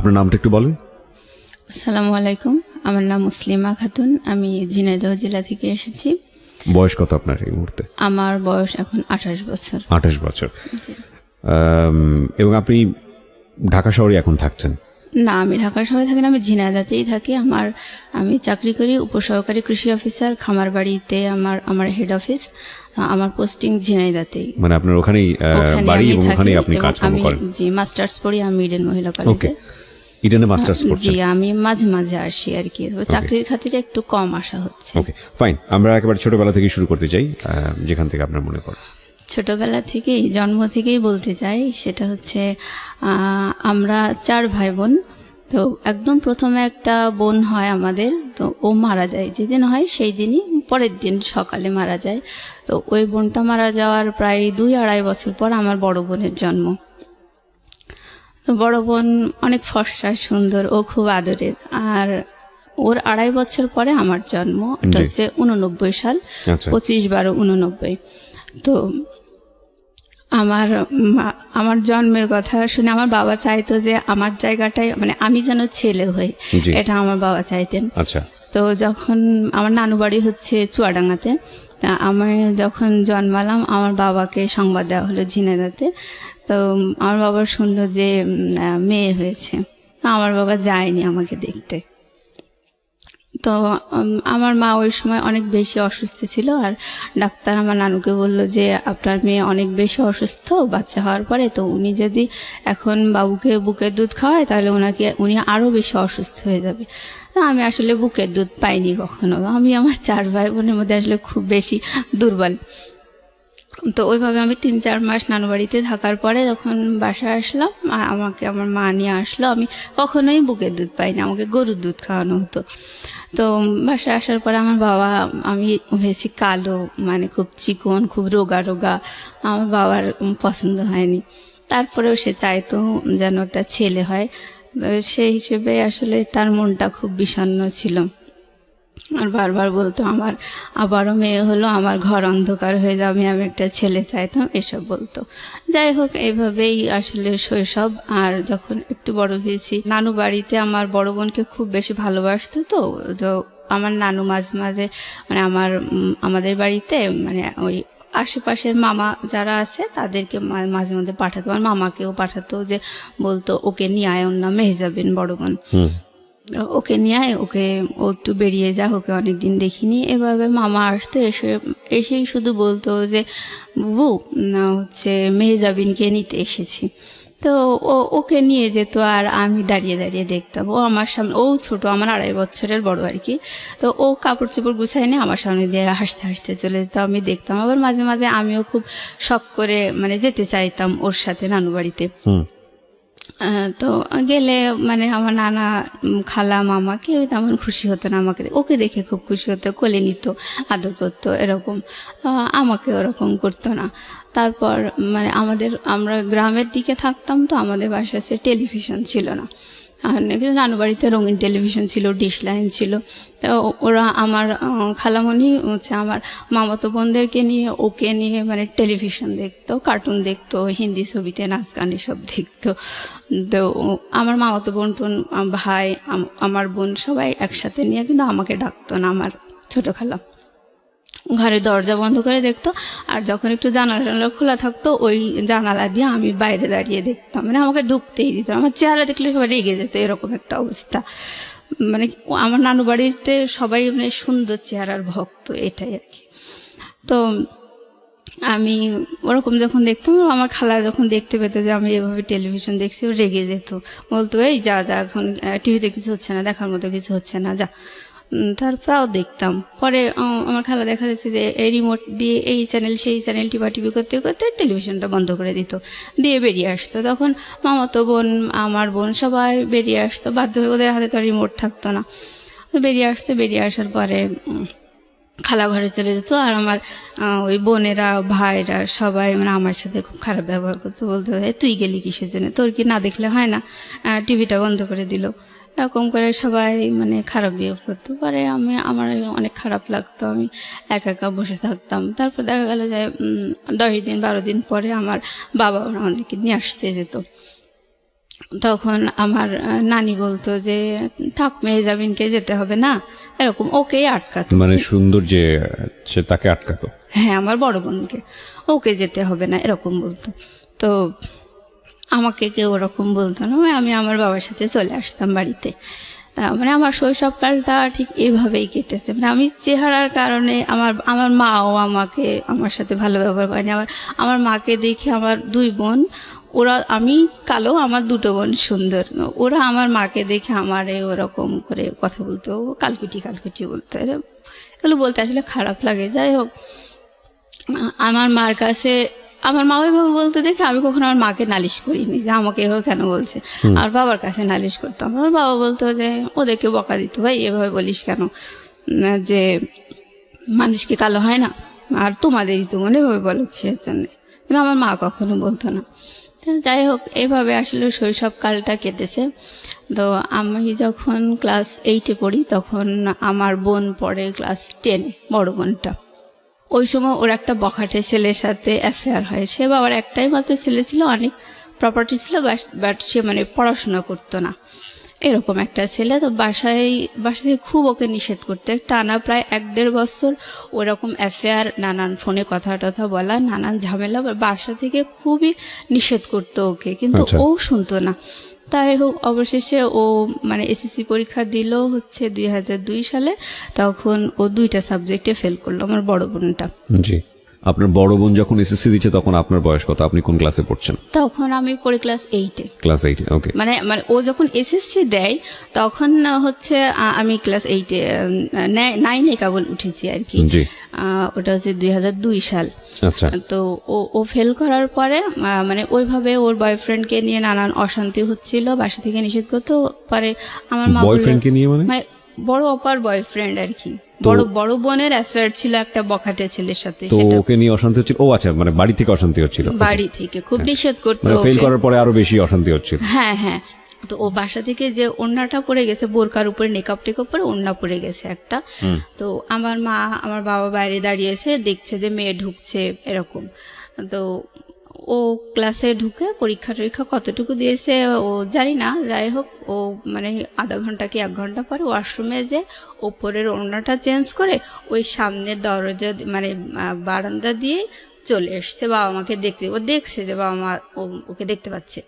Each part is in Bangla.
আপনার নামটা একটু বলেন। আসসালামু আলাইকুম, আমার নাম মুসলিমা খাতুন, আমি ঝিনাইদহ জেলা থেকে এসেছি। বয়স কত আপনার এই মুহূর্তে? আমার বয়স এখন 28 বছর। 28 বছর। এবং আপনি ঢাকা শহরে এখন থাকছেন? না, আমি ঢাকা শহরে থাকি না, আমি ঝিনাইদহতেই থাকি। আমি চাকরি করি উপসহকারী কৃষি অফিসার, খামারবাড়িতে আমার হেড অফিস। আমার পোস্টিং ঝিনাইদহতেই। মানে আপনার ওখানেই বাড়ি এবং ওখানেই আপনি কাজকর্ম করেন? জি, মাস্টার্স পড়ি আমি ইডেন মহিলা কলেজে। ইডেনে মাস্টার্স করছেন? জি, আমি মাঝে মাঝে আসি আর কি, চাকরির খাতিরে একটু কম আসা হচ্ছে। ওকে, ফাইন। আমরা একেবারে ছোটবেলা থেকে শুরু করতে চাই, যেখান থেকে আপনার মনে পড়ে। ছোটবেলা থেকেই, জন্ম থেকেই বলতে চাই, সেটা হচ্ছে আমরা 4 ভাই বোন। তো একদম প্রথমে একটা বোন হয় আমাদের, তো ও মারা যায়। যেদিন হয় সেই দিনই পরের দিন সকালে মারা যায়। তো ওই বোনটা মারা যাওয়ার প্রায় 2-2.5 বছর পর আমার বড় বোনের জন্ম। তো বড় বোন অনেক ফর্সা, সুন্দর, ও খুব আদরের। আর ওর 2.5 বছর পরে আমার জন্ম। এটা হচ্ছে 89 সাল, 25/12/89। তো আমার জন্মের কথা শুনে আমার বাবা চাইতো যে আমার জায়গাটায়, মানে আমি যেন ছেলে হই, এটা আমার বাবা চাইতেন। আচ্ছা। তো যখন আমার নানু বাড়ি হচ্ছে চুয়াডাঙ্গাতে, তা আমি যখন জন্মালাম আমার বাবাকে সংবাদ দেওয়া হলো ঝিনাইদহতে। তো আমার বাবা শুনলো যে মেয়ে হয়েছে। আমার বাবা যায়নি আমাকে দেখতে। তো আমার মা ওই সময় অনেক বেশি অসুস্থ ছিল, আর ডাক্তার আমার নানুকে বলল যে আপনার মেয়ে অনেক বেশি অসুস্থ বাচ্চা হওয়ার পরে, তো উনি যদি এখন বাবুকে বুকের দুধ খাওয়ায় তাহলে উনি আরও বেশি অসুস্থ হয়ে যাবে। আমি আসলে বুকের দুধ পাইনি কখনো। আমি আমার 4 ভাই বোনের মধ্যে আসলে খুব বেশি দুর্বল। তো ওইভাবে আমি 3-4 মাস নানু বাড়িতে থাকার পরে যখন বাসায় আসলাম, আমাকে আমার মা নিয়ে আসলো। আমি কখনোই বুকের দুধ পাইনি, আমাকে গরুর দুধ খাওয়ানো হতো। তো বাসায় আসার পরে আমার বাবা, আমি হয়েছি কালো, মানে খুব চিকন, খুব রোগা রোগা। আমার বাবার পছন্দ হয়নি। তারপরেও সে চাইতো যেন একটা ছেলে হয়। সেই হিসেবে আসলে তার মনটা খুব বিষণ্ণ ছিল। আর বারবার বলতো আমার আবারও মেয়ে হলো, আমার ঘর অন্ধকার হয়ে যাবে, আমি একটা ছেলে চাইতাম, এসব বলতো। যাই হোক, এইভাবেই আসলে শৈশব। আর যখন একটু বড় হয়েছি, নানু বাড়িতে আমার বড় বোনকে খুব বেশি ভালোবাসতো। তো আমার নানু মাঝে মাঝে, মানে আমাদের বাড়িতে, মানে ওই আশেপাশের মামা যারা আছে তাদেরকে মাঝে মধ্যে পাঠাতো। আমার মামাকেও পাঠাতো, যে বলতো ওকে নিয়ে আয়, ওর নাম মেহজাবিন, বড় বোন, ওকে নিয়ে আয়, ও একটু বেরিয়ে যা, ওকে অনেকদিন দেখিনি। এভাবে মামা আসতো, এসেই শুধু বলতো যে বুবু হচ্ছে মেহজাবিনকে নিতে এসেছি। তো ওকে নিয়ে যেত, আর আমি দাঁড়িয়ে দাঁড়িয়ে দেখতাম। ও আমার সামনে, ও ছোট, আমার 2.5 বছরের বড় আর কি। তো ও কাপড় চোপড় গুছাই নিয়ে আমার সামনে দিয়ে হাসতে হাসতে চলে যেত, আমি দেখতাম। আবার মাঝে মাঝে আমিও খুব শখ করে মানে যেতে চাইতাম ওর সাথে নানু বাড়িতে। তো গেলে মানে আমার নানা, খালা, মামা কেউ তেমন খুশি হতো না আমাকে, ওকে দেখে খুব খুশি হতো, কোলে নিত, আদর করতো, এরকম। আমাকে ওরকম করতো না। তারপর মানে আমরা গ্রামের দিকে থাকতাম, তো আমাদের বাসায় টেলিভিশন ছিল না। কিন্তু নানু বাড়িতে রঙিন টেলিভিশন ছিল, ডিশ লাইন ছিল। তো ওরা আমার খালামণি হচ্ছে আমার মামাতো বোনদেরকে নিয়ে, ওকে নিয়ে মানে টেলিভিশন দেখতো, কার্টুন দেখতো, হিন্দি ছবিতে নাচ গান এসব দেখতো। তো আমার মামাতো বোন টোন, ভাই, আমার বোন সবাই একসাথে নিয়ে, কিন্তু আমাকে ডাকতো না আমার ছোটো খালা। ঘরের দরজা বন্ধ করে দেখতো, আর যখন একটু জানালা খোলা থাকতো ওই জানালা দিয়ে আমি বাইরে দাঁড়িয়ে দেখতাম, মানে আমাকে ঢুকতেই দিত। আমার চেহারা দেখলে সবাই রেগে যেত, এরকম একটা অবস্থা। মানে আমার নানু বাড়িতে সবাই মানে সুন্দর চেহারার ভক্ত, এটাই আর কি। তো আমি ওরকম যখন দেখতাম, আমার খালা যখন দেখতে পেতো যে আমি এভাবে টেলিভিশন দেখছি, ও রেগে যেত, বলতো এই যা যা, এখন টিভিতে কিছু হচ্ছে না, দেখার মতো কিছু হচ্ছে না, যা। তারপরেও দেখতাম। পরে আমার খালা দেখা যাচ্ছে যে এই রিমোট দিয়ে এই চ্যানেল সেই চ্যানেল টিপি করতে করতে টেলিভিশনটা বন্ধ করে দিত, দিয়ে বেরিয়ে আসতো। তখন মামাতো বোন, আমার বোন সবাই বেরিয়ে আসতো, বাধ্য হয়ে, ওদের হাতে তো রিমোট থাকতো না। বেরিয়ে আসতো, বেরিয়ে আসার পরে খালা ঘরে চলে যেত, আর আমার ওই বোনেরা, ভাইরা সবাই মানে আমার সাথে খুব খারাপ ব্যবহার করতো, বলতে তুই গেলি কিসের জন্য, তোর কি না দেখলে হয় না, টিভিটা বন্ধ করে দিল, এরকম করে সবাই মানে খারাপ বিহেভ করতো। পরে আমার অনেক খারাপ লাগতো, আমি একা একা বসে থাকতাম। তারপর দেখা গেল যে 10 দিন 12 দিন পরে আমার বাবা আমাদেরকে নিয়ে আসতে যেত। তখন আমার নানি বলতো যে থাক মেহজাবিনকে যেতে হবে না, এরকম ওকেই আটকাতো। মানে সুন্দর যে সে তাকে আটকাতো? হ্যাঁ, আমার বড় বোনকে, ওকে যেতে হবে না এরকম বলতো। তো আমাকে কেউ ওরকম বলতো না, আমি আমার বাবার সাথে চলে আসতাম বাড়িতে। মানে আমার শৈশবকালটা ঠিক এভাবেই কেটেছে। মানে আমি চেহারার কারণে আমার মাও আমার সাথে ভালো ব্যবহার করেনি। আমার মাকে দেখে আমার দুই বোন, ওরা, আমি কালো, আমার দুটো বোন সুন্দর, ওরা আমার মাকে দেখে আমারে ওরকম করে কথা বলতো, কালকুটি কালকুটি বলতো। এগুলো বলতে আসলে খারাপ লাগে। যাই হোক, আমার মার কাছে আমার মা এভাবে বলতে দেখে আমি কখনো আমার মাকে নালিশ করিনি যে আমাকে এভাবে কেন বলছে। আর বাবার কাছে নালিশ করতাম, আমার বাবা বলতো যে ওদেরকে বকা দিত, ভাই এভাবে বলিস কেন, যে মানুষ কি কালো হয় না, আর তোমাদেরই তো মনে এভাবে বলো কিসের জন্যে। কিন্তু আমার মা কখনো বলতো না। যাই হোক, এভাবে আসলে শৈশবকালটা কেটেছে। তো আমি যখন ক্লাস 8-এ পড়ি তখন আমার বোন পড়ে ক্লাস 10-এ, বড় বোনটা। ওই সময় ওর একটা বখাটে ছেলের সাথে অ্যাফেয়ার হয়। সে বাবার একটাই মাত্র ছেলে ছিল, অনেক প্রপার্টি ছিল, বাট সে মানে পড়াশোনা করতো না, এরকম একটা ছেলে। তো বাসা থেকে খুব ওকে নিষেধ করতে, টানা প্রায় 1-1.5 বছর ওরকম অ্যাফেয়ার, নানান ফোনে কথা টথা বলা, নানান ঝামেলা, বাসা থেকে খুবই নিষেধ করতো ওকে, কিন্তু ও শুনতো না। তাই হোক, অবশেষে ও মানে এসএসসি পরীক্ষা দিল হচ্ছে 2002 সালে। তখন ও 2টা সাবজেক্টে ফেল করলো, আমার বড় বোনটা। জি। আপনার বড় বোন যখন এসএসসি দিচ্ছে তখন আপনার বয়স কত? আপনি কোন ক্লাসে পড়ছেন? তখন আমি পড়ি ক্লাস 8-এ। ক্লাস 8? ওকে। মানে ও যখন এসএসসি দেয় তখন হচ্ছে আমি ক্লাস 8-এ, 9-এ কেবল উঠেছি আর কি। ওটা হচ্ছে 2002 সাল। আচ্ছা। তো ও ফেল করার পরে মানে ওইভাবে ওর বয়ফ্রেন্ডকে নিয়ে নানান অশান্তি হচ্ছিল, বাসা থেকে নিষেধ করতে পারে। আমার মা বয়ফ্রেন্ডকে নিয়ে মানে বড় অপার বয়ফ্রেন্ড আর কি, বড় বোনের অ্যাফেয়ার ছিল একটা বখাটে ছেলের সাথে। তো ওকে নিয়ে অশান্তি হচ্ছিল? ও আচ্ছা, মানে বাড়ি থেকে অশান্তি হচ্ছিল? বাড়ি থেকে খুব নিষেধ করতো, মানে ফেল করার পরে আরো বেশি অশান্তি হচ্ছিল? হ্যাঁ হ্যাঁ। তো ও বাসা থেকে যে ওড়নাটা পরে গেছে, বোরকার উপরে নেকাপ টেকআপ পরে ওড়না পরে গেছে একটা। তো আমার মা, আমার বাবা বাইরে দাঁড়িয়েছে, দেখছে যে মেয়ে ঢুকছে এরকম। তো ও ক্লাসে ঢুকে পরীক্ষা টরীক্ষা কতটুকু দিয়েছে ও জানি না। যাই হোক, ও মানে আধা ঘন্টা কি 1 ঘন্টা পরে ওয়াশরুমে যে ওপরের ওড়নাটা চেঞ্জ করে ওই সামনের দরজা মানে বারান্দা দিয়ে চলে এসছে বাবা মাকে দেখতে। ও দেখছে যে বাবা মা ওকে দেখতে পাচ্ছে,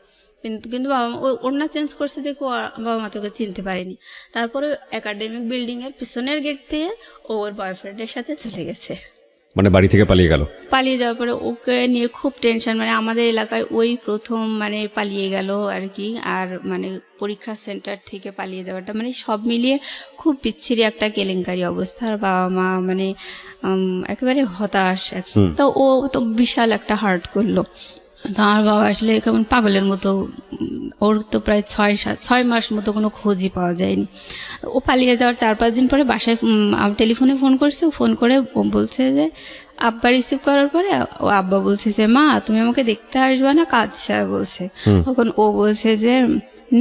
কিন্তু বাবা মা ওড়না চেঞ্জ করছে দেখো, বাবা মা তোকে চিনতে পারেনি। তারপরে একাডেমিক বিল্ডিংয়ের পিছনের গেট দিয়ে ওর বয়ফ্রেন্ডের সাথে চলে গেছে, মানে বাড়ি থেকে পালিয়ে গেল। পালিয়ে যাওয়ার পরে ওকে নিয়ে খুব টেনশন, মানে আমাদের এলাকায় ওই প্রথম মানে পালিয়ে গেল আর কি। আর মানে পরীক্ষা সেন্টার থেকে পালিয়ে যাওয়াটা মানে সব মিলিয়ে খুব বিচ্ছিরি একটা কেলেঙ্কারি অবস্থা। আর বাবা মা মানে একেবারে হতাশ। তো ও তো বিশাল একটা হার্ট করলো। তো আমার বাবা আসলে কেমন পাগলের মতো, ওর তো প্রায় 6 মাস মতো কোনো খোঁজই পাওয়া যায়নি। ও পালিয়ে যাওয়ার 4-5 দিন পরে বাসায় টেলিফোনে ফোন করছে। ফোন করে বলছে যে আব্বা রিসিভ করার পরে ও আব্বা বলছে যে মা তুমি আমাকে দেখতে আসবে না, কাঁদছে বলছে। তখন ও বলছে যে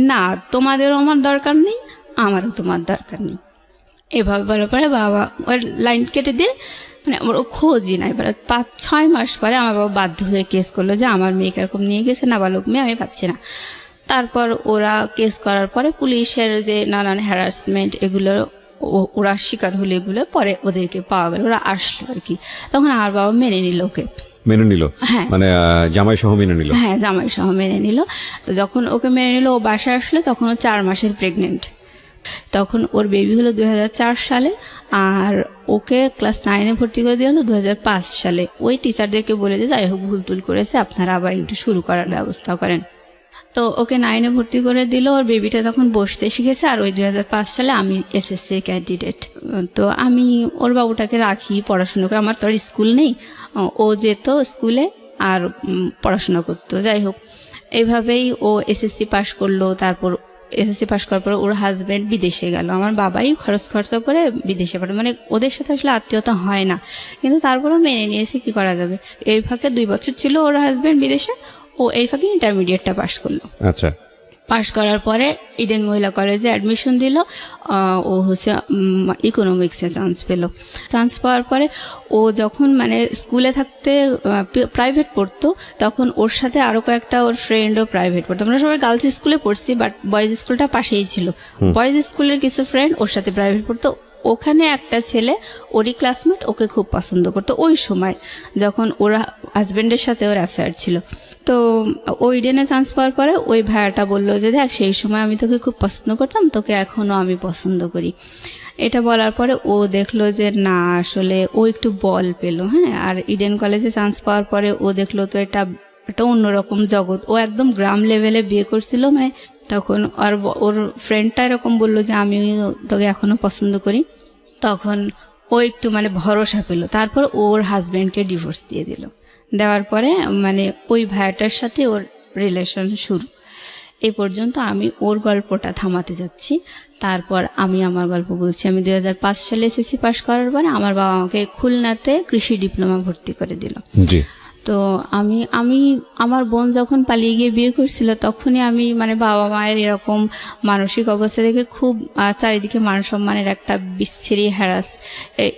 না, তোমাদেরও আমার দরকার নেই, আমারও তোমার দরকার নেই। এভাবে বলার পরে বাবা ওর লাইন কেটে দিয়ে মানে আমার ও খোঁজই নাই। এবার 5-6 মাস পরে আমার বাবা বাধ্য হয়ে কেস করলো যে আমার মেয়েকে এরকম নিয়ে গেছে, নাবালক মেয়ে, আমি পাচ্ছি না। তারপর ওরা কেস করার পরে পুলিশের যে নানান হ্যারাসমেন্ট এগুলো ওরা শিকার হলো, এগুলো পরে ওদেরকে পাওয়া গেল, ওরা আসলো আর কি। তখন আমার বাবা মেনে নিল, ওকে মেনে নিল। হ্যাঁ, মানে জামাই সহ মেনে নিল। হ্যাঁ, জামাই সহ মেনে নিল। তো যখন ওকে মেনে নিল, ও বাসায় আসলো, তখন ও 4 মাসের প্রেগনেন্ট। তখন ওর বেবি হলো 2004 সালে, আর ওকে ক্লাস 9-এ ভর্তি করে দেওয়া হলো 2005 সালে। ওই টিচারদেরকে বলে যে যাই হোক ভুল টুল করেছে, আপনারা আবার একটু শুরু করার ব্যবস্থা করেন। তো ওকে 9-এ ভর্তি করে দিল। ওর বেবিটা তখন বসতে শিখেছে। আর ওই 2005 সালে আমি এসএসসি ক্যান্ডিডেট। তো আমি ওর বাবুটাকে রাখি, পড়াশুনো করে, আমার তো আর স্কুল নেই। ও যেত স্কুলে আর পড়াশোনা করতো। যাই হোক, এইভাবেই ও এসএসসি পাশ করলো। তারপর এসএসসি পাশ করার পর ওর হাজব্যান্ড বিদেশে গেল, আমার বাবাই খরচা করে বিদেশে পাঠায়। মানে ওদের সাথে আসলে আত্মীয়তা হয় না, কিন্তু তারপরেও মেনে নিয়েছে, কি করা যাবে। এই ফাঁকে 2 বছর ছিল ওর হাজব্যান্ড বিদেশে, ও এই ফাঁকে ইন্টারমিডিয়েটটা পাশ করলো। আচ্ছা। পাশ করার পরে ইডেন মহিলা কলেজে অ্যাডমিশন দিল। ও হচ্ছে ইকোনমিক্সে চান্স পেল। চান্স পাওয়ার পরে ও যখন মানে স্কুলে থাকতে প্রাইভেট পড়তো, তখন ওর সাথে আরও কয়েকটা ওর ফ্রেন্ডও প্রাইভেট পড়তো। আমরা সবাই গার্লস স্কুলে পড়ছি, বাট বয়েজ স্কুলটা পাশেই ছিল। বয়েজ স্কুলের কিছু ফ্রেন্ড ওর সাথে প্রাইভেট পড়তো। ওখানে একটা ছেলে, ওরই ক্লাসমেট, ওকে খুব পছন্দ করতো ওই সময়, যখন ওরা হাজব্যান্ডের সাথে ওর অ্যাফেয়ার ছিল। তো ও ইডেনে চান্স পাওয়ার পরে ওই ভাইয়াটা বললো যে দেখ, সেই সময় আমি তোকে খুব পছন্দ করতাম, তোকে এখনও আমি পছন্দ করি। এটা বলার পরে ও দেখলো যে না, আসলে ও একটু বল পেলো। হ্যাঁ, আর ইডেন কলেজে চান্স পাওয়ার পরে ও দেখলো তো এটা একটা অন্যরকম জগৎ। ও একদম গ্রাম লেভেলে বিয়ে করছিল, মানে তখন আর ওর ফ্রেন্ডটা এরকম বললো যে আমি তোকে এখনও পছন্দ করি। তখন ও একটু মানে ভরসা পেল। তারপর ওর হাজব্যান্ডকে ডিভোর্স দিয়ে দিল। দেওয়ার পরে মানে ওই ভাইয়াটার সাথে ওর রিলেশন শুরু। এই পর্যন্ত আমি ওর গল্পটা থামাতে যাচ্ছি, তারপর আমি আমার গল্প বলছি। আমি 2005 সালে এসএসসি পাশ করার পরে আমার বাবা আমাকে খুলনাতে কৃষি ডিপ্লোমা ভর্তি করে দিল। জি। তো আমি আমার বোন যখন পালিয়ে গিয়ে বিয়ে করছিল, তখনই আমি মানে বাবা মায়ের এরকম মানসিক অবস্থা দেখে খুব চারিদিকে মান সম্মানের একটা বিচ্ছিরি হ্যারাস,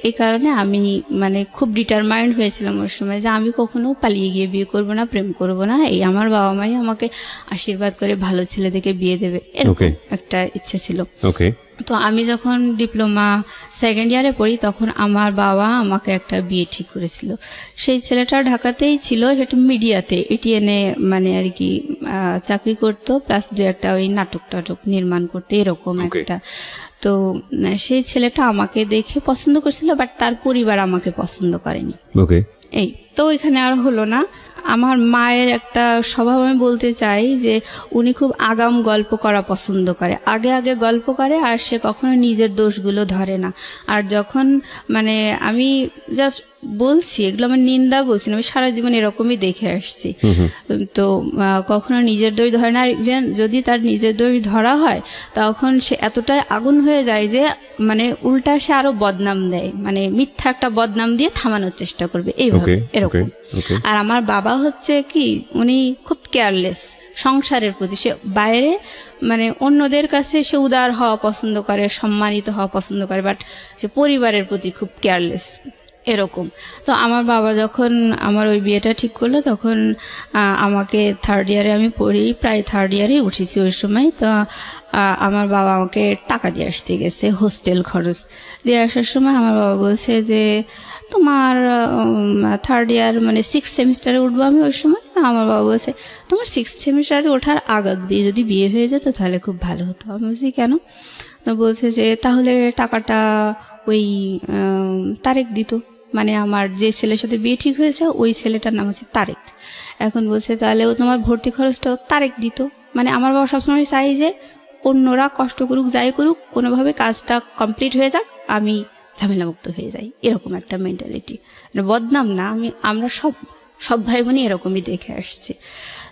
এই কারণে আমি মানে খুব ডিটারমাইন্ড হয়েছিলাম ওই সময় যে আমি কখনো পালিয়ে গিয়ে বিয়ে করব না, প্রেম করব না। এই আমার বাবা মাই আমাকে আশীর্বাদ করে ভালো ছেলে দেখে বিয়ে দেবে, এরকম একটা ইচ্ছে ছিল। তো আমি যখন ডিপ্লোমা সেকেন্ড ইয়ারে পড়ি, তখন আমার বাবা আমাকে একটা বিয়ে ঠিক করেছিল। সেই ছেলেটা ঢাকাতেই ছিল, সেটা মিডিয়াতে এটিএনে মানে আর কি চাকরি করতো, প্লাস দু একটা ওই নাটক নির্মাণ করতে, এরকম একটা। তো সেই ছেলেটা আমাকে দেখে পছন্দ করছিল, বাট তার পরিবার আমাকে পছন্দ করেনি। এই তো এখানে আর হলো না। আমার মায়ের একটা স্বভাব আমি বলতে চাই যে উনি খুব আগাম গল্প করা পছন্দ করে, আগে আগে গল্প করে, আর সে কখনো নিজের দোষগুলো ধরে না। আর যখন মানে আমি জাস্ট বলছি, এগুলো আমার নিন্দা বলছি না, আমি সারা জীবন এরকমই দেখে আসছি। তো কখনো নিজের দোষ ধরে না। ইভেন যদি তার নিজের দোষ ধরা হয়, তখন সে এতটাই আগুন হয়ে যায় যে মানে উল্টা সে আরো বদনাম দেয়, মানে মিথ্যা একটা বদনাম দিয়ে থামানোর চেষ্টা করবে, এইভাবে এরকম। আর আমার বাবা হচ্ছে কি, উনি খুব কেয়ারলেস সংসারের প্রতি। সে বাইরে মানে অন্যদের কাছে সে উদার হওয়া পছন্দ করে, সম্মানিত হওয়া পছন্দ করে, বাট সে পরিবারের প্রতি খুব কেয়ারলেস, এরকম। তো আমার বাবা যখন আমার ওই বিয়েটা ঠিক করলো, তখন আমাকে থার্ড ইয়ারে আমি পড়ি, প্রায় থার্ড ইয়ারেই উঠেছি ওই সময়। তো আমার বাবা আমাকে টাকা দিয়ে আসতে গেছে, হোস্টেল খরচ দিয়ে আসার সময় আমার বাবা বলছে যে তোমার থার্ড ইয়ার মানে 6th সেমিস্টারে উঠবো আমি ওই সময়। আমার বাবা বলছে তোমার 6th সেমিস্টারে ওঠার আগ দিয়ে যদি বিয়ে হয়ে যেত তাহলে খুব ভালো হতো। আমি বলছি কেন? বলছে যে তাহলে টাকাটা ওই তারেক দিত, মানে আমার যে ছেলের সাথে বিয়ে ঠিক হয়েছে ওই ছেলেটার নাম হচ্ছে তারেক। এখন বলছে তাহলে ও তোমার ভর্তি খরচটাও তারেক দিত। মানে আমার বাবা সবসময় চাই যে অন্যরা কষ্ট করুক, যাই করুক, কোনোভাবে কাজটা কমপ্লিট হয়ে যাক, আমি ঝামেলামুক্ত হয়ে যাই, এরকম একটা মেন্টালিটি। মানে বদনাম না, আমরা সব ভাই বোনই এরকমই দেখে আসছি।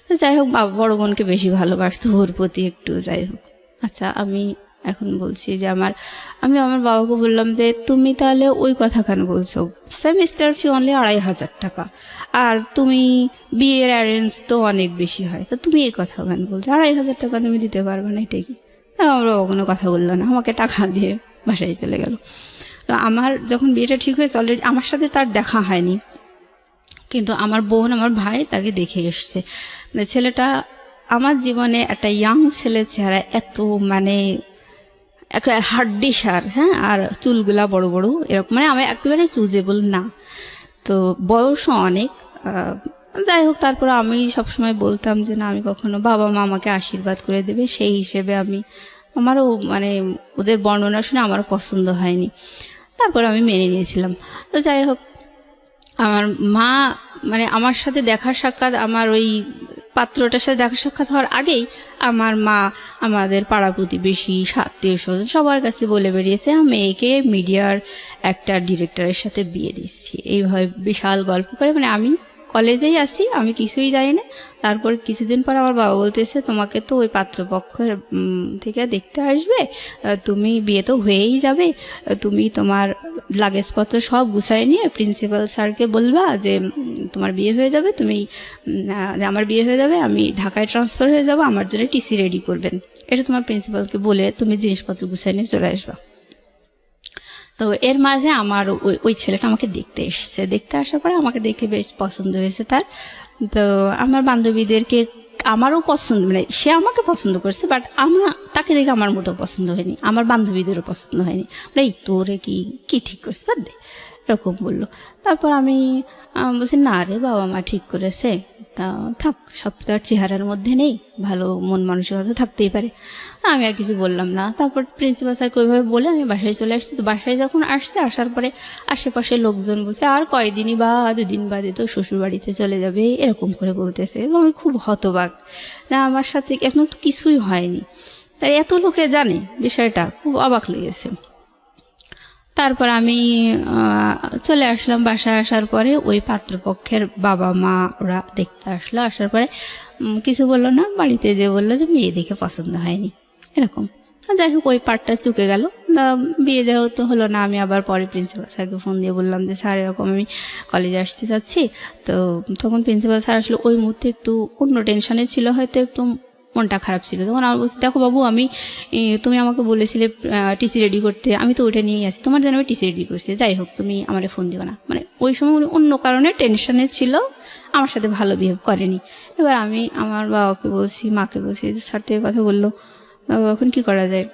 তো যাই হোক, বড় বোনকে বেশি ভালোবাসতো, ওর প্রতি একটু যাই হোক। আচ্ছা, আমি এখন বলছি যে আমি আমার বাবাকে বললাম যে তুমি তাহলে ওই কথা কেন বলছো, সেমিস্টার ফি অনলি 2500 টাকা, আর তুমি বিয়ের অ্যারেঞ্জ তো অনেক বেশি হয়, তো তুমি এই কথা কেন বলছো, 2500 টাকা তুমি দিতে পারবে না, এটাই কি? আমার বাবা কোনো কথা বললো না, আমাকে টাকা দিয়ে বাসায় চলে গেল। তো আমার যখন বিয়েটা ঠিক হয়েছে, অলরেডি আমার সাথে তার দেখা হয়নি, কিন্তু আমার বোন, আমার ভাই তাকে দেখে এসছে। মানে ছেলেটা আমার জীবনে একটা ইয়াং ছেলে চেহারা, এত মানে একটা হাড্ডি সার, হ্যাঁ, আর চুলগুলা বড় বড় এরকম, মানে আমি একেবারে চুজেবল না, তো বয়সও অনেক। যাই হোক, তারপরে আমি সবসময় বলতাম যে না, আমি কখনো, বাবা মা আমাকে আশীর্বাদ করে দেবে, সেই হিসেবে আমারও মানে ওদের বর্ণনা শুনে আমার পছন্দ হয়নি, তারপরে আমি মেনে নিয়েছিলাম। তো যাই হোক, আমার মা মানে আমার সাথে দেখা সাক্ষাৎ, আমার ওই পাত্রটার সাথে দেখা সাক্ষাৎ হওয়ার আগেই আমার মা আমাদের পাড়া প্রতিবেশী, আত্মীয় স্বজন সবার কাছে বলে বেরিয়েছে মেয়েকে মিডিয়ার একটা ডিরেক্টরের সাথে বিয়ে দিচ্ছি। এইভাবে বিশাল গল্প করে, মানে আমি কলেজেই আসি, আমি কিছুই জানি না। তারপর কিছুদিন পর আমার বাবা বলতেছে, তোমাকে তো ওই পাত্রপক্ষের থেকে দেখতে আসবে, তুমি বিয়ে তো হয়েই যাবে, তুমি তোমার লাগেজপত্র সব গুছাই নিয়ে প্রিন্সিপাল স্যারকে বলবা যে তোমার বিয়ে হয়ে যাবে, তুমি যে আমার বিয়ে হয়ে যাবে, আমি ঢাকায় ট্রান্সফার হয়ে যাব, আমার জন্য টিসি রেডি করবেন, এটা তোমার প্রিন্সিপালকে বলে তুমি জিনিসপত্র গুছাই নিয়ে চলে আসবা। তো এর মাঝে আমার ওই ছেলেটা আমাকে দেখতে এসেছে। দেখতে আসার পরে আমাকে দেখে বেশ পছন্দ হয়েছে তার। তো আমার বান্ধবীদেরকে আমারও পছন্দ, মানে সে আমাকে পছন্দ করছে, বাট তাকে দেখে আমার মোটেও পছন্দ হয়নি, আমার বান্ধবীদেরও পছন্দ হয়নি। এই তোরে কি ঠিক করছে, বাদ দে, এরকম বললো। তারপর আমি বলছি, না রে, বাবা মা ঠিক করেছে, তা থাক, সব তো আর চেহারার মধ্যে নেই, ভালো মন মানসিকতা থাকতেই পারে। আমি আর কিছু বললাম না। তারপর প্রিন্সিপাল স্যারকে ওইভাবে বলে আমি বাসায় চলে আসছি। তো বাসায় যখন আসার পরে আশেপাশে লোকজন বলছে, আর কয়দিনই বা 2 দিন বাদে তো শ্বশুরবাড়িতে চলে যাবে, এরকম করে বলতেছে। এবং আমি খুব হতবাক, না আমার সাথে এখন তো কিছুই হয়নি, তাই এত লোকে জানে বিষয়টা, খুব অবাক লেগেছে। তারপর আমি চলে আসলাম। বাসায় আসার পরে ওই পাত্রপক্ষের বাবা মা ওরা দেখতে আসলো। আসার পরে কিছু বললো না, বাড়িতে যে বললো যে মেয়ে দেখে পছন্দ হয়নি, এরকম। যাই হোক, ওই পার্টটা চুকে গেল। বিয়ে যেহেতু হলো না, আমি আবার পরে প্রিন্সিপাল স্যারকে ফোন দিয়ে বললাম যে স্যার এরকম আমি কলেজে আসতে চাচ্ছি। তো তখন প্রিন্সিপাল স্যার আসলে ওই মুহূর্তে একটু অন্য টেনশনে ছিল, হয়তো একটু মনটা খারাপ ছিল। তখন আমার বলছি, দেখো বাবু, তুমি আমাকে বলেছিলে টিসি রেডি করতে, আমি তো ওইটা নিয়েই আসি, তোমার জন্য আমি টিসি রেডি করছি, যাই হোক তুমি আমার ফোন দিও না। মানে ওই সময় উনি অন্য কারণে টেনশনে ছিল, আমার সাথে ভালো বিহেভ করেনি। এবার আমি আমার বাবাকে বলছি, মাকে বলছি যে স্যার তো কথা বললো, এখন কি করা যায়?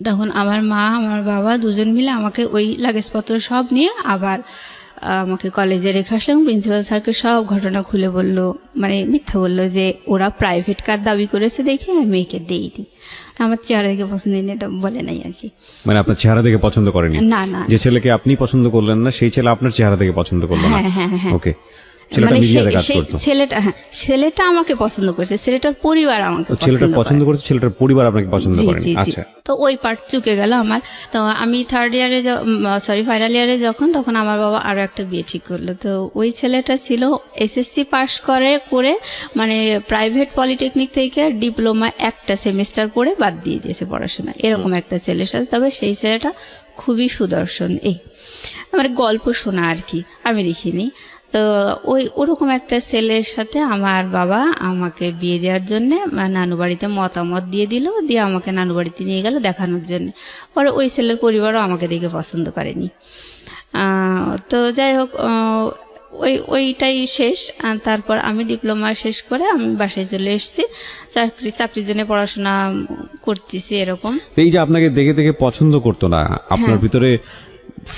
তখন আমার মা আমার বাবা দুজন মিলে আমাকে ওই লাগেজপত্র সব নিয়ে আবার আমাকে কলেজে রেখে আসলো এবং প্রিন্সিপাল স্যারকে সব ঘটনা খুলে বললো, মানে মিথ্যা বললো যে ওরা প্রাইভেট কার দাবি করেছে দেখে আমি মেয়েকে দেইনি, আমার চেহারা দেখে পছন্দ হয়নি, এটা বলে নাই আর কি। মানে আপনার চেহারা দেখে পছন্দ করেনি? না না, যে ছেলেকে আপনি পছন্দ করলেন না সেই ছেলে আপনার চেহারা দেখে পছন্দ করলো না? হ্যাঁ হ্যাঁ। ওকে, ছেলেটা আমাকে পছন্দ করেছে, ছেলেটার পরিবার আমাকে পছন্দ করেছে, ছেলেটার পরিবার আপনাকে পছন্দ করেনি। আচ্ছা, তো ওই পার্ট চুকে গেল আমার। তো আমি ফাইনাল ইয়ারে যখন, তখন আমার বাবা আরো একটা বিয়ে ঠিক করলো। তো ওই ছেলেটা ছিল এসএসসি পাস করে মানে প্রাইভেট পলিটেকনিক থেকে ডিপ্লোমা একটা সেমিস্টার পড়ে বাদ দিয়ে দিয়েছে পড়াশোনা, এরকম একটা ছেলের সাথে। তবে সেই ছেলেটা খুবই সুদর্শন, মানে গল্প শোনা আর কি, আমি দেখিনি। তো ওরকম একটা ছেলের সাথে আমার বাবা আমাকে বিয়ে দেওয়ার জন্য নানু বাড়িতে মতামত দিয়ে আমাকে নানু বাড়িতে নিয়ে গেল দেখানোর জন্য। পরে ওই ছেলের পরিবারও আমাকে দেখে পছন্দ করেনি। তো যাই হোক, ওইটাই শেষ। তারপর আমি ডিপ্লোমা শেষ করে আমি বাসায় চলে এসেছি, চাকরির জন্য পড়াশোনা করতেছি এরকম। এই যে আপনাকে দেখে দেখে পছন্দ করতো না, আপনার ভিতরে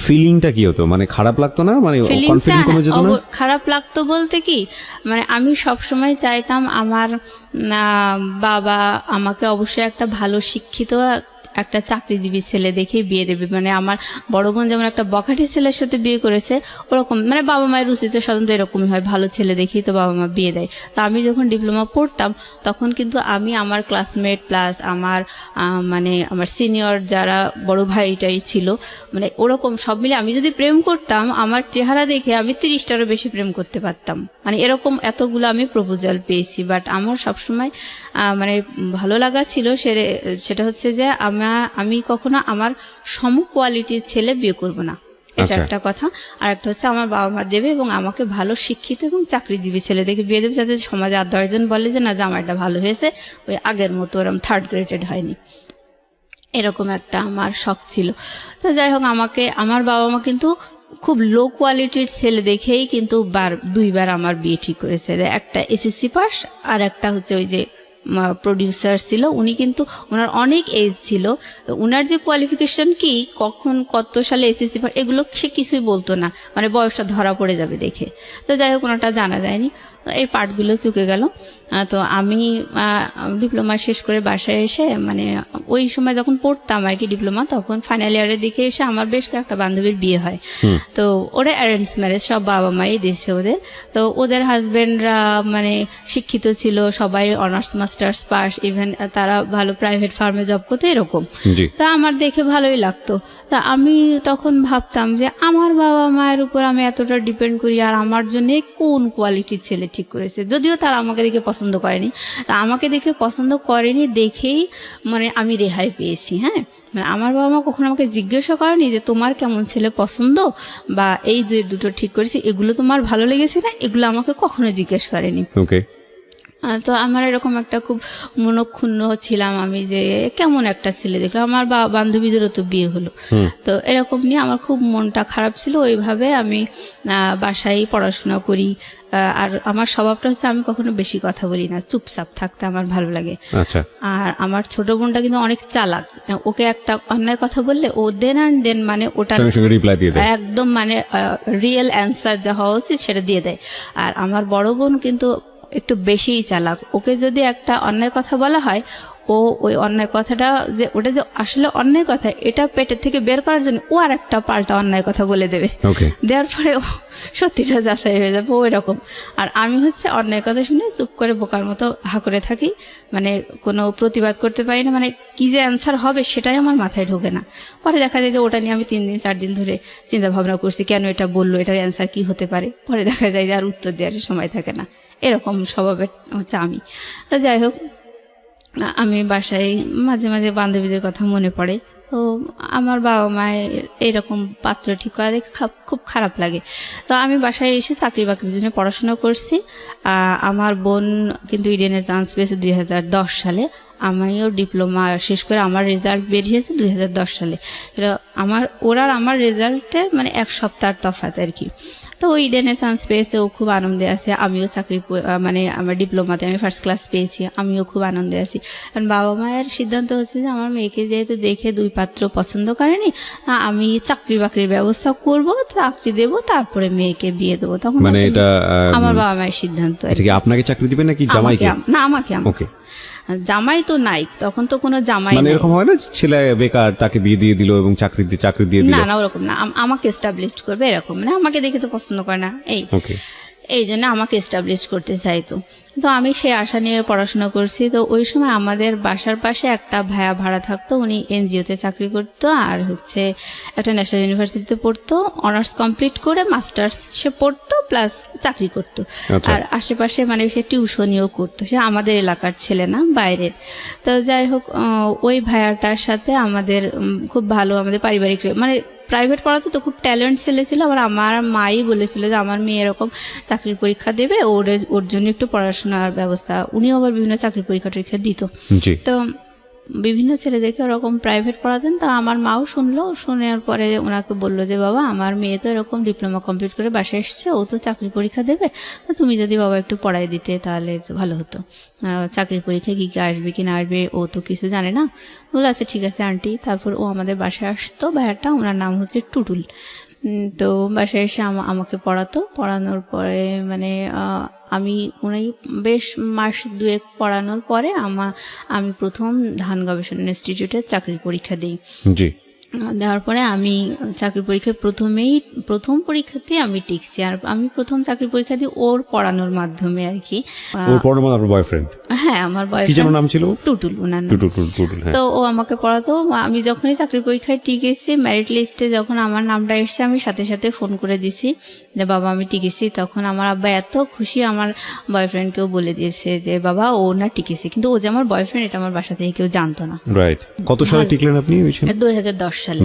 ফিলিংটা কি হতো? মানে খারাপ লাগতো না? মানে কনফিডেন্স কমে যেত না? খারাপ লাগতো বলতে কি, মানে আমি সব সময় চাইতাম আমার বাবা আমাকে অবশ্যই একটা ভালো শিক্ষিত একটা চাকরিজীবী ছেলে দেখেই বিয়ে দেবে। মানে আমার বড় বোন যেমন একটা বখাটে ছেলের সাথে বিয়ে করেছে, ওরকম মানে বাবা মায়ের রুচিতে সাধারণত এরকমই হয়, ভালো ছেলে দেখেই তো বাবা মা বিয়ে দেয়। তো আমি যখন ডিপ্লোমা পড়তাম তখন কিন্তু আমি আমার ক্লাসমেট প্লাস আমার মানে আমার সিনিয়র যারা বড় ভাইটাই ছিল, মানে ওরকম সব মিলে আমি যদি প্রেম করতাম, আমার চেহারা দেখে আমি 30টারও বেশি প্রেম করতে পারতাম। মানে এরকম এতগুলো আমি প্রপোজাল পেয়েছি। বাট আমার সবসময় মানে ভালো লাগা ছিল সেটা হচ্ছে যে আমি কখনো আমার সম কোয়ালিটির ছেলে বিয়ে করব না, এটা একটা কথা। আর একটা হচ্ছে আমার বাবা মা দেবে এবং আমাকে ভালো শিক্ষিত এবং চাকরিজীবী ছেলে দেখে বিয়ে দেবে, যাতে সমাজে আর 10 জন বলে যে না জামাইটা ভালো হয়েছে, ওই আগের মতো ওরকম 3rd গ্রেডেড হয়নি, এরকম একটা আমার শখ ছিল। তো যাই হোক, আমার বাবা মা কিন্তু খুব লো কোয়ালিটির ছেলে দেখেই কিন্তু 2বার আমার বিয়ে ঠিক করেছে। একটা এসএসসি পাস আর একটা হচ্ছে ওই যে প্রডিউসার ছিল, উনি কিন্তু ওনার অনেক এজ ছিল, ওনার যে কোয়ালিফিকেশন কি, কখন কত সালে এসএসসি পাস, এগুলো সে কিছুই বলতো না, মানে বয়সটা ধরা পড়ে যাবে দেখে। তো যাই হোক, ওনারটা জানা যায়নি। এই পার্টগুলো চুকে গেল। তো আমি ডিপ্লোমা শেষ করে বাসায় এসে মানে ওই সময় যখন পড়তাম আর কি ডিপ্লোমা, তখন ফাইনাল ইয়ারের দিকে এসে আমার বেশ কয়েকটা বান্ধবীর বিয়ে হয়। তো ওরা অ্যারেঞ্জ ম্যারেজ, সব বাবা মাই দিয়েছে ওদের। তো ওদের হাজব্যান্ডরা মানে শিক্ষিত ছিল, সবাই অনার্স মাস্টার্স পাস, ইভেন তারা ভালো প্রাইভেট ফার্মে জব করতো এরকম। তা আমার দেখে ভালোই লাগতো। তা আমি তখন ভাবতাম যে আমার বাবা মায়ের উপর আমি এতটা ডিপেন্ড করি, আর আমার জন্য কোন কোয়ালিটির ছেলে ঠিক করেছে। যদিও তারা আমাকে দেখে পছন্দ করেনি, তা আমাকে দেখে পছন্দ করেনি দেখেই মানে আমি রেহাই পেয়েছি। হ্যাঁ, মানে আমার বাবা মা কখনো আমাকে জিজ্ঞাসা করেনি যে তোমার কেমন ছেলে পছন্দ বা এই দুটো ঠিক করেছি, এগুলো তোমার ভালো লেগেছে না, এগুলো আমাকে কখনো জিজ্ঞেস করেনি। তো আমার এরকম একটা খুব মনক্ষুণ্ণ ছিলাম আমি যে কেমন একটা ছেলে দেখলাম, আমার বান্ধবীদেরও তো বিয়ে হলো। তো এরকম নিয়ে আমার খুব মনটা খারাপ ছিল। ওইভাবে আমি বাসায় পড়াশোনা করি। আর আমার স্বভাবটা হচ্ছে আমি কখনো বেশি কথা বলি না, চুপচাপ থাকতে আমার ভালো লাগে। আর আমার ছোট বোনটা কিন্তু অনেক চালাক, ওকে একটা অন্যায় কথা বললে ও দেন মানে ওটা একদম মানে রিয়েল অ্যান্সার যা হওয়া উচিত সেটা দিয়ে দেয়। আর আমার বড় বোন কিন্তু একটু বেশিই চালাক, ওকে যদি একটা অন্যায় কথা বলা হয় ও ওই অন্যায় কথাটা যে ওটা যে আসলে অন্যায় কথা এটা পেটের থেকে বের করার জন্য ও আর একটা পাল্টা অন্যায় কথা বলে দেবে, দেওয়ার পরে ও সত্যিটা যাচাই হয়ে যাবে ও এরকম। আর আমি হচ্ছে অন্যায় কথা শুনে চুপ করে বোকার মতো হা করে থাকি, মানে কোনো প্রতিবাদ করতে পারি না, মানে কি যে অ্যান্সার হবে সেটাই আমার মাথায় ঢোকে না। পরে দেখা যায় যে ওটা নিয়ে আমি 3 দিন 4 দিন ধরে চিন্তা ভাবনা করছি কেন এটা বললো, এটার অ্যান্সার কি হতে পারে। পরে দেখা যায় যে আর উত্তর দেওয়ার সময় থাকে না, এরকম স্বভাবের হচ্ছে আমি। তো যাই হোক, আমি বাসায় মাঝে মাঝে বান্ধবীদের কথা মনে পড়ে। তো আমার বাবা মায়ের এরকম পাত্র ঠিক করা দেখে খুব খারাপ লাগে। তো আমি বাসায় এসে চাকরি বাকরির জন্য পড়াশোনা করছি। আমার বোন কিন্তু ইডেনে চান্স পেয়েছে 2010 সালে। আমিও ডিপ্লোমা শেষ করে আমার রেজাল্ট বেরিয়েছে 2010 সালে। এটা আমার রেজাল্টে মানে 1 সপ্তাহ তফাৎ আর কি। তো ওই ইডেনে চান্স পেয়েছে, ও খুব আনন্দে আছে। আমিও মানে আমার ডিপ্লোমাতে আমি ফার্স্ট ক্লাস পেয়েছি, আমিও খুব আনন্দে আছি। কারণ বাবা মায়ের সিদ্ধান্ত হচ্ছে যে আমার মেয়েকে যেহেতু দেখে 2 পাত্র পছন্দ করেনি, আমি চাকরি বাকরির ব্যবস্থা করব, চাকরি দেবো, তারপরে মেয়েকে বিয়ে দেবো। তখন মানে এটা আমার বাবা মায়ের সিদ্ধান্ত। আপনাকে চাকরি দিবেন নাকি জামাইকে? না, আমাকে। জামাই তো নাই তখন, তো কোনো জামাই মানে এরকম হয় না ছেলে বেকার তাকে বিয়ে দিয়ে দিল এবং চাকরি দিয়ে দিল? না ওরকম না, আমাকে এস্টাবলিশড করবে এরকম, মানে আমাকে দেখে তো পছন্দ করে না এই জন্য আমাকে এস্টাবলিশ করতে চাইতো। তো আমি সেই আশা নিয়ে পড়াশোনা করছি। তো ওই সময় আমাদের বাসার পাশে একটা ভাইয়া ভাড়া থাকতো, উনি এনজিওতে চাকরি করতো আর হচ্ছে একটা ন্যাশনাল ইউনিভার্সিটিতে পড়তো, অনার্স কমপ্লিট করে মাস্টার্স সে পড়তো প্লাস চাকরি করতো। আর আশেপাশে মানে সে টিউশনিও করতো, সে আমাদের এলাকার ছেলে না, বাইরের। তো যাই হোক, ওই ভাইয়াটার সাথে আমাদের খুব ভালো, আমাদের পারিবারিক মানে প্রাইভেট পড়াতে তো খুব ট্যালেন্ট ছেলে ছিল। আমার মাই বলেছিল যে আমার মেয়ে এরকম চাকরির পরীক্ষা দেবে, ওর জন্য একটু পড়াশোনার ব্যবস্থা। উনিও আবার বিভিন্ন চাকরির পরীক্ষা দিত। তো বিভিন্ন ছেলেদেরকে ওরকম প্রাইভেট পড়াতেন। তা আমার মাও শুনলো, শোনার পরে ওনাকে বললো যে বাবা আমার মেয়ে তো এরকম ডিপ্লোমা কমপ্লিট করে বাসায় এসছে, ও তো চাকরির পরীক্ষা দেবে, তুমি যদি বাবা একটু পড়াই দিতে তাহলে ভালো হতো। চাকরির পরীক্ষায় কী কী আসবে কি না আসবে ও তো কিছু জানে না। বলে আচ্ছা ঠিক আছে আন্টি। তারপর ও আমাদের বাসায় আসতো, ভাইয়াটা, ওনার নাম হচ্ছে টুটুল। তো বাসায় এসে আমাকে পড়ানোর পরে মানে আমি উনি বেশ মাস 2 পড়ানোর পরে আমি প্রথম ধান গবেষণা ইনস্টিটিউটে চাকরির পরীক্ষা দিই। দেওয়ার পরে আমি চাকরি পরীক্ষায় প্রথম পরীক্ষাতেই আমি টিকছি। আর আমি প্রথম চাকরি পরীক্ষা দিই ওর পড়ানোর মাধ্যমে আর কি। হ্যাঁ, আমার বয়ফ্রেন্ড নাম ছিল টুটুল, ওনার নাম। তো ও আমাকে পড়াতো। আমি যখনই চাকরি পরীক্ষায় টিকেছি, মেরিট লিস্টে যখন আমার নামটা এসেছে, আমি সাথে সাথে ফোন করে দিছি যে বাবা আমি টিকেছি। তখন আমার আব্বা এত খুশি, আমার বয়ফ্রেন্ডকেও বলে দিয়েছে যে বাবা ও না টিকেছে, কিন্তু ও যে আমার বয়ফ্রেন্ড এটা আমার বাসা থেকে কেউ জানতো না। কত সালে টিকলেন আপনি? 2010 সালে।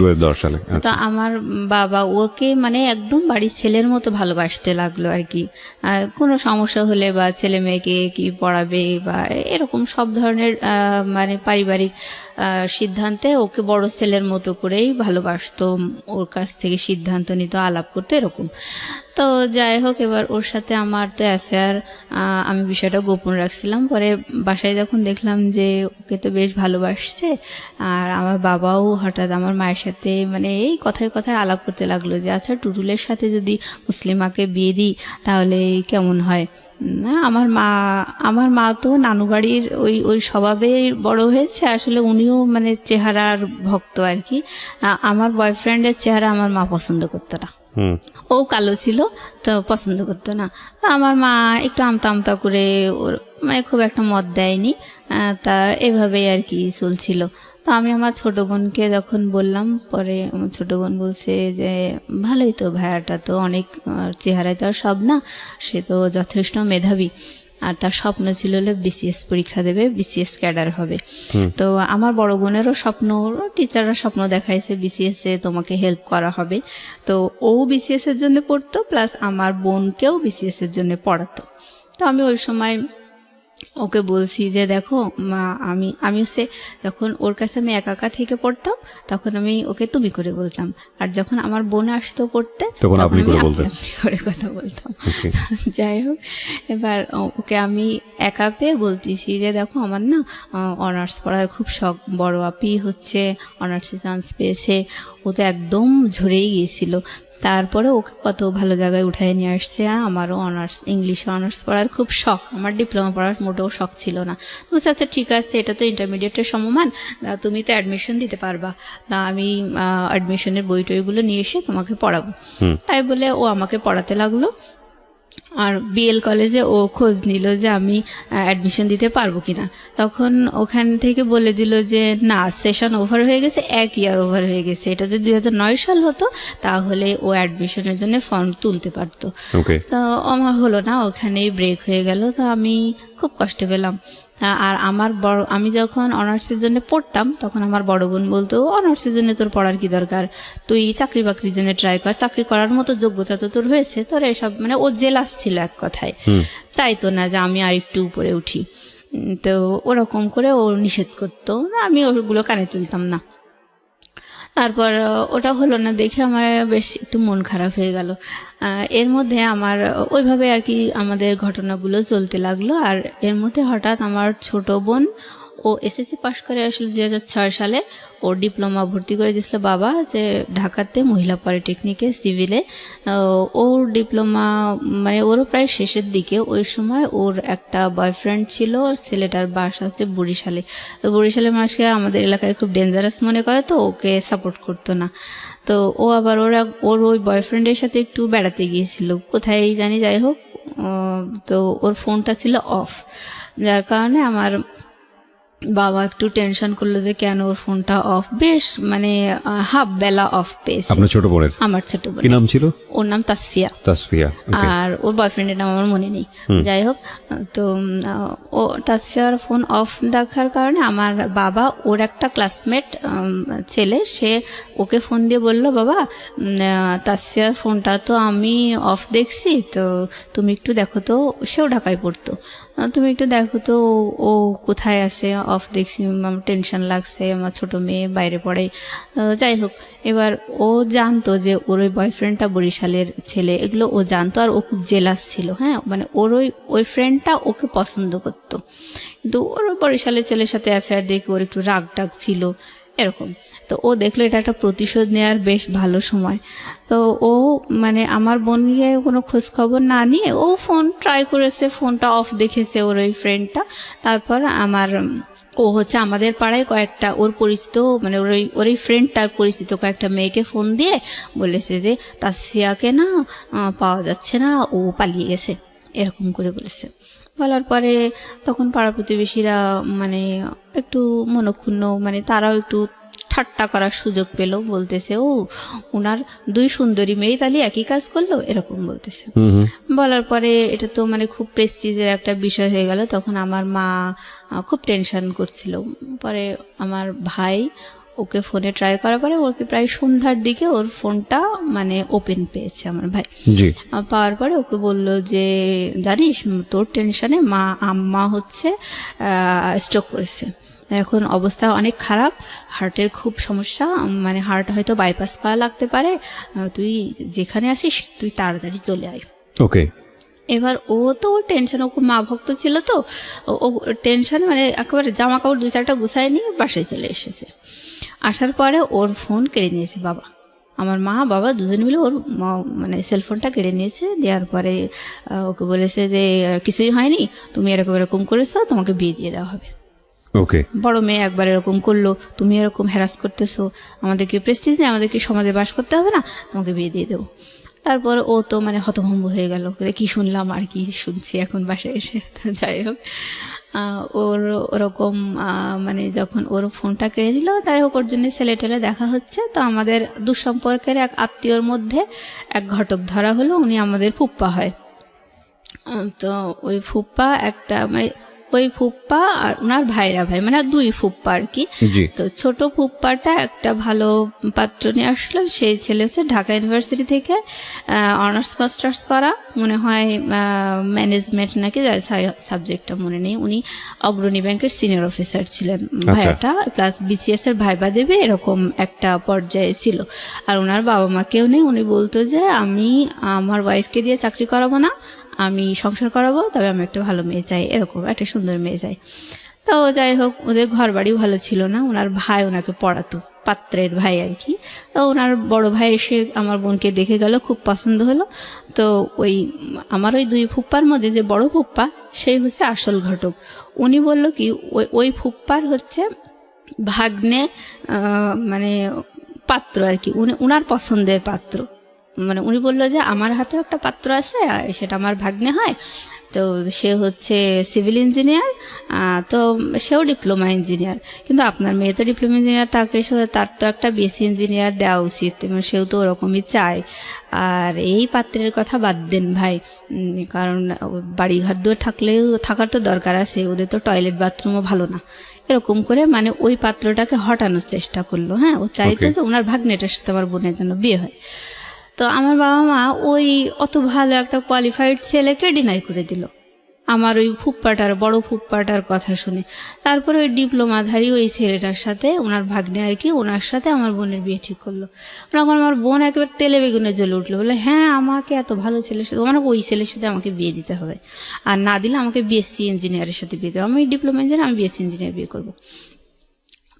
তো আমার বাবা ওকে মানে একদম বাড়ির ছেলের মতো ভালোবাসতে লাগলো আর কি। কোনো সমস্যা হলে বা ছেলে মেয়েকে কি পড়াবে বা এরকম সব ধরনের মানে পারিবারিক সিদ্ধান্তে ওকে বড় ছেলের মতো করেই ভালোবাসতো, ওর কাছ থেকে সিদ্ধান্ত নিত, আলাপ করতো এরকম। তো যাই হোক, এবার ওর সাথে আমার তো অ্যাফেয়ার, আমি বিষয়টা গোপন রাখছিলাম। পরে বাসায় যখন দেখলাম যে ওকে তো বেশ ভালোবাসছে, আর আমার বাবাও হঠাৎ আমার মায়ের সাথে মানে এই কথায় কথায় আলাপ করতে লাগলো যে আচ্ছা টুটুলের সাথে যদি মুসলিমাকে বিয়ে দিই তাহলে কেমন হয়। না আমার মা তো নানু বাড়ির ওই স্বভাবে বড় হয়েছে, আসলে উনিও মানে চেহারার ভক্ত আর কি। আমার বয়ফ্রেন্ডের চেহারা আমার মা পছন্দ করতো না, ও কালো ছিল তো পছন্দ করতো না। আমার মা একটু আমতা আমতা করে ওর মানে খুব একটা মত দেয়নি, তা এভাবেই আর কি চলছিল। তো আমি আমার ছোটো বোনকে যখন বললাম, পরে আমার ছোটো বোন বলছে যে ভালোই তো, ভাইয়াটা তো অনেক চেহারায় তো আর সব না, সে তো যথেষ্ট মেধাবী, আর তার স্বপ্ন ছিল হলে বিসিএস পরীক্ষা দেবে, বিসিএস ক্যাডার হবে। তো আমার বড় বোনেরও স্বপ্ন, টিচাররা স্বপ্ন দেখাইছে বিসিএস এ তোমাকে হেল্প করা হবে। তো ও বিসিএস এর জন্য পড়তো, প্লাস আমার বোনকেও বিসিএস এর জন্য পড়াতো। তো আমি ওই সময় ওকে বলছি যে দেখো মা, আমি হচ্ছে যখন ওর কাছে আমি একা একা থেকে পড়তাম তখন আমি ওকে তুমি করে বলতাম, আর যখন আমার বোন আসতো পড়তে তখন আপনি আমি আপনি করে কথা বলতাম। যাই হোক, এবার ওকে আমি একা পেয়ে বলতেছি যে দেখো আমার না অনার্স পড়ার খুব শখ, বড় আপি হচ্ছে অনার্সে চান্স পেয়েছে, ও তো একদম ঝরেই গিয়েছিল, তারপরে ওকে কত ভালো জায়গায় উঠায় নিয়ে আসছে। আমারও ইংলিশে অনার্স পড়ার খুব শখ, আমার ডিপ্লোমা পড়ার মোটেও শখ ছিল না। বলছে আচ্ছা ঠিক আছে, এটা তো ইন্টারমিডিয়েটের সমমান, তুমি তো অ্যাডমিশন দিতে পারবা, তা আমি অ্যাডমিশনের বই টইগুলো নিয়ে এসে তোমাকে পড়াবো। তাই বলে ও আমাকে পড়াতে লাগলো। আর বিএল কলেজে ও খোঁজ নিল যে আমি অ্যাডমিশন দিতে পারবো কিনা। তখন ওখান থেকে বলে দিল যে না, সেশন ওভার হয়ে গেছে, 1 ইয়ার ওভার হয়ে গেছে। এটা যদি 2009 সাল হতো তাহলে ও অ্যাডমিশনের জন্য ফর্ম তুলতে পারতো। তো আমার হলো না, ওখানেই ব্রেক হয়ে গেল। তো আমি খুব কষ্ট পেলাম। আর আমি যখন অনার্সের জন্য পড়তাম তখন আমার বড় বোন বলতো অনার্সের জন্য তোর পড়ার কি দরকার, তুই চাকরি বাকরির জন্য ট্রাই কর, চাকরি করার মতো যোগ্যতা তো তোর হয়েছে, তোর এসব মানে ও জেলাস ছিল এক কথায়, চাইতো না যে আমি আর একটু উপরে উঠি। তো ওরকম করে ও নিষেধ করতো, আমি ওগুলো কানে তুলতাম না। তারপর ওটা হলো না দেখে আমার বেশ একটু মন খারাপ হয়ে গেল। এর মধ্যে আমার ওইভাবে আর কি আমাদের ঘটনাগুলো চলতে লাগলো। আর এর মধ্যে হঠাৎ আমার ছোট বোন, ও এসএসসি পাশ করে আসলে 2006 সালে, ওর ডিপ্লোমা ভর্তি করে দিয়েছিল বাবা যে ঢাকাতে মহিলা পলিটেকনিকে সিভিলে। ওর ডিপ্লোমা মানে ওরও প্রায় শেষের দিকে। ওই সময় ওর একটা বয়ফ্রেন্ড ছিল, ছেলেটার বাসা হচ্ছে বরিশালে। তো বরিশালের মানুষকে আমাদের এলাকায় খুব ডেঞ্জারাস মনে করে, তো ওকে সাপোর্ট করতো না। তো ও আবার ওর ওই বয়ফ্রেন্ডের সাথে একটু বেড়াতে গিয়েছিল কোথায় জানি, যাই হোক। তো ওর ফোনটা ছিল অফ, যার কারণে আমার বাবা একটু টেনশন করলো যে কেন ওর ফোনটা অফ, বেশ মানে হাফ বেলা অফ পেয়েছে। আপনার ছোট বোনের? আমার ছোট বোন। কি নাম ছিল? ওর নাম তাসফিয়া। আর ওর বয়ফ্রেন্ডের নাম আমার মনে নেই। যাই হোক, তো ও তাসফিয়ার ফোন অফ দেখার কারণে আমার বাবা, ওর একটা ক্লাসমেট ছেলে, সে ওকে ফোন দিয়ে বলল বাবা তাসফিয়ার ফোনটা তো আমি অফ দেখছি, তো তুমি একটু দেখো তো, সেও ঢাকায় পড়তো, তুমি একটু দেখো তো ও কোথায় আছে, অফ দেখছি, আমার টেনশন লাগছে, আমার ছোট মেয়ে বাইরে পড়ে। যাই হোক, এবার ও জানতো যে ওর ওই বয়ফ্রেন্ডটা বরিশালের ছেলে, এগুলো ও জানতো। আর ও খুব জেলাস ছিল, হ্যাঁ, মানে ওর ওই ফ্রেন্ডটা ওকে পছন্দ করতো, কিন্তু ওর বরিশালের ছেলের সাথে অ্যাফেয়ার দেখে ওর একটু রাগ টাগ ছিল এরকম। তো ও দেখলো এটা একটা প্রতিশোধ নেওয়ার বেশ ভালো সময়। তো ও মানে আমার বোনকে কোনো খোঁজ খবর না নিয়ে ও ফোন ট্রাই করেছে, ফোনটা অফ দেখেছে ওর ওই ফ্রেন্ডটা। তারপর ও হচ্ছে আমাদের পাড়ায় কয়েকটা ওর পরিচিত, মানে ওর এই ফ্রেন্ডটার পরিচিত কয়েকটা মেয়েকে ফোন দিয়ে বলেছে যে তাসফিয়াকে না পাওয়া যাচ্ছে না, ও পালিয়ে গেছে, এরকম করে বলেছে। বলার পরে তখন পাড়া প্রতিবেশীরা মানে একটু মনক্ষুণ্ণ, মানে তারাও একটু ঠাট্টা করার সুযোগ পেল, বলতেছে ও ওনার 2 সুন্দরী মেয়ে তাহলে একই কাজ করলো, এরকম বলতেছে। বলার পরে এটা তো মানে খুব প্রেস্টিজের একটা বিষয় হয়ে গেল। তখন আমার মা খুব টেনশন করছিল। পরে আমার ভাই ওকে ফোনে ট্রাই করার পরে ওকে প্রায় সন্ধ্যার দিকে ওর ফোনটা মানে ওপেন পেয়েছে আমার ভাই। পাওয়ার পরে ওকে বলল যে জানিস তোর টেনশনে আম্মা হচ্ছে স্ট্রোক করেছে, এখন অবস্থা অনেক খারাপ, হার্টের খুব সমস্যা, মানে হার্ট হয়তো বাইপাস করা লাগতে পারে, তুই যেখানে আসিস তুই তাড়াতাড়ি চলে আয়। ওকে। এবার ও তো টেনশন, ও খুব মা ভক্ত ছিল তো, ও টেনশন মানে একেবারে জামা কাপড় 2-4টা গুছায় নিয়ে বাসায় চলে এসেছে। আসার পরে ওর ফোন কেড়ে নিয়েছে বাবা, আমার মা বাবা দুজন মিলে ওর মানে সেলফোনটা কেড়ে নিয়েছে। দেওয়ার পরে ওকে বলেছে যে কিছুই হয়নি, তুমি এরকম এরকম করেছো, তোমাকে বিয়ে দিয়ে দেওয়া হবে। ওকে, বড় মেয়ে একবার এরকম করলো, তুমি এরকম হ্যারাস করতেছো, আমাদের কি প্রেস্টিজ নেই, আমাদের কি সমাজে বাস করতে হবে না, তোমাকে বিয়ে দিয়ে দেবো। তারপর ও তো মানে হতভম্ব হয়ে গেল, কি শুনলাম আর কি শুনছি এখন বাসায় এসে। তো যাই হোক, ওর ওরকম মানে যখন ওর ফোনটা কেড়ে নিল, তাই হোক ওর জন্য ছেলে টেলে দেখা হচ্ছে। তো আমাদের দুঃসম্পর্কের এক আত্মীয়র মধ্যে এক ঘটক ধরা হলো, উনি আমাদের ফুপ্পা হয়। তো ওই ফুপ্পা একটা মানে ওই ফুপ্পা আর ওনার ভাইরা ভাই, মানে 2 ফুপ্পা আর কি। তো ছোট ফুপ্পাটা একটা ভালো পাত্র নিয়ে আসলো, সেই ছেলে হচ্ছে ঢাকা ইউনিভার্সিটি থেকে অনার্স মাস্টার্স করা, মনে হয় ম্যানেজমেন্ট নাকি, সাবজেক্টটা মনে নেই। উনি অগ্রণী ব্যাংকের সিনিয়র অফিসার ছিলেন ভাইয়াটা, প্লাস বিসিএস এর ভাইবা দেবে এরকম একটা পর্যায়ে ছিল। আর ওনার বাবা মা কেউ নেই। উনি বলতো যে আমি আমার ওয়াইফকে দিয়ে চাকরি করাবো না, আমি সংসার করাবো, তবে আমি একটা ভালো মেয়ে চাই, এরকম একটা সুন্দর মেয়ে চাই। তো যাই হোক, ওদের ঘর বাড়ি ভালো ছিল না। ওনার ভাই ওনাকে পড়াতো, পাত্রের ভাই আর কি। তো ওনার বড় ভাই এসে আমার বোনকে দেখে গেল, খুব পছন্দ হলো। তো ওই আমার ওই 2 ফুপ্পার মধ্যে যে বড় ফুপ্পা, সেই হচ্ছে আসল ঘটক। উনি বলল কি, ওই ফুপ্পার হচ্ছে ভাগ্নে মানে পাত্র আর কি, উনার পছন্দের পাত্র। মানে উনি বললো যে আমার হাতেও একটা পাত্র আছে, সেটা আমার ভাগ্নে হয়। তো সে হচ্ছে সিভিল ইঞ্জিনিয়ার, তো সেও ডিপ্লোমা ইঞ্জিনিয়ার, কিন্তু আপনার মেয়ে তো ডিপ্লোমা ইঞ্জিনিয়ার, তার তো একটা বিএসসি ইঞ্জিনিয়ার দেওয়া উচিত, এবং সেও তো ওরকমই চায়। আর এই পাত্রের কথা বাদ দেন ভাই, কারণ বাড়িঘর দুয়ার থাকার তো দরকার আছে, ওদের তো টয়লেট বাথরুমও ভালো না। এরকম করে মানে ওই পাত্রটাকে হটানোর চেষ্টা করলো। হ্যাঁ, ও চাইতো যে ওনার ভাগ্নেটার সাথে আমার বোনের জন্য বিয়ে হয়। তো আমার বাবা মা ওই অত ভালো একটা কোয়ালিফাইড ছেলেকে ডিনাই করে দিল আমার ওই ফুপ্পাটার, বড় ফুপ্পাটার কথা শুনে। তারপরে ওই ডিপ্লোমাধারী ওই ছেলেটার সাথে, ওনার ভাগ্নে আর কি, ওনার সাথে আমার বোনের বিয়ে ঠিক করলো। তখন আমার বোন একেবারে তেলে বেগুনে জ্বলে উঠলো, বলে হ্যাঁ আমাকে এত ভালো ছেলের সাথে, মানে ওই ছেলের সাথে আমাকে বিয়ে দিতে হবে, আর না দিলে আমাকে বিএসসি ইঞ্জিনিয়ারের সাথে বিয়ে দেবে, আমি ডিপ্লোমা ইঞ্জিনিয়ার, আমি বিএসসি ইঞ্জিনিয়ার বিয়ে করবো।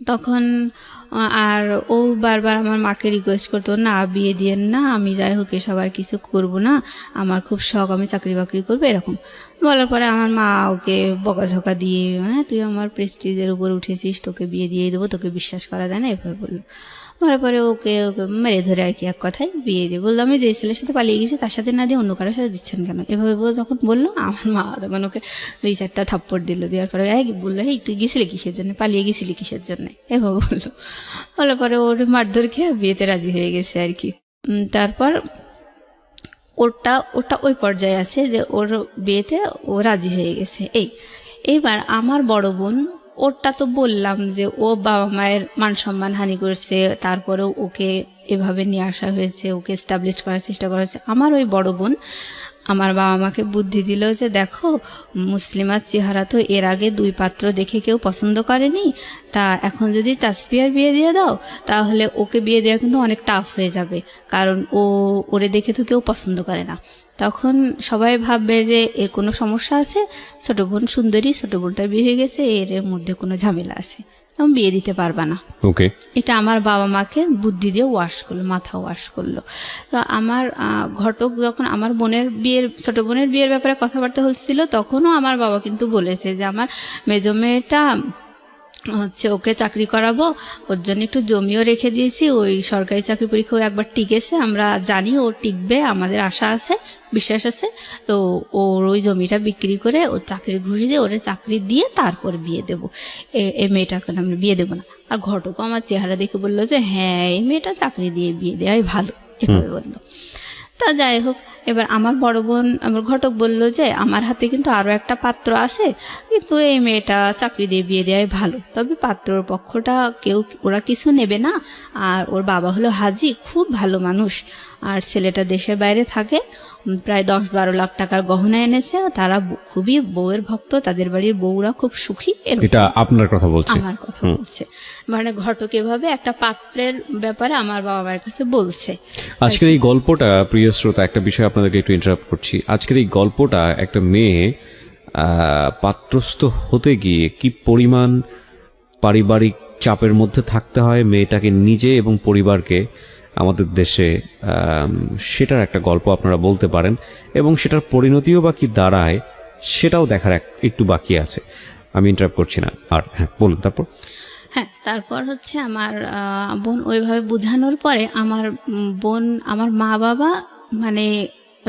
তখন আর ও বারবার আমার মাকে রিকোয়েস্ট করতো, না বিয়ে দিয়েন না, আমি যাই হোক এসব আর কিছু করবো না, আমার খুব শখ, আমি চাকরি বাকরি করবো, এরকম বলার পরে আমার মা ওকে বকাঝকা দিয়ে, হ্যাঁ তুই আমার প্রেস্টিজের উপর উঠেছিস, তোকে বিয়ে দিয়ে দেবো, তোকে বিশ্বাস করা যায় না, এভাবে বললো। বলার পরে ওকে মেরে ধরে আর কি এক কথায় বিয়ে দিয়ে বললো, আমি যে ছেলের সাথে পালিয়ে গেছি তার সাথে না দিয়ে অন্য কারোর সাথে দিচ্ছেন কেন, এভাবে যখন বললো, আমার মা তখন ওকে 2-4টা থাপ্পড় দিল। দেওয়ার পরে বললো, এই তুই গেছিলি কিসের জন্য, পালিয়ে গেছিলি কিসের জন্য, এভাবে বললো। বলার পরে ওর মারধর খেয়ে বিয়েতে রাজি হয়ে গেছে আর কি। তারপর ওটা ওই পর্যায়ে আছে যে ওর বিয়েতে ও রাজি হয়ে গেছে। এইবার আমার বড় বোন, ওরটা তো বললাম যে ও বাবা মায়ের মান সম্মান হানি করছে, তারপরেও ওকে এভাবে নিয়ে আসা হয়েছে, ওকে এস্টাবলিশ করার চেষ্টা করা হয়েছে। আমার ওই বড় বোন আমার বাবা মাকে বুদ্ধি দিল যে দেখো, মুসলিমার চেহারা তো এর আগে 2 পাত্র দেখে কেউ পছন্দ করেনি, তা এখন যদি তাসফিয়ার বিয়ে দিয়ে দাও, তাহলে ওকে বিয়ে দেওয়া কিন্তু অনেক টাফ হয়ে যাবে, কারণ ওরে দেখে তো কেউ পছন্দ করে না। তখন সবাই ভাববে যে এর কোনো সমস্যা আছে, ছোট বোন সুন্দরী, ছোট বোনটার বিয়ে হয়ে গেছে, এর মধ্যে কোনো ঝামেলা আছে, এবং বিয়ে দিতে পারবা না। ওকে, এটা আমার বাবা মাকে বুদ্ধি দিয়ে ওয়াশ করলো, মাথা ওয়াশ করলো। তো আমার ঘটক যখন আমার ছোট বোনের বিয়ের ব্যাপারে কথাবার্তা হচ্ছিল, তখনও আমার বাবা কিন্তু বলেছে যে আমার মেজো মেয়েটা হচ্ছে ওকে চাকরি করাবো, ওর জন্য একটু জমিও রেখে দিয়েছি, ওই সরকারি চাকরি পরীক্ষাও একবার টিকেছে, আমরা জানি ও টিকবে, আমাদের আশা আছে, বিশ্বাস আছে। তো ওর ওই জমিটা বিক্রি করে ওর চাকরি ঘুষি দিয়ে ওরে চাকরি দিয়ে তারপর বিয়ে দেবো, এই মেয়েটাকে আমরা বিয়ে দেবো না। আর ঘটকও আমার চেহারা দেখে বললো যে হ্যাঁ এই মেয়েটা চাকরি দিয়ে বিয়ে দেওয়াই ভালো, এভাবে বললো। তা যাই হোক, এবার আমার বড় বোন, আমার ঘটক বলল যে আমার হাতে কিন্তু আরও একটা পাত্র আছে, কিন্তু এই মেয়েটা চাকরি দিয়ে বিয়ে দেওয়াই ভালো, তবে পাত্রর পক্ষটা ওরা কিছু নেবে না, আর ওর বাবা হলো হাজি, খুব ভালো মানুষ, আর ছেলেটা দেশের বাইরে থাকে, প্রায় 10-12 লাখ টাকার গহনা এনেছে, তারা খুবই বউয়ের ভক্ত, তাদের বাড়ির বউরা খুব সুখী। এটা আপনার কথা বলছে? আমার কথা বলছে, মানে ঘটক এভাবে একটা পাত্রের ব্যাপারে আমার বাবা মায়ের কাছে বলছে। আজকের এই গল্পটা, প্রিয় শ্রোতা, একটা বিষয় আপনাদেরকে একটু ইন্টারাপ্ট করছি। আজকের এই গল্পটা একটা মেয়ে পাত্রস্থ হতে গিয়ে কি পরিমাণ পারিবারিক চাপের মধ্যে থাকতে হয় মেয়েটাকে নিজে এবং পরিবারকে আমাদের দেশে, সেটার একটা গল্প আপনারা বলতে পারেন, এবং সেটার পরিণতিও বা কি দাঁড়ায় সেটাও দেখার একটু বাকি আছে। আমি ইন্টারাপ্ট করছি না, আর হ্যাঁ বলুন তারপর। হ্যাঁ, তারপর হচ্ছে আমার বোন ওইভাবে বোঝানোর পরে আমার বোন, আমার মা বাবা মানে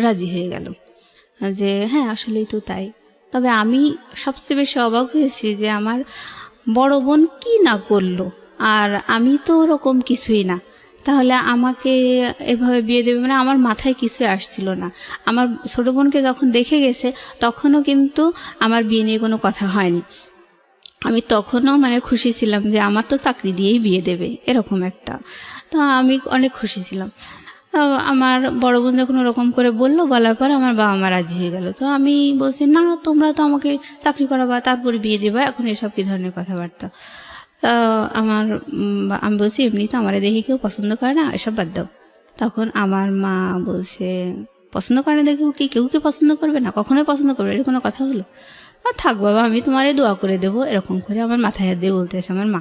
রাজি হয়ে গেল যে হ্যাঁ আসলেই তো তাই। তবে আমি সবচেয়ে বেশি অবাক হয়েছি যে আমার বড় বোন কি না করলো, আর আমি তো ওরকম কিছুই না, তাহলে আমাকে এভাবে বিয়ে দেবে, মানে আমার মাথায় কিছুই আসছিল না। আমার ছোটো বোনকে যখন দেখে গেছে তখনও কিন্তু আমার বিয়ে নিয়ে কোনো কথা হয়নি। আমি তখনও মানে খুশি ছিলাম যে আমার তো চাকরি দিয়েই বিয়ে দেবে, এরকম একটা। তো আমি অনেক খুশি ছিলাম। তো আমার বড় বোন যখন ওরকম করে বললো, বলার পর আমার বাবা মা রাজি হয়ে গেল। তো আমি বলছি না, তোমরা তো আমাকে চাকরি করাবা তারপরে বিয়ে দেবা, এখন এসব কী ধরনের কথাবার্তা। তা আমি বলছি এমনি তো আমার দেখে কেউ পছন্দ করে না, এসব বাদ দাও। তখন আমার মা বলছে পছন্দ করে না দেখে কি কেউ কি পছন্দ করবে না, কখনোই পছন্দ করবে, এটা কোনো কথা হলো? আর থাক বাবা, আমি তোমারে দোয়া করে দেবো, এরকম করে আমার মাথায় হাত দিয়ে বলতেছে আমার মা।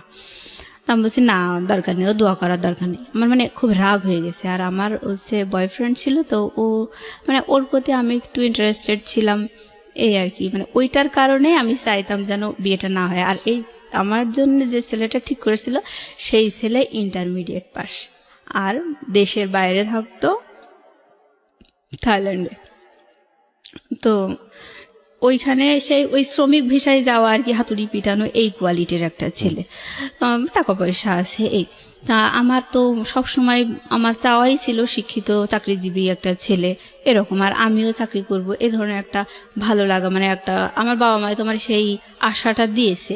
তা আমি বলছি না, দরকার নেই, ও দোয়া করার দরকার নেই। আমার মানে খুব রাগ হয়ে গেছে। আর আমার হচ্ছে বয়ফ্রেন্ড ছিল, তো ও মানে ওর প্রতি আমি একটু ইন্টারেস্টেড ছিলাম, এই আর কি। মানে ওইটার কারণে আমি চাইতাম যেন বিয়েটা না হয়। আর এই আমার জন্য যে ছেলেটা ঠিক করেছিল সেই ছেলে ইন্টারমিডিয়েট পাস, আর দেশের বাইরে থাকতো, থাইল্যান্ডে। তো ওইখানে সেই ওই শ্রমিক ভিসায় যাওয়া আর কি, হাতুড়ি পিটানো, এই কোয়ালিটির একটা ছেলে, টাকা পয়সা আছে এই। তা আমার তো সবসময় আমার চাওয়াই ছিল শিক্ষিত চাকরিজীবী একটা ছেলে এরকম, আর আমিও চাকরি করব, এ ধরনের একটা ভালো লাগা, মানে একটা আমার বাবা মা তোমার সেই আশাটা দিয়েছে,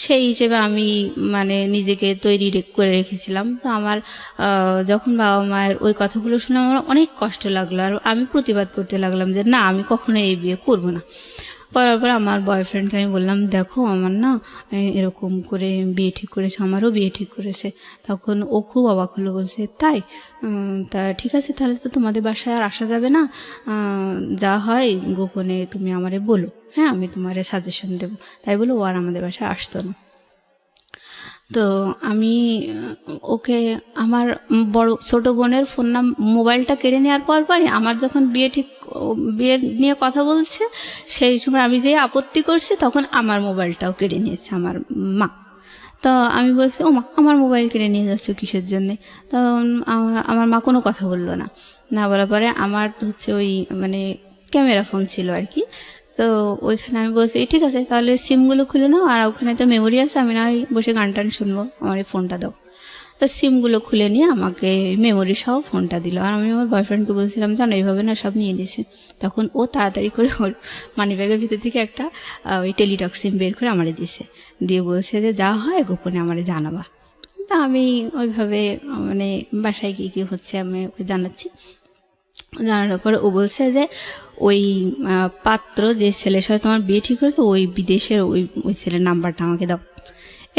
সেই হিসেবে আমি মানে নিজেকে তৈরি করে রেখেছিলাম। তো আমার যখন বাবা মায়ের ওই কথাগুলো শুনে আমার অনেক কষ্ট লাগলো, আর আমি প্রতিবাদ করতে লাগলাম যে না, আমি কখনো এই বিয়ে করব না। করার পর আমার বয়ফ্রেন্ডকে আমি বললাম দেখো আমার না এরকম করে বিয়ে ঠিক করেছে, আমারও বিয়ে ঠিক করেছে। তখন ও খুব অবাক হলো, বলছে তাই? তা ঠিক আছে, তাহলে তো তোমাদের বাসায় আর আসা যাবে না, যা হয় গোপনে তুমি আমারে বলো, হ্যাঁ আমি তোমারে সাজেশন দেবো। তাই বলে ও আর আমাদের বাসায় আসতো না। তো আমি ওকে আমার বড় ছোটো বোনের মোবাইলটা কেড়ে নেওয়ার পরই আমার যখন বিয়ে নিয়ে কথা বলছে সেই সময় আমি যে আপত্তি করছি, তখন আমার মোবাইলটাও কেড়ে নিয়েছে আমার মা। তো আমি বলছি ও মা, আমার মোবাইল কেড়ে নিয়ে যাচ্ছ কিসের জন্যে? তো আমার মা কোনো কথা বললো না। না বলার পরে আমার হচ্ছে ওই মানে ক্যামেরা ফোন ছিল আর কি, তো ওইখানে আমি বলছি ঠিক আছে তাহলে সিমগুলো খুলে নাও, আর ওখানে তো মেমোরি আছে, আমি না বসে গান টান শুনবো, আমার এই ফোনটা দাও। তো সিমগুলো খুলে নিয়ে আমাকে মেমোরি সহ ফোনটা দিল। আর আমি আমার বয়ফ্রেন্ডকে বলছিলাম জানো এইভাবে না সব নিয়ে নিয়েছে। তখন ও তাড়াতাড়ি করে ওর মানিব্যাগের ভিতর থেকে একটা ওই টেলিটক সিম বের করে আমারে দিয়েছে, দিয়ে বলছে যে যা হয় গোপনে আমারে জানাবা। তা আমি ওইভাবে মানে বাসায় গিয়ে কী হচ্ছে আমি ওকে জানাচ্ছি। জানানোর পরে ও বলছে যে ওই পাত্র যে ছেলের সাথে তোমার বিয়ে ঠিক করেছে ওই বিদেশের ওই ছেলের নাম্বারটা আমাকে দাও।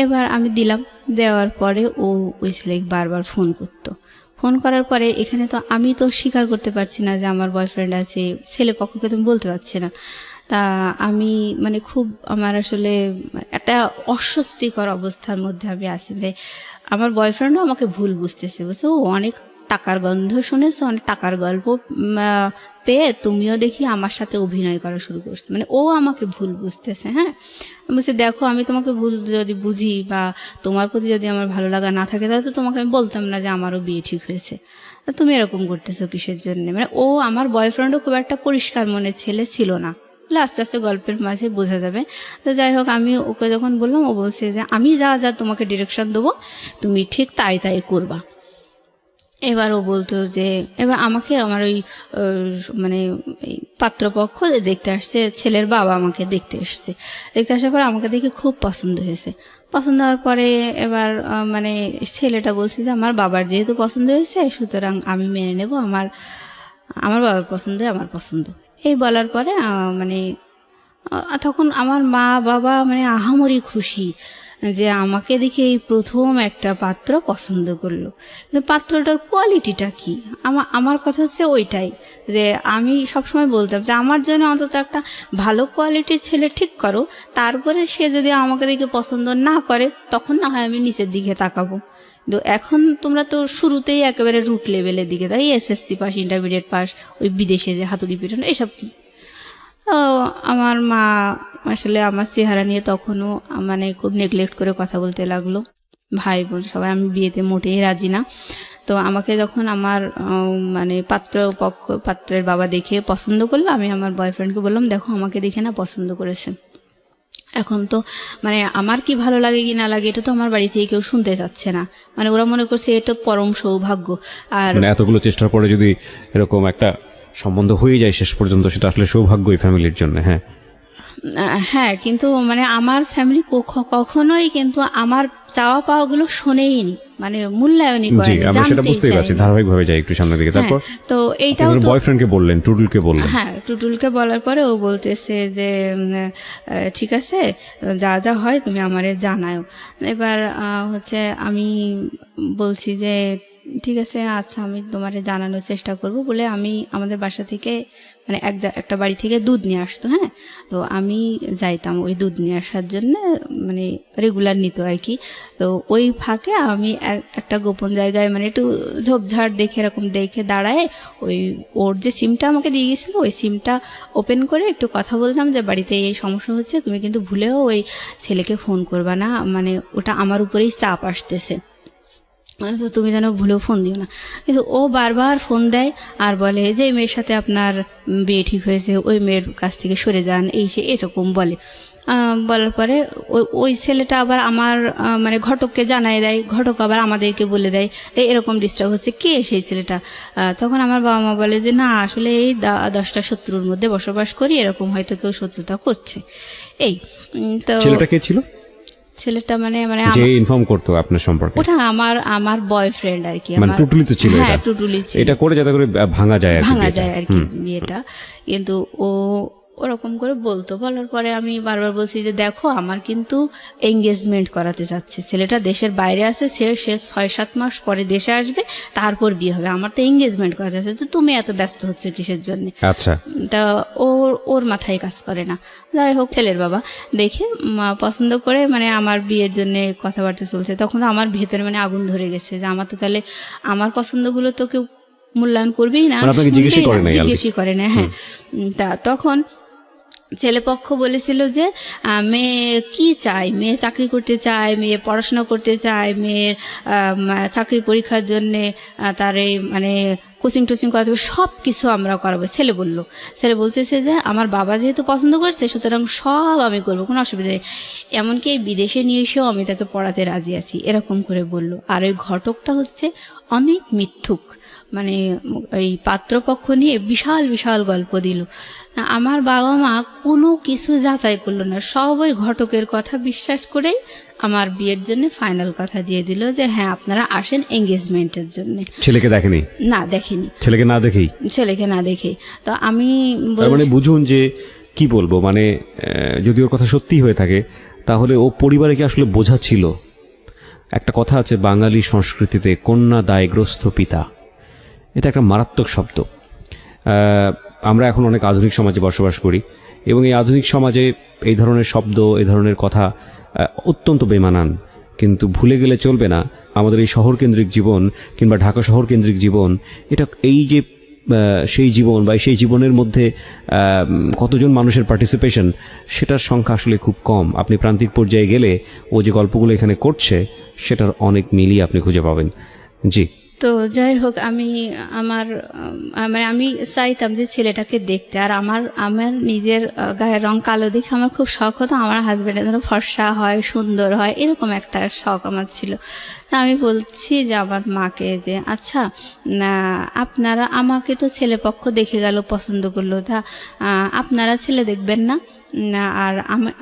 এবার আমি দিলাম, দেওয়ার পরে ও ওই ছেলেকে বারবার ফোন করতো। ফোন করার পরে এখানে তো আমি তো স্বীকার করতে পারছি না যে আমার বয়ফ্রেন্ড আছে, ছেলে পক্ষকে তুমি বলতে পারছি না। তা আমি মানে খুব আমার আসলে একটা অস্বস্তিকর অবস্থার মধ্যে আমি আছি। মানে আমার বয়ফ্রেন্ডও আমাকে ভুল বুঝতেছে, বলছে ও অনেক টাকার গন্ধ শুনেছে, অনেক টাকার গল্প পেয়ে তুমিও দেখি আমার সাথে অভিনয় করা শুরু করছো, মানে ও আমাকে ভুল বুঝতেছে। হ্যাঁ, বলছে দেখো আমি তোমাকে ভুল যদি বুঝি বা তোমার প্রতি যদি আমার ভালো লাগা না থাকে তাহলে তো তোমাকে আমি বলতাম না যে আমারও বিয়ে ঠিক হয়েছে, তুমি এরকম করতেছো কিসের জন্য? মানে ও আমার বয়ফ্রেন্ডও খুব একটা পরিষ্কার মনের ছেলে ছিল না, বলে আস্তে আস্তে গল্পের মাঝে বোঝা যাবে। তো যাই হোক আমি ওকে যখন বললাম, ও বলছে যে আমি যা যা তোমাকে ডিরেকশন দেবো তুমি ঠিক তাই তাই করবা। এবার ও বলতো যে এবার আমাকে আমার ওই মানে এই পাত্রপক্ষ দেখতে আসছে, ছেলের বাবা আমাকে দেখতে এসছে, দেখতে আসার পর আমাকে দেখে খুব পছন্দ হয়েছে। পছন্দ হওয়ার পরে এবার মানে ছেলেটা বলছে যে আমার বাবার যেহেতু পছন্দ হয়েছে সুতরাং আমি মেনে নেব, আমার বাবার পছন্দ আমার পছন্দ। এই বলার পরে মানে তখন আমার মা বাবা মানে আহামরি খুশি, যে আমাকে দেখে এই প্রথম একটা পাত্র পছন্দ করলো, কিন্তু পাত্রটার কোয়ালিটিটা কি, আমার কথা হচ্ছে ওইটাই, যে আমি সবসময় বলতাম যে আমার জন্য অন্তত একটা ভালো কোয়ালিটির ছেলে ঠিক করো, তারপরে সে যদি আমাকে দেখে পছন্দ না করে তখন না হয় আমি নিচের দিকে তাকাবো। তো এখন তোমরা তো শুরুতেই একেবারে রুট লেভেলের দিকে, তাই এসএসসি পাস, ইন্টারমিডিয়েট পাস, ওই বিদেশে যে হাতুড়ি পিটানো এসব কি। তো আমার মা আসলে আমার চেহারা নিয়ে তখনও মানে খুব নেগলেক্ট করে কথা বলতে লাগলো, ভাই বোন সবাই, আমি বিয়েতে মোটেই রাজি না। তো আমাকে যখন আমার মানে পাত্রের বাবা দেখে পছন্দ করলো, আমি আমার বয়ফ্রেন্ডকে বললাম দেখো আমাকে দেখে না পছন্দ করেছে। এখন তো মানে আমার কি ভালো লাগে কি না লাগে এটা তো আমার বাড়ি থেকে কেউ শুনতে চাচ্ছে না, মানে ওরা মনে করছে এটা পরম সৌভাগ্য। আর মানে এতগুলো চেষ্টার পরে যদি এরকম একটা সম্বন্ধ হয়ে যায় শেষ পর্যন্ত, সেটা আসলে সৌভাগ্যই ফ্যামিলির জন্য। হ্যাঁ হ্যাঁ, কিন্তু মানে আমার ফ্যামিলি কখনোই কিন্তু আমার চাওয়া পাওয়াগুলো শোনেইনি, মানে মূল্যায়নই করে। জি, আমরা সেটা বুঝতেই পারছি, ধারাবাহিকভাবে যাই একটু সামনের দিকে। তারপর তো এইটাও তো বয়ফ্রেন্ডকে বললেন, টুটুলকে বললেন। হ্যাঁ, টুটুলকে বলার পরে ও বলতেছে যে ঠিক আছে, যা যা হয় তুমি আমারে জানাও। এবার হচ্ছে আমি বলছি যে ঠিক আছে, আচ্ছা আমি তোমারে জানানোর চেষ্টা করব বলে আমি আমাদের বাসা থেকে মানে একটা বাড়ি থেকে দুধ নিয়ে আসতো। হ্যাঁ, তো আমি যাইতাম ওই দুধ নিয়ে আসার জন্য, মানে রেগুলার নিত আর কি। তো ওই ফাঁকে আমি একটা গোপন জায়গায় মানে একটু ঝোপঝাড় দেখে এরকম দেখে দাঁড়ায় ওই ওর যে সিমটা আমাকে দিয়ে গেছিলো ওই সিমটা ওপেন করে একটু কথা বলতাম যে বাড়িতে এই সমস্যা হচ্ছে, তুমি কিন্তু ভুলেও ওই ছেলেকে ফোন করবা না, মানে ওটা আমার উপরেই চাপ আসতেছে, তো তুমি যেন ভুলেও ফোন দিও না। কিন্তু ও বারবার ফোন দেয় আর বলে যে মেয়ের সাথে আপনার বিয়ে ঠিক হয়েছে, ওই মেয়ের কাছ থেকে সরে যান, এই সে এরকম বলে। বলার পরে ওই ছেলেটা আবার আমার মানে ঘটককে জানাই দেয়, ঘটক আবার আমাদেরকে বলে দেয় এরকম ডিস্টার্ব হচ্ছে, কে সেই ছেলেটা। তখন আমার বাবা মা বলে যে না আসলে এই 10টা শত্রুর মধ্যে বসবাস করি, এরকম হয়তো কেউ শত্রুতা করছে। এই তো ছেলেটা কে ছিল? ছেলেটা মানে মানে যে ইনফর্ম করতো আপনার সম্পর্কে? ওটা আমার বয়ফ্রেন্ড আর কি, মানে টুটুলি তো ছিল। হ্যাঁ, টুটুলি ছিল। এটা করে যাতে করে ভাঙা যায় আর কি বিয়েটা। কিন্তু ও ওরকম করে বলার পরে আমি বারবার বলছি যে দেখো আমার কিন্তু এঙ্গেজমেন্ট করাতে চাচ্ছে, ছেলেটা দেশের বাইরে আছে, সে 6-7 মাস পরে দেশে আসবে, তারপর বিয়ে হবে, আমার তো এঙ্গেজমেন্ট করাতে চাচ্ছে, তো তুমি এত ব্যস্ত হচ্ছে কিসের জন্য? আচ্ছা, তা ওর মাথায় কাজ করে না। যাই হোক, ছেলের বাবা দেখে পছন্দ করে মানে আমার বিয়ের জন্য কথাবার্তা চলছে, তখন তো আমার ভেতরে মানে আগুন ধরে গেছে যে আমার তো তাহলে আমার পছন্দগুলো তো কেউ মূল্যায়ন করবেই না, জিজ্ঞেসই করে না। হ্যাঁ, তা তখন ছেলেপক্ষ বলেছিল যে মেয়ে কি চায়, মেয়ে চাকরি করতে চায়, মেয়ে পড়াশোনা করতে চায়, মেয়ের চাকরির পরীক্ষার জন্যে তার এই মানে কোচিং টোচিং করাতে হবে, সব কিছু আমরা করাবো। ছেলে বলতেছে যে আমার বাবা যেহেতু পছন্দ করছে সুতরাং সব আমি করবো, কোনো অসুবিধা নেই, এমনকি বিদেশে নিয়ে এসেও আমি তাকে পড়াতে রাজি আছি, এরকম করে বলল। আর ওই ঘটকটা হচ্ছে অনেক মিথ্যুক, মানে ওই পাত্রপক্ষ নিয়ে বিশাল বিশাল গল্প দিল। আমার বাবা মা কোনো কিছু যাচাই করলো না, সব ওই ঘটকের কথা বিশ্বাস করেই আমার বিয়ের জন্য ফাইনাল কথা দিয়ে দিল যে হ্যাঁ আপনারা আসেন এঙ্গেজমেন্টের জন্য। ছেলেকে দেখেনি? না, দেখেনি। ছেলেকে না দেখেই তো আমি মানে বুঝুন যে কি বলবো, মানে যদি ওর কথা সত্যি হয়ে থাকে তাহলে ও পরিবারে কি আসলে বোঝা ছিল? একটা কথা আছে বাঙালি সংস্কৃতিতে, কন্যা দায়গ্রস্ত পিতা, এটা একটা মারাত্মক শব্দ। আমরা এখন অনেক আধুনিক সমাজে বসবাস করি এবং এই আধুনিক সমাজে এই ধরনের শব্দ, এই ধরনের কথা অত্যন্ত বেমানান, কিন্তু ভুলে গেলে চলবে না আমাদের এই শহরকেন্দ্রিক জীবন কিংবা ঢাকা শহরকেন্দ্রিক জীবন, এটা এই যে সেই জীবন বা সেই জীবনের মধ্যে কতজন মানুষের পার্টিসিপেশন, সেটার সংখ্যা আসলে খুব কম। আপনি প্রান্তিক পর্যায়ে গেলে ও যে গল্পগুলো এখানে করছে সেটার অনেক মিলিয়ে আপনি খুঁজে পাবেন। জি, তো যাই হোক, আমি মানে আমি চাইতাম যে ছেলেটাকে দেখতে, আর আমার নিজের গায়ের রং কালো দেখে আমার খুব শখ হতো আমার হাজব্যান্ডের যেন ফর্সা হয়, সুন্দর হয়, এরকম একটা শখ আমার ছিল। আমি বলছি যে আমার মাকে যে আচ্ছা আপনারা, আমাকে তো ছেলেপক্ষ দেখে গেল, পছন্দ করলো, তা আপনারা ছেলে দেখবেন না, আর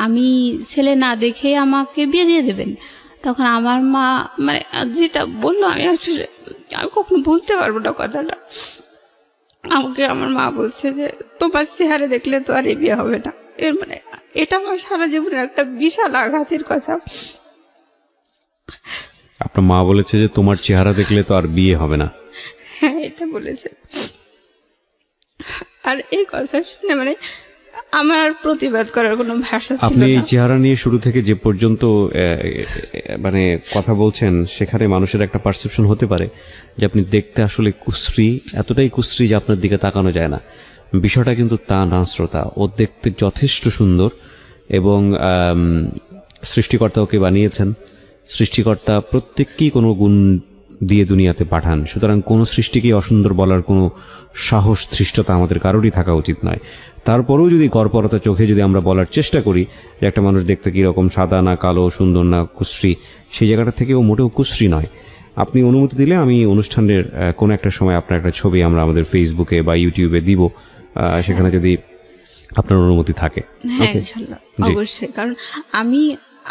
আমি ছেলে না দেখে আমাকে বিয়ে দিয়ে দেবেন? তখন আমার মা মানে যেটা বললো আমি কখনো বলতে পারবো না কথাটা। আমাকে আমার মা বলছে যে তোমার চেহারা দেখলে তো আর বিয়ে হবে না। এর মানে এটা আমার সারা জীবনের একটা বিশাল আঘাতের কথা। আপনার মা বলেছে যে তোমার চেহারা দেখলে তো আর বিয়ে হবে না। হ্যাঁ, এটা বলেছে। আর এই কথা শুনে মানে আমার আর প্রতিবাদ করার কোনো ভাষা ছিল আপনি এই না। চেহারা নিয়ে শুরু থেকে যে পর্যন্ত মানে কথা বলছেন, সেখানে মানুষের একটা পারসেপশন হতে পারে যে আপনি দেখতে আসলে কুশ্রী, এতটাই কুশ্রী যে আপনার দিকে তাকানো যায় না। বিষয়টা কিন্তু তা না শ্রোতা, ও দেখতে যথেষ্ট সুন্দর এবং সৃষ্টিকর্তা ওকে বানিয়েছেন। সৃষ্টিকর্তা প্রত্যেককেই কোনো গুণ দিয়ে দুনিয়াতে পাঠান, সুতরাং কোনো সৃষ্টিকেই অসুন্দর বলার কোনো সাহস ধৃষ্টতা আমাদের কারোরই থাকা উচিত নয়। তারপরেও যদি গড়পরতা চোখে যদি আমরা বলার চেষ্টা করি যে একটা মানুষ দেখতে কীরকম, সাদা না কালো, সুন্দর না কুশ্রী, সেই জায়গাটা থেকে ও মোটেও কুশ্রী নয়। আপনি অনুমতি দিলে আমি অনুষ্ঠানের কোনো একটা সময় আপনার একটা ছবি আমরা আমাদের ফেসবুকে বা ইউটিউবে দিব, সেখানে যদি আপনার অনুমতি থাকে। হ্যাঁ, ইনশাল্লাহ, অবশ্যই। কারণ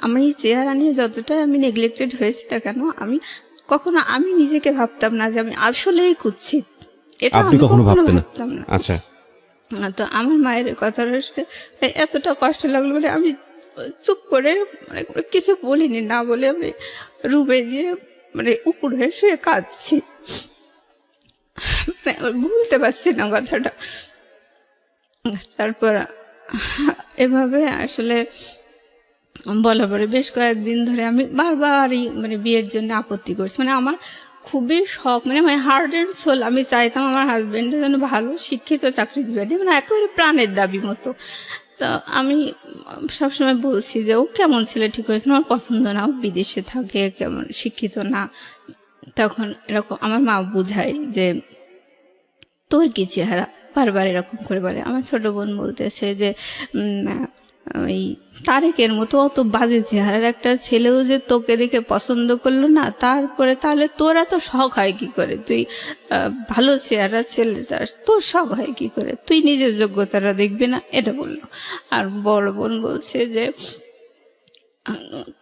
আমি চেহারা নিয়ে যতটা আমি নেগলেক্টেড হয়েছি না কেন, আমি কখনো আমি নিজেকে ভাবতাম না যে আমি আসলেই কুৎসিত। এটা আপনি আমি কখনো কখনো ভাবতেন না? ভাবতাম না। আচ্ছা, তো আমার মায়ের কথাটা শুনে এতটা কষ্ট লাগলো, মানে আমি চুপ করে মানে কোনো কিছু বলিনি, না বলে আমি রুমে গিয়ে মানে উপর হয়ে শুয়ে কাঁদছি। মানে ভুলতে পারছি না কথাটা। তারপর এভাবে আসলে বলার পরে বেশ কয়েকদিন ধরে আমি বারবারই মানে বিয়ের জন্য আপত্তি করছি। মানে আমার খুবই শখ, মানে মাই হার্ট অ্যান্ড সোল, আমি চাইতাম আমার হাজব্যান্ডের যেন ভালো শিক্ষিত চাকরিজীবী, মানে একেবারে প্রাণের দাবি মতো। তো আমি সবসময় বলছি যে ও কেমন ছেলে ঠিক করেছে, আমার পছন্দ না, ও বিদেশে থাকে, কেমন শিক্ষিত না। তখন এরকম আমার মা বুঝায় যে তোর কি চেহারা, বারবার এরকম করে বলে। আমার ছোট বোন বলতেছে যে ওই তারেকের মতো অত বাজে চেহারার একটা ছেলেও যে তোকে দেখে পছন্দ করলো না, তারপরে তাহলে তোরা তো শখ হয় কি করে, তুই ভালো চেহারা ছেলে চাস, তোর শখ হয় কি করে, তুই নিজের যোগ্যতাটা দেখবি না, এটা বললো। আর বড় বোন বলছে যে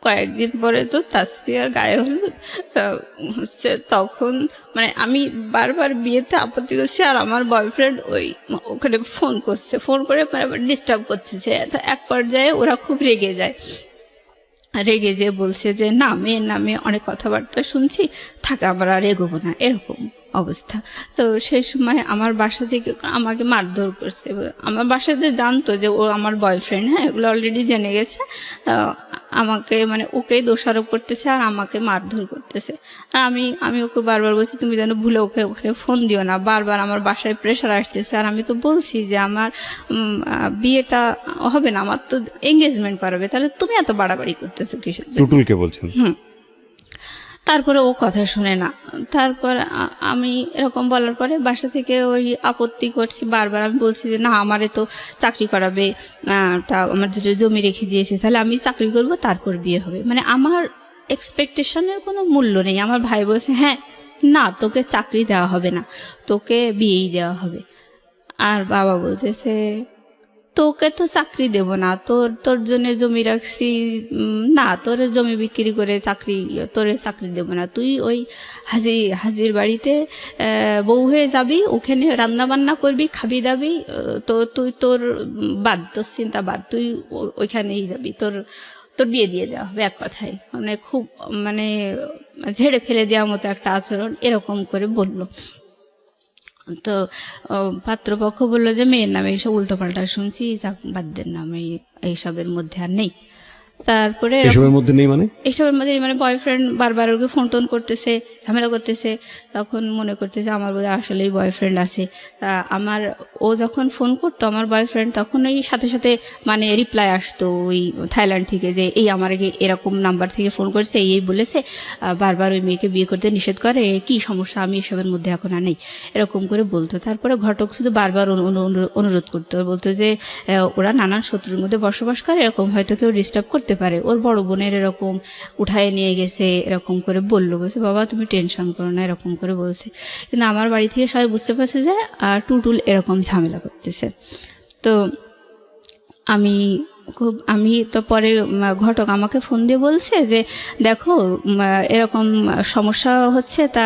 কয়েকদিন পরে তো তাসফিয়ার গায়ে হলুদ, তা হচ্ছে তখন মানে আমি বারবার বিয়েতে আপত্তি করছি, আর আমার বয়ফ্রেন্ড ওখানে ফোন করছে, ফোন করে ডিস্টার্ব করছে। এক পর্যায়ে ওরা খুব রেগে যায়, রেগে যেয়ে বলছে যে না, মেয়ের নামে অনেক কথাবার্তা শুনছি, থাকে আমরা আর এগোবো না, এরকম অবস্থা। তো সেই সময় আমার বাসা থেকে আমাকে মারধর করছে। আমার বাসাতে জানতো যে ও আমার বয়ফ্রেন্ড, হ্যাঁ, এগুলো অলরেডি জেনে গেছে। আমাকে মানে ওকেই দোষারোপ করতেছে আর আমাকে মারধর করতেছে। আর আমি ওকে বারবার বলছি তুমি যেন ভুলে ওখানে ফোন দিও না, বারবার আমার বাসায় প্রেশার আসতেছে। আর আমি তো বলছি যে আমার বিয়েটা হবে না, আমার তো এঙ্গেজমেন্ট করাবে, তাহলে তুমি এত বাড়াবাড়ি করতেছো কিসের জন্য? টুটুলকে বলছেন? তারপরে ও কথা শুনে না। তারপর আমি এরকম বলার পরে বাসা থেকে ওই আপত্তি করছি বারবার। আমি বলছি যে না, আমারে তো চাকরি করাবে, তা আমার যেটা জমি রেখে দিয়েছে, তাহলে আমি চাকরি করব, তারপর বিয়ে হবে। মানে আমার এক্সপেকটেশনের কোনো মূল্য নেই। আমার ভাই বলছে হ্যাঁ, না তোকে চাকরি দেওয়া হবে না, তোকে বিয়েই দেওয়া হবে। আর বাবা বলতেছে তোকে তো চাকরি দেব না, তোর জন্য জমি রাখছি, না তোর জমি বিক্রি করে তোরে চাকরি দেব না, তুই ওই হাজির বাড়িতে বউ হয়ে যাবি, ওখানে রান্না বান্না করবি, খাবি দাবি, তো তুই তোর চিন্তা বাদ, তুই ওইখানেই যাবি, তোর বিয়ে দিয়ে দেওয়া হবে। এক কথায় মানে খুব মানে ঝেড়ে ফেলে দেওয়ার মতো একটা আচরণ এরকম করে বলল। তো পাত্রপক্ষ বললো যে মেয়ের নামে এইসব উল্টোপাল্টা শুনছি, বাদ দেন না, আমি এইসবের মধ্যে আর নেই। তারপরে এসবের মধ্যে নেই মানে এইসবের মধ্যে মানে বয়ফ্রেন্ড বারবার ওকে ফোন টোন করতেছে, ঝামেলা করতেছে। তখন মনে করছে যে আমার বোধহয় আসলেই বয়ফ্রেন্ড আছে। ও যখন ফোন করতো আমার বয়ফ্রেন্ড, তখন ওই সাথে সাথে মানে রিপ্লাই আসতো ওই থাইল্যান্ড থেকে যে এই আমার এরকম নাম্বার থেকে ফোন করছে, এই বলেছে, বারবার ওই মেয়েকে বিয়ে করতে নিষেধ করে, কি সমস্যা, আমি এসবের মধ্যে এখন আর নেই, এরকম করে বলতো। তারপরে ঘটক শুধু বারবার অনুরোধ করতো, বলতো যে ওরা নানান শত্রুর মধ্যে বসবাস করে, এরকম হয়তো কেউ ডিস্টার্ব করতে পারে, ওর বড় বোনের এরকম উঠায় নিয়ে গেছে, এরকম করে বললো। বলছে বাবা তুমি টেনশন করো না, এরকম করে বলছে। কিন্তু আমার বাড়ি থেকে সবাই বুঝতে পারছে যে টুটুল এরকম ঝামেলা করতেছে। তো আমি খুব আমি তো পরে ঘটক আমাকে ফোন দিয়ে বলছে যে দেখো এরকম সমস্যা হচ্ছে, তা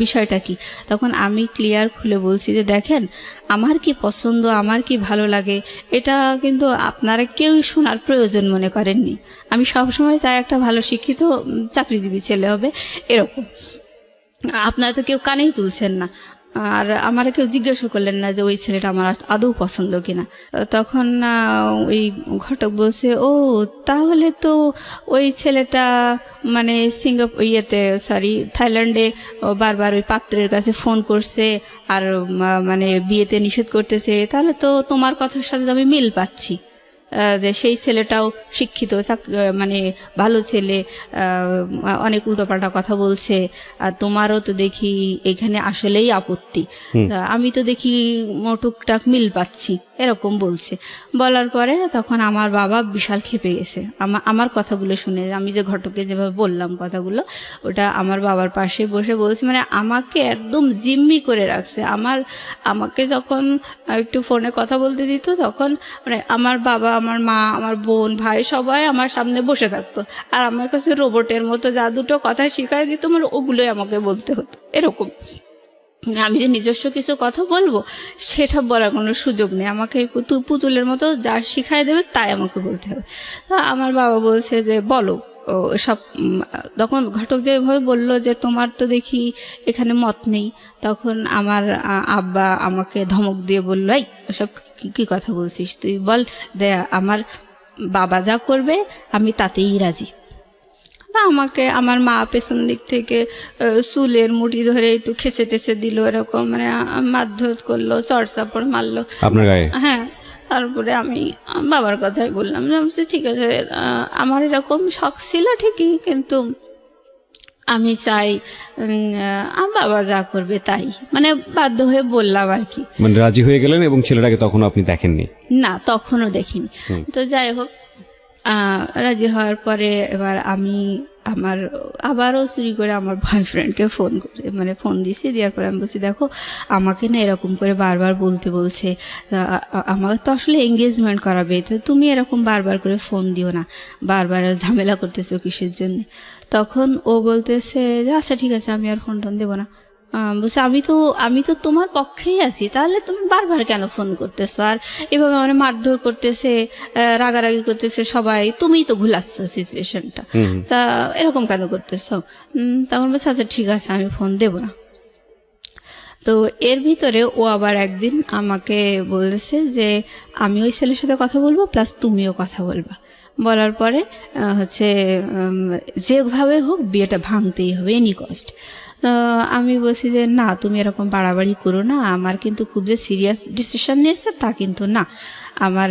বিষয়টা কি। তখন আমি ক্লিয়ার খুলে বলছি যে দেখেন আমার কি পছন্দ, আমার কি ভালো লাগে, এটা কিন্তু আপনারা কেউই শোনার প্রয়োজন মনে করেননি। আমি সবসময় চাই একটা ভালো শিক্ষিত চাকরিজীবী ছেলে হবে, এরকম। আপনারা তো কেউ কানেই তুলছেন না, আর আমারা কেউ জিজ্ঞাসা করলেন না যে ওই ছেলেটা আমার আদৌ পছন্দ কিনা। তখন ওই ঘটক বলছে, ও তাহলে তো ওই ছেলেটা মানে থাইল্যান্ডে বারবার ওই পাত্রের কাছে ফোন করছে আর মানে বিয়েতে নিষেধ করতেছে, তাহলে তো তোমার কথার সাথে আমি মিল পাচ্ছি যে সেই ছেলেটাও শিক্ষিত, মানে ভালো ছেলে, অনেক উল্টোপাল্টা কথা বলছে, আর তোমারও তো দেখি এখানে আসলেই আপত্তি, আমি তো দেখি টুকটাক মিল পাচ্ছি, এরকম বলছে। বলার পরে তখন আমার বাবা বিশাল ক্ষেপে গেছে আমার কথাগুলো শুনে। আমি যে ঘটকে যেভাবে বললাম কথাগুলো, ওটা আমার বাবার পাশে বসে বলছে, মানে আমাকে একদম জিম্মি করে রাখছে। আমাকে যখন একটু ফোনে কথা বলতে দিত তখন মানে আমার বাবা, আমার মা, আমার বোন, ভাই সবাই আমার সামনে বসে থাকতো, আর আমার কাছে রোবটের মতো যা দুটো কথা শিখাই দিত মানে ওগুলোই আমাকে বলতে হতো, এরকম। আমি যে নিজস্ব কিছু কথা বলবো সেটা বলার কোনো সুযোগ নেই, আমাকে পুতুলের মতো যা শিখাই দেবে তাই আমাকে বলতে হবে। আমার বাবা বলছে যে বলো সব। তখন ঘটক যেভাবে বলল যে তোমার তো দেখি এখানে মত নেই, তখন আমার আব্বা আমাকে ধমক দিয়ে বলল, এই ওসব কী কথা বলছিস, তুই বল যে আমার বাবা যা করবে আমি তাতেই রাজি। আমাকে আমার মা পেছন দিক থেকে চুলের মুঠি ধরে একটু খেসে টেসে দিল, এরকম মানে মারধর করলো, চড়চাপড় মারলো আপনার গায়ে। হ্যাঁ, তারপরে আমি বাবার কথাই বললাম যে ঠিক আছে, আমার এরকম শখ ছিল ঠিকই, কিন্তু আমি চাই আমার বাবা যা করবে তাই, মানে বাধ্য হয়ে বললাম আর কি। মানে রাজি হয়ে গেলেন, এবং ছেলেটাকে তখন আপনি দেখেননি? না, তখনও দেখিনি। তো যাই হোক, রাজি হওয়ার পরে এবার আমি আবারও চুরি করে আমার বয়ফ্রেন্ডকে ফোন দিয়েছি। দেওয়ার পরে আমি বলছি, দেখো আমাকে না এরকম করে বারবার বলছে, আমাকে তো আসলে এঙ্গেজমেন্ট করাবে, তো তুমি এরকম বারবার করে ফোন দিও না, বারবার ঝামেলা করতেছো কিসের জন্য। তখন ও বলতেছে যে আচ্ছা ঠিক আছে, আমি আর ফোন দেবো না। বলছে আমি তো তোমার পক্ষেই আছি, তাহলে তুমি বারবার কেন ফোন করতেছো, আর এভাবে মানে মারধর করতেছে, রাগারাগি করতেছে সবাই, তুমিই তো ভুলাচ্ছ সিচুয়েশনটা, তা এরকম কেন করতেছো। তখন বলছে আচ্ছা ঠিক আছে, আমি ফোন দেবো না। তো এর ভিতরে ও আবার একদিন আমাকে বলেছে যে আমি ওই ছেলের সাথে কথা বলবো, প্লাস তুমিও কথা বলবা। বলার পরে যেভাবে হোক বিয়েটা ভাঙতেই হবে, এনি কস্ট। আমি বলছি যে না, তুমি এরকম বাড়াবাড়ি করো না, আমার কিন্তু খুব যে সিরিয়াস ডিসিশন নিয়েছে তা কিন্তু না, আমার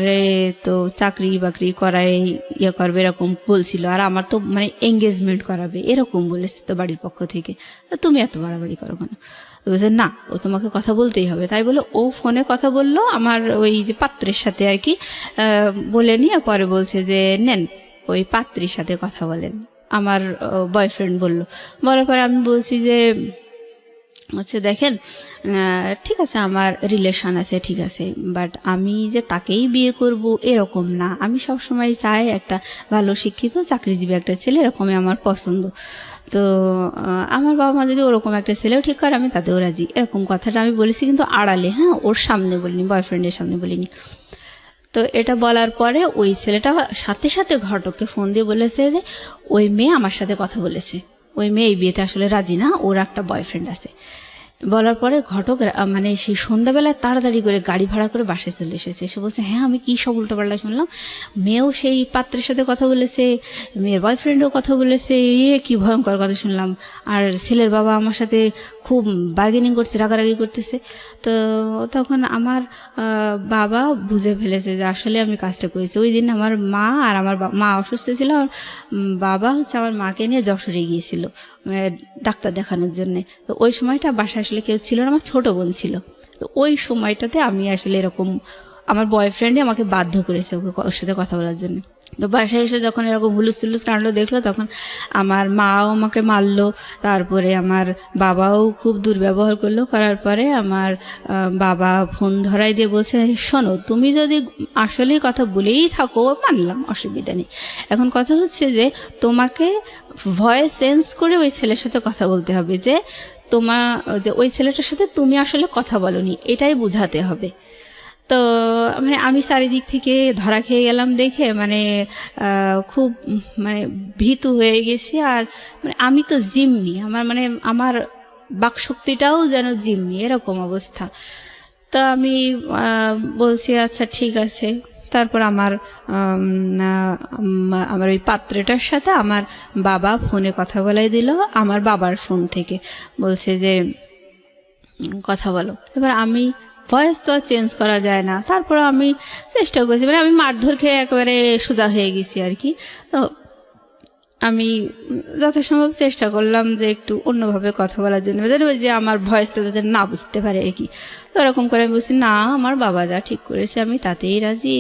তো চাকরি বাকরি করাই করবে এরকম বলছিল, আর আমার তো মানে এঙ্গেজমেন্ট করাবে এরকম বলেছে তো বাড়ির পক্ষ থেকে, তুমি এত বাড়াবাড়ি করো কেন। বলছে না, ও তোমাকে কথা বলতেই হবে। তাই বলে ও ফোনে কথা বললো আমার ওই যে পাত্রের সাথে আর কি, বলে নিয়ে পরে বলছে যে নেন ওই পাত্রীর সাথে কথা বলেন, আমার বয়ফ্রেন্ড বলার পরে আমি বলছি যে দেখেন ঠিক আছে আমার রিলেশন আছে, ঠিক আছে, বাট আমি যে তাকেই বিয়ে করব এরকম না, আমি সবসময় চাই একটা ভালো শিক্ষিত চাকরিজীবী একটা ছেলে, এরকমই আমার পছন্দ। তো আমার বাবা মা যদি ওরকম একটা ছেলেও ঠিক করে আমি তাতেও রাজি, এরকম কথাটা আমি বলেছি, কিন্তু আড়ালে, হ্যাঁ, ওর সামনে বলিনি, বয়ফ্রেন্ডের সামনে বলিনি। তো এটা বলার পরে ওই ছেলেটা সাথে সাথে ঘটককে ফোন দিয়ে বলেছে যে ওই মেয়ে আমার সাথে কথা বলেছে, ওই মেয়ে এই বিয়েতে আসলে রাজি না, ওর একটা বয়ফ্রেন্ড আছে। বলার পরে ঘটক মানে সেই সন্ধ্যাবেলায় তাড়াতাড়ি করে গাড়ি ভাড়া করে বাসায় চলে এসেছে। এসে বলছে হ্যাঁ আমি কী সব উল্টোপাল্টা শুনলাম, মেয়েও সেই পাত্রের সাথে কথা বলেছে, মেয়ের বয়ফ্রেন্ডও কথা বলেছে, কি ভয়ঙ্কর কথা শুনলাম, আর ছেলের বাবা আমার সাথে খুব বার্গেনিং করছে, রাগারাগি করতেছে। তো তখন আমার বাবা বুঝে ফেলেছে যে আসলে আমি কাজটা করেছি। ওই দিন আমার মা আর আমার মা অসুস্থ ছিল, বাবা আমার মাকে নিয়ে যশোরে গিয়েছিল ডাক্তার দেখানোর জন্যে। তো ওই সময়টা বাসায় আসলে কেউ ছিল না, আমার ছোটো বোন ছিল। তো ওই সময়টাতে আমি আসলে এরকম আমার বয়ফ্রেন্ডে আমাকে বাধ্য করেছে ওর সাথে কথা বলার জন্য। তো বাসায় এসে যখন এরকম হুলুস তুলুস কাণ্ড দেখলো, তখন আমার মাও আমাকে মারলো, তারপরে আমার বাবাও খুব দুর্ব্যবহার করলো। করার পরে আমার বাবা ফোন ধরাই দিয়ে বলছে, শোনো তুমি যদি আসলেই কথা বলেই থাকো মানলাম, অসুবিধা নেই, এখন কথা হচ্ছে যে তোমাকে ভয়েস চেঞ্জ করে ওই ছেলের সাথে কথা বলতে হবে, যে যে ওই ছেলেটার সাথে তুমি আসলে কথা বলোনি, এটাই বোঝাতে হবে। তো মানে আমি চারিদিক থেকে ধরা খেয়ে গেলাম দেখে মানে খুব মানে ভীতু হয়ে গেছি। আর মানে আমি তো জিম্মি, আমার বাকশক্তিটাও যেন জিম্মি, এরকম অবস্থা। তো আমি বলছি আচ্ছা ঠিক আছে। তারপর আমার ওই পাত্রটার সাথে আমার বাবা ফোনে কথা বলাই দিল, আমার বাবার ফোন থেকে বলছে যে কথা বলো। এবার আমি ভয়েস তো আর চেঞ্জ করা যায় না, তারপরে আমি চেষ্টা করেছি, মানে আমি মারধর খেয়ে একেবারে সোজা হয়ে গেছি আর কি। তো আমি যথাসম্ভব চেষ্টা করলাম যে একটু অন্যভাবে কথা বলার জন্য, যে আমার ভয়েসটা যাতে না বুঝতে পারে আর কি। তো এরকম করে আমি বলছি, না আমার বাবা যা ঠিক করেছে আমি তাতেই রাজি,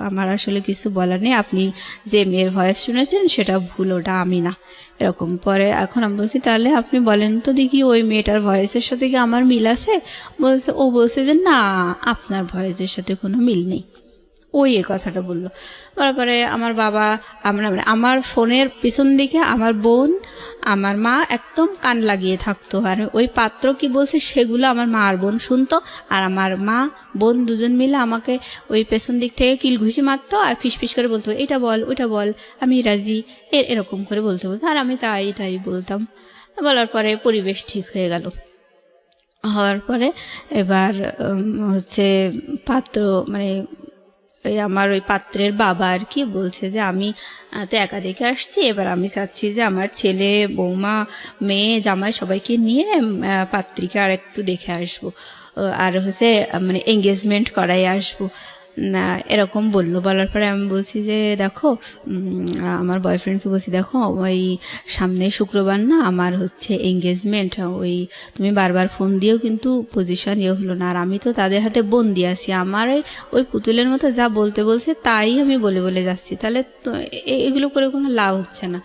আমার আসলে কিছু বলার নেই, আপনি যে মেয়ের ভয়েস শুনেছেন সেটা ভুল, ওটা আমি না, এরকম। পরে এখন আমি বলছি তাহলে আপনি বলেন তো দেখি ওই মেয়েটার ভয়েসের সাথে কি আমার মিল আছে? বলছে যে না, আপনার ভয়েসের সাথে কোনো মিল নেই। ওই কথাটা বললো। তারপরে আমার বাবা, আমার ফোনের পিছন দিকে আমার বোন, আমার মা একদম কান লাগিয়ে থাকতো, আর ওই পাত্র কি বলছে সেগুলো আমার মা আর বোন শুনতো, আর আমার মা বোন দুজন মিলে আমাকে ওই পেছন দিক থেকে কিল ঘুষি মারতো আর ফিসফিস করে বলতো এটা বল ওইটা বল, আমি রাজি, এরকম করে বলতে আর আমি তাই বলতাম। বলার পরে পরিবেশ ঠিক হয়ে গেল। হওয়ার পরে এবার হচ্ছে পাত্র মানে আমার ওই পাত্রের বাবা আর কি বলছে যে আমি তো একা দেখে আসছি, এবার আমি চাচ্ছি যে আমার ছেলে বৌমা মেয়ে জামাই সবাইকে নিয়ে পাত্রীকে আর একটু দেখে আসবো, আর হচ্ছে মানে এঙ্গেজমেন্ট করাই আসবো, এরকম বললো। বলার পরে আমি বলছি যে দেখো, আমার বয়ফ্রেন্ডকে বলছি দেখো ওই সামনে শুক্রবার না আমার হচ্ছে এঙ্গেজমেন্ট, ওই তুমি বারবার ফোন দিয়েও কিন্তু পজিশন হলো না, আর আমি তো তাদের হাতে বন্দি আছি, আমার ওই পুতুলের মতো যা বলতে বলছে তাই আমি বলে যাচ্ছি, তাহলে এগুলো করে কোনো লাভ হচ্ছে না,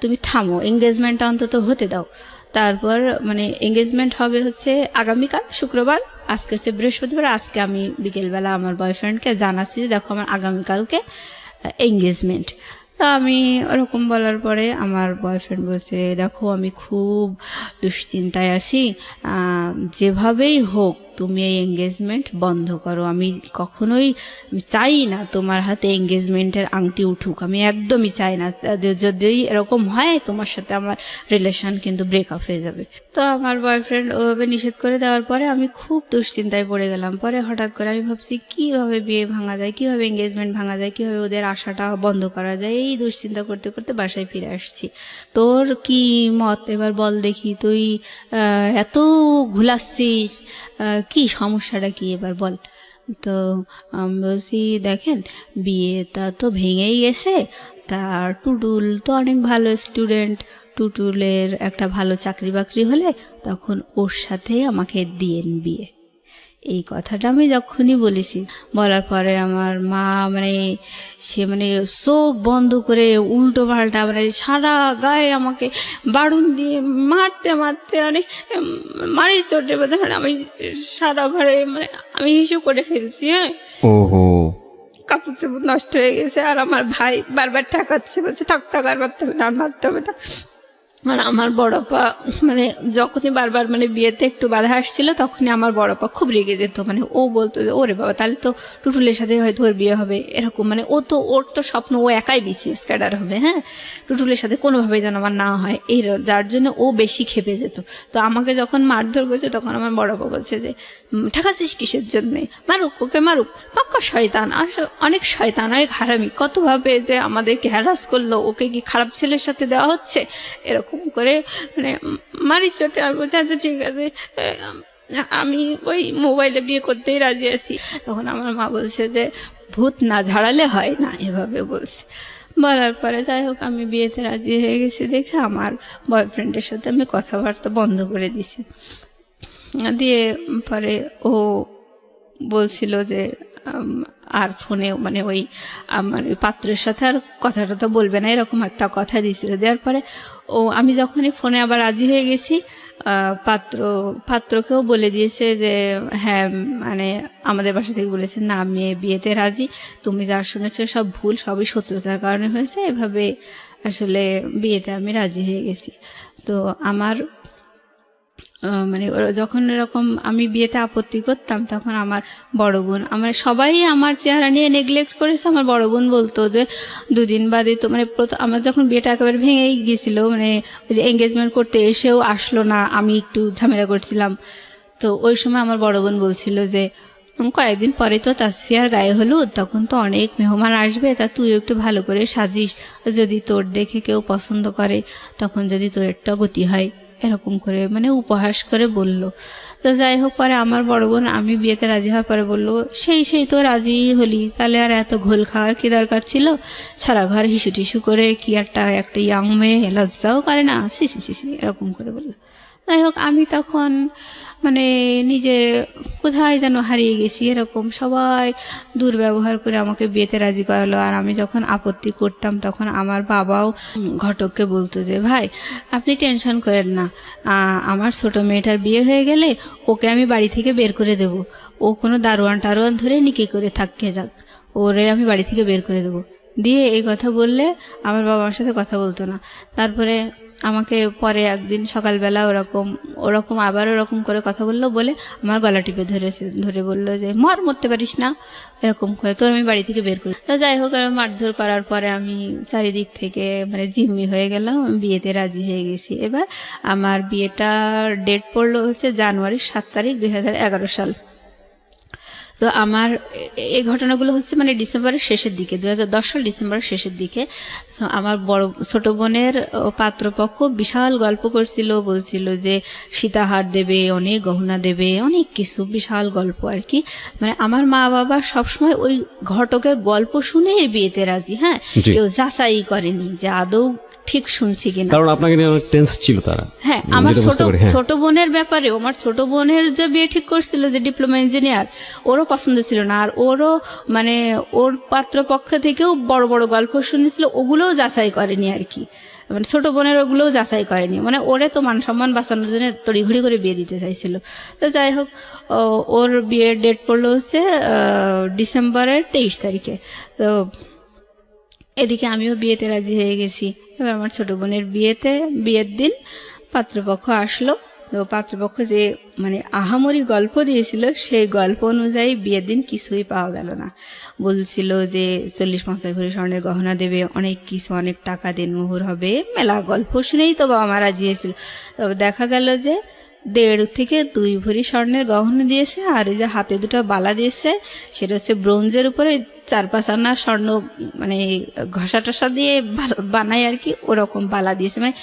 তুমি থামো, এঙ্গেজমেন্টটা অন্তত হতে দাও। তারপর মানে এঙ্গেজমেন্ট হবে হচ্ছে আগামীকাল শুক্রবার, আজকে হচ্ছে বৃহস্পতিবার, আজকে আমি বিকেলবেলা আমার বয়ফ্রেন্ডকে জানাচ্ছি যে দেখো আমার আগামীকালকে এঙ্গেজমেন্ট। তো আমি ওরকম বলার পরে আমার বয়ফ্রেন্ড বলছে দেখো আমি খুব দুশ্চিন্তায় আছি, যেভাবেই হোক তুমি এই এঙ্গেজমেন্ট বন্ধ করো, আমি কখনোই চাই না তোমার হাতে এঙ্গেজমেন্টের আংটি উঠুক, আমি একদমই চাই না, যদি এরকম হয় তোমার সাথে আমার রিলেশন কিন্তু ব্রেকআপ হয়ে যাবে। তো আমার বয়ফ্রেন্ড ওভাবে নিষেধ করে দেওয়ার পরে আমি খুব দুশ্চিন্তায় পড়ে গেলাম। পরে হঠাৎ করে আমি ভাবছি কীভাবে বিয়ে ভাঙা যায়, কীভাবে এঙ্গেজমেন্ট ভাঙা যায়, কীভাবে ওদের আশাটা বন্ধ করা যায়, এই দুশ্চিন্তা করতে করতে বাসায় ফিরে আসছি। তোর কি মত এবার বল দেখি, তুই এত ঘুলাচ্ছিস, কি সমস্যাটা কি এবার বল। তো বলছি দেখেন বিয়েটা তো ভেঙেই গেছে, তার টুটুল তো অনেক ভালো স্টুডেন্ট, টুটুলের একটা ভালো চাকরি বাকরি হলে তখন ওর সাথে আমাকে দিয়েন বিয়ে। এই কথাটা আমি যখনই বলেছি, বলার পরে আমার মা সে চোখ বন্ধ করে উল্টো পাল্টা সারা গায়ে আমাকে বাড়ুন দিয়ে মারতে মারি চোটে আমি সারা ঘরে আমি হিসু করে ফেলছি। হ্যাঁ, কাপড় চোপড় নষ্ট হয়ে গেছে। আর আমার ভাই বারবার ঠেকাচ্ছে, বলছে থাক আর মারতে হবে না, মারতে হবে না। আর আমার বড়পা যখনই বারবার বিয়েতে একটু বাধা আসছিল তখনই আমার বড়পা খুব রেগে যেত, ও বলতো যে ওরে বাবা তাহলে তো টুটুলের সাথে হয়তো ওর বিয়ে হবে, এরকম ওর তো স্বপ্ন ও একাই বিসিএস ক্যাডার হবে, হ্যাঁ, টুটুলের সাথে কোনোভাবে যেন আমার না হয়, যার জন্য ও বেশি খেপে যেত। তো আমাকে যখন মারধর করেছে তখন আমার বড়পা বলছে যে ঠেকাচ্ছিস কিসের জন্যে, মারুক ওকে মারুক, পাক্কা শয়তান, অনেক শয়তান, অনেক হারামি, কতভাবে যে আমাদেরকে হ্যারাস করলো, ওকে কি খারাপ ছেলের সাথে দেওয়া হচ্ছে, এরকম করে মারিস চোটে। আর বলছে আচ্ছা ঠিক আছে আমি ওই মোবাইলে বিয়ে করতেই রাজি আছি। তখন আমার মা বলছে যে ভূত না ঝাড়ালে হয় না, এভাবে বলছে। বলার পরে যাই হোক আমি বিয়েতে রাজি হয়ে গেছি দেখে আমার বয়ফ্রেন্ডের সাথে আমি কথাবার্তা বন্ধ করে দিছি। দিয়ে পরে ও বলছিল যে আর ফোনে মানে ওই আমার ওই পাত্রের সাথে আর কথাটা তো বলবে না, এরকম একটা কথা দিয়েছিল। দেওয়ার পরে আমি যখনই ফোনে আবার রাজি হয়ে গেছি, পাত্রকেও বলে দিয়েছে যে হ্যাঁ মানে আমাদের বাসা থেকে বলেছে না মেয়ে বিয়েতে রাজি, তুমি যা শুনেছো সব ভুল, সবই শত্রুতার কারণে হয়েছে, এভাবে আসলে বিয়েতে আমি রাজি হয়ে গেছি। তো আমার মানে ওরা যখন এরকম আমি বিয়েতে আপত্তি করতাম তখন আমার বড় বোন, আমার সবাই আমার চেহারা নিয়ে নেগলেক্ট করেছে। আমার বড় বোন বলতো যে দুদিন বাদে তো মানে আমার যখন বিয়েটা একেবারে ভেঙেই গিয়েছিল, মানে ওই যে এঙ্গেজমেন্ট করতে এসেও আসলো না, আমি একটু ঝামেলা করছিলাম। তো ওই সময় আমার বড় বোন বলছিল যে কয়েকদিন পরে তো তাসফিয়ার গায়ে হলুদ, তখন তো অনেক মেহমান আসবে, তা তুই একটু ভালো করে সাজিস, যদি তোর দেখে কেউ পছন্দ করে তখন যদি তোর একটা গতি হয়, এরকম করে মানে উপহাস করে বলল। তো যাই হোক, পরে আমার বড় বোন আমি বিয়েতে রাজি হওয়ার পরে বললো সেই তো রাজি হলি, তাহলে আর এত ঘোল খাওয়ার কি দরকার ছিল, সারা ঘর হিসু টিসু করে কি একটা ইয়াং মেয়ে লজ্জাও করে না, সি এরকম করে বললো। যাই হোক, আমি তখন মানে নিজে কোথায় যেন হারিয়ে গেছি, এরকম সবাই দুর্ব্যবহার করে আমাকে বিয়েতে রাজি করালো। আর আমি যখন আপত্তি করতাম তখন আমার বাবাও ঘটককে বলতো যে ভাই আপনি টেনশন করেন না, আমার ছোট মেয়েটার বিয়ে হয়ে গেলে ওকে আমি বাড়ি থেকে বের করে দেব, ও কোনো দারোয়ান টারোয়ান ধরে নিকি করে থাকতে যাক, ওরে আমি বাড়ি থেকে বের করে দেব। দিয়ে এই কথা বললে আমার বাবার সাথে কথা বলতো না। তারপরে আমাকে পরে একদিন সকালবেলা ওরকম আবার ওরকম করে কথা বললো, বলে আমার গলা টিপে ধরে বললো যে মরতে পারিস না, এরকম করে তোর আমি বাড়ি থেকে বের করি। তো যাই হোক, মারধর করার পরে আমি চারিদিক থেকে মানে জিম্মি হয়ে গেলাম, বিয়েতে রাজি হয়ে গেছি। এবার আমার বিয়েটার ডেট পড়লো হচ্ছে জানুয়ারি 7 তারিখ 2011 সাল। তো আমার এই ঘটনাগুলো হচ্ছে মানে ডিসেম্বরের শেষের দিকে, 2010 সাল ডিসেম্বরের শেষের দিকে। তো আমার ছোট বোনের পাত্রপক্ষ বিশাল গল্প করছিল, বলছিল যে সীতাহার দেবে, অনেক গহনা দেবে, অনেক কিছু, বিশাল গল্প আর কি। মানে আমার মা বাবা সবসময় ওই ঘটকের গল্প শুনে বিয়েতে রাজি, হ্যাঁ, কেউ যাচাই করেনি যে আদৌ ঠিক শুনছি কিনা, কারণ আপনাকে নিয়ে অনেক টেন্স ছিল তারা। হ্যাঁ, আমার ছোট বোনের ব্যাপারে, আমার ছোট বোনের যে বিয়ে ঠিক করছিল যে ডিপ্লোমা ইঞ্জিনিয়ার, ওরও পছন্দ ছিল না। আর ওরও মানে ওর পাত্রপক্ষ থেকেও বড় বড় গল্প শুনেছিল, ওগুলোও যাচাই করেনি আর কি, মানে ছোট বোনের ওগুলোও যাচাই করেনি, মানে ওরে তো মান সম্মান বাঁচানোর জন্য তড়িঘড়ি করে বিয়ে দিতে চাইছিল। তো যাই হোক, ওর বিয়ের ডেট পড়লো হচ্ছে ডিসেম্বরের 23 তারিখে। তো এদিকে আমিও বিয়েতে রাজি হয়ে গেছি। এবার আমার ছোট বোনের বিয়ের দিন পাত্রপক্ষ আসলো। তো পাত্রপক্ষ যে মানে আহামরি গল্প দিয়েছিল, সেই গল্প অনুযায়ী বিয়ের দিন কিছুই পাওয়া গেল না। বলছিল যে 40-50 ভরি স্বর্ণের গহনা দেবে, অনেক কিছু, অনেক টাকা দিনমোহর হবে, মেলা গল্প শুনেই তো বাবা মা রাজি হয়েছিল। তবে দেখা গেল যে 1.5 থেকে 2 ভরি স্বর্ণের গহনা দিয়েছে, আর এই যে হাতে 2টা বালা দিয়েছে, সেটা হচ্ছে ব্রোঞ্জের উপরে 4-5 আনা স্বর্ণ মানে ঘষা টসা দিয়ে বানায় আর কি, ওরকম বালা দিয়েছে। মানে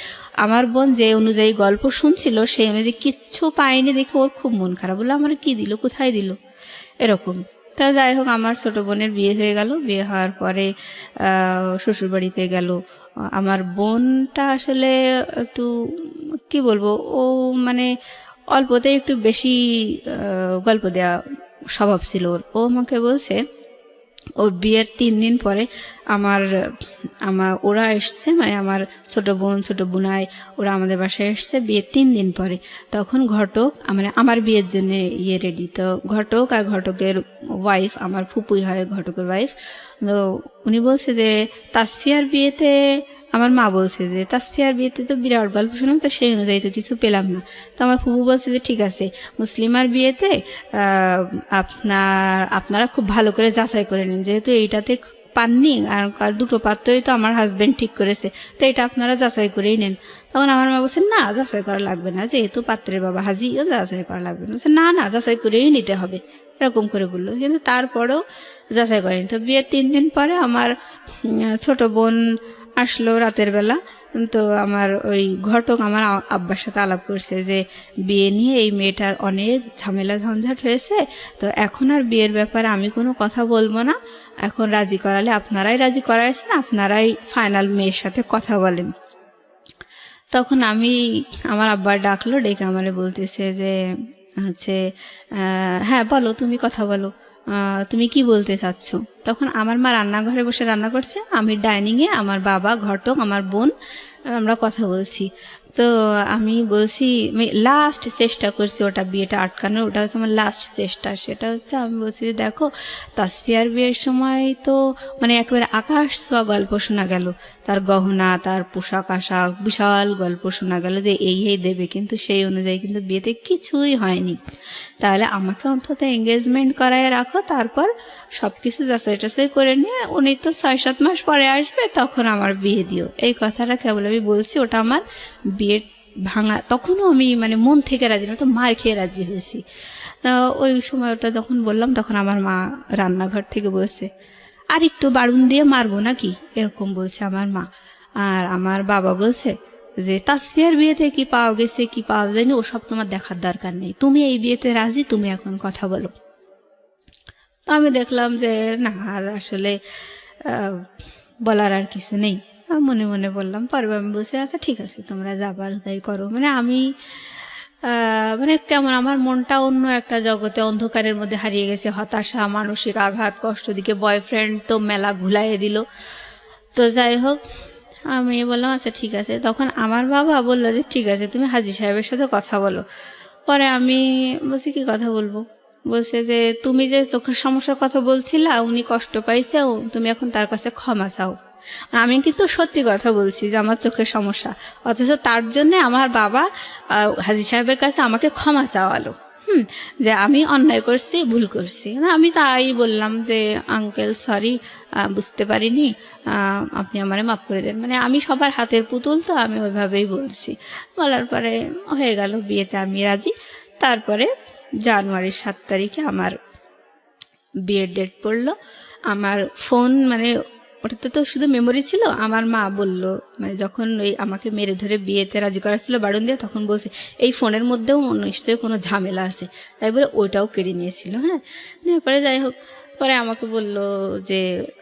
আমার বোন যে অনুযায়ী গল্প শুনছিল সেই অনুযায়ী কিচ্ছু পায়নি দেখে ওর খুব মন খারাপ, বললো আমার কি দিল, কোথায় দিল, এরকম। তা যাই হোক, আমার ছোট বোনের বিয়ে হয়ে গেল। বিয়ে হওয়ার পরে শ্বশুরবাড়িতে গেল। আমার বোনটা আসলে একটু কি বলবো, ও মানে অল্পতে একটু বেশি গল্প দেওয়া স্বভাব ছিল ওর। ও আমাকে বলছে ওর বিয়ের 3 দিন পরে ওরা এসছে, মানে আমার ছোট বোন ছোট বোনাই ওরা আমাদের বাসায় এসছে বিয়ের 3 দিন পরে। তখন ঘটক মানে আমার বিয়ের জন্য রেডি। তো ঘটক আর ঘটকের ওয়াইফ, আমার ফুপুই হয় ঘটকের ওয়াইফ, তো উনি বলছে যে তাসফিয়ার বিয়েতে, আমার মা বলছে যে তাসফিয়ার বিয়েতে তো বিরাট গল্প শুনলাম, তো সেই অনুযায়ী তো কিছু পেলাম না। তো আমার ফুপু বলছে যে ঠিক আছে, মুসলিমার বিয়েতে আপনারা খুব ভালো করে যাচাই করে নিন, যেহেতু এইটাতে পাননি, আর 2টো পাত্রই তো আমার হাজব্যান্ড ঠিক করেছে, তো এটা আপনারা যাচাই করেই নেন। তখন আমার মা বলছে না, যাচাই করা লাগবে না, যেহেতু পাত্রের বাবা হাজি, যাচাই করা লাগবে না। বলছে না যাচাই করেই নিতে হবে, এরকম করে বললো। কিন্তু তারপরেও যাচাই করেনি। তো বিয়ের 3 দিন পরে আমার ছোট বোন আসলো রাতের বেলা। তো আমার ওই ঘটক আমার আব্বার সাথে আলাপ করছে যে বিয়ে নিয়ে এই মেয়েটার অনেক ঝামেলা ঝঞ্ঝাট হয়েছে, তো এখন আর বিয়ের ব্যাপারে আমি কোনো কথা বলবো না, এখন রাজি করালে আপনারাই রাজি করাইছেন, আপনারাই ফাইনাল মেয়ের সাথে কথা বলেন। তখন আমার আব্বার ডাকলো, ডেকে আমারে বলতেছে যে হচ্ছে হ্যাঁ বলো, তুমি কথা বলো, তুমি কি বলতে চাচ্ছ। তখন আমার মা রান্নাঘরে বসে রান্না করছে, আমি ডাইনিংয়ে, আমার বাবা, ঘটক, আমার বোন, আমরা কথা বলছি। তো আমি বলছি, আমি লাস্ট চেষ্টা করছি ওটা বিয়েটা আটকানোর, ওটা হচ্ছে আমার লাস্ট চেষ্টা। সেটা হচ্ছে আমি বলছি যে দেখো, তাসফিয়ার বিয়ের সময় তো মানে একেবারে আকাশ ছোঁয়া গল্প শোনা গেল, তার গহনা, তার পোশাক আশাক, বিশাল গল্প শোনা গেল যে এই দেবে, কিন্তু সেই অনুযায়ী কিন্তু বিয়েতে কিছুই হয়নি। তাহলে আমাকে অন্তত এঙ্গেজমেন্ট করায় রাখো, তারপর সব কিছু যাচাই টাচাই করে নিয়ে উনি তো 6-7 মাস পরে আসবে, তখন আমার বিয়ে দিও। এই কথাটা কেবল আমি বলছি, ওটা আমার বিয়ে ভাঙা। তখনও আমি মানে মন থেকে রাজি না, তো মার খেয়ে রাজি হয়েছি। ওই সময় ওটা যখন বললাম, তখন আমার মা রান্নাঘর থেকে বলছে, আর একটু বাড়ুন দিয়ে মারবো নাকি, এরকম বলছে আমার মা। আর আমার বাবা বলছে যে তাসফিয়ার বিয়েতে কি পাওয়া গেছে কি পাওয়া যায়নি ওসব তোমার দেখার দরকার নেই, তুমি এই বিয়েতে রাজি, তুমি এখন কথা বলো। তো আমি দেখলাম যে না, আর আসলে বলার আর কিছু নেই। মনে মনে বললাম, পরে আমি বসে আচ্ছা ঠিক আছে, তোমরা যাবার তাই করো। মানে আমি মানে কেমন আমার মনটা অন্য একটা জগতে, অন্ধকারের মধ্যে হারিয়ে গেছে, হতাশা, মানসিক আঘাত, কষ্ট, দিকে বয়ফ্রেন্ড তো মেলা ঘুলাইয়ে দিল। তো যাই হোক, আমি বললাম আচ্ছা ঠিক আছে। তখন আমার বাবা বললো যে ঠিক আছে, তুমি হাজী সাহেবের সাথে কথা বলো। পরে আমি বলছি কি কথা বলবো, বলছে যে তুমি যে চোখের সমস্যার কথা বলছিলা, উনি কষ্ট পাইছে, তুমি এখন তার কাছে ক্ষমা চাও। আমি কিন্তু সত্যি কথা বলছি যে আমার চোখের সমস্যা, অথচ তার জন্য আমার বাবা হাজী সাহেবের কাছে আমাকে ক্ষমা চাওয়ালো। যে আমি অন্যায় করছি, ভুল করছি। আমি তাই বললাম যে আঙ্কেল সরি, বুঝতে পারিনি, আপনি আমারে মাফ করে দেন। মানে আমি সবার হাতের পুতুল, তো আমি ওইভাবেই বলছি। বলার পরে হয়ে গেল, বিয়েতে আমি রাজি। তারপরে জানুয়ারির 7 তারিখে আমার বিয়ের ডেট পড়লো। আমার ফোন মানে ওটাতে তো শুধু মেমোরি ছিল। আমার মা বলল, মানে যখন ওই আমাকে মেরে ধরে বিয়েতে রাজি করা ছিল বাড়ুন দিয়ে, তখন বলছে এই ফোনের মধ্যেও নিশ্চয়ই কোনো ঝামেলা আছে, তাই বলে ওইটাও কেড়ে নিয়েছিল। হ্যাঁ, তারপরে যাই হোক, পরে আমাকে বলল যে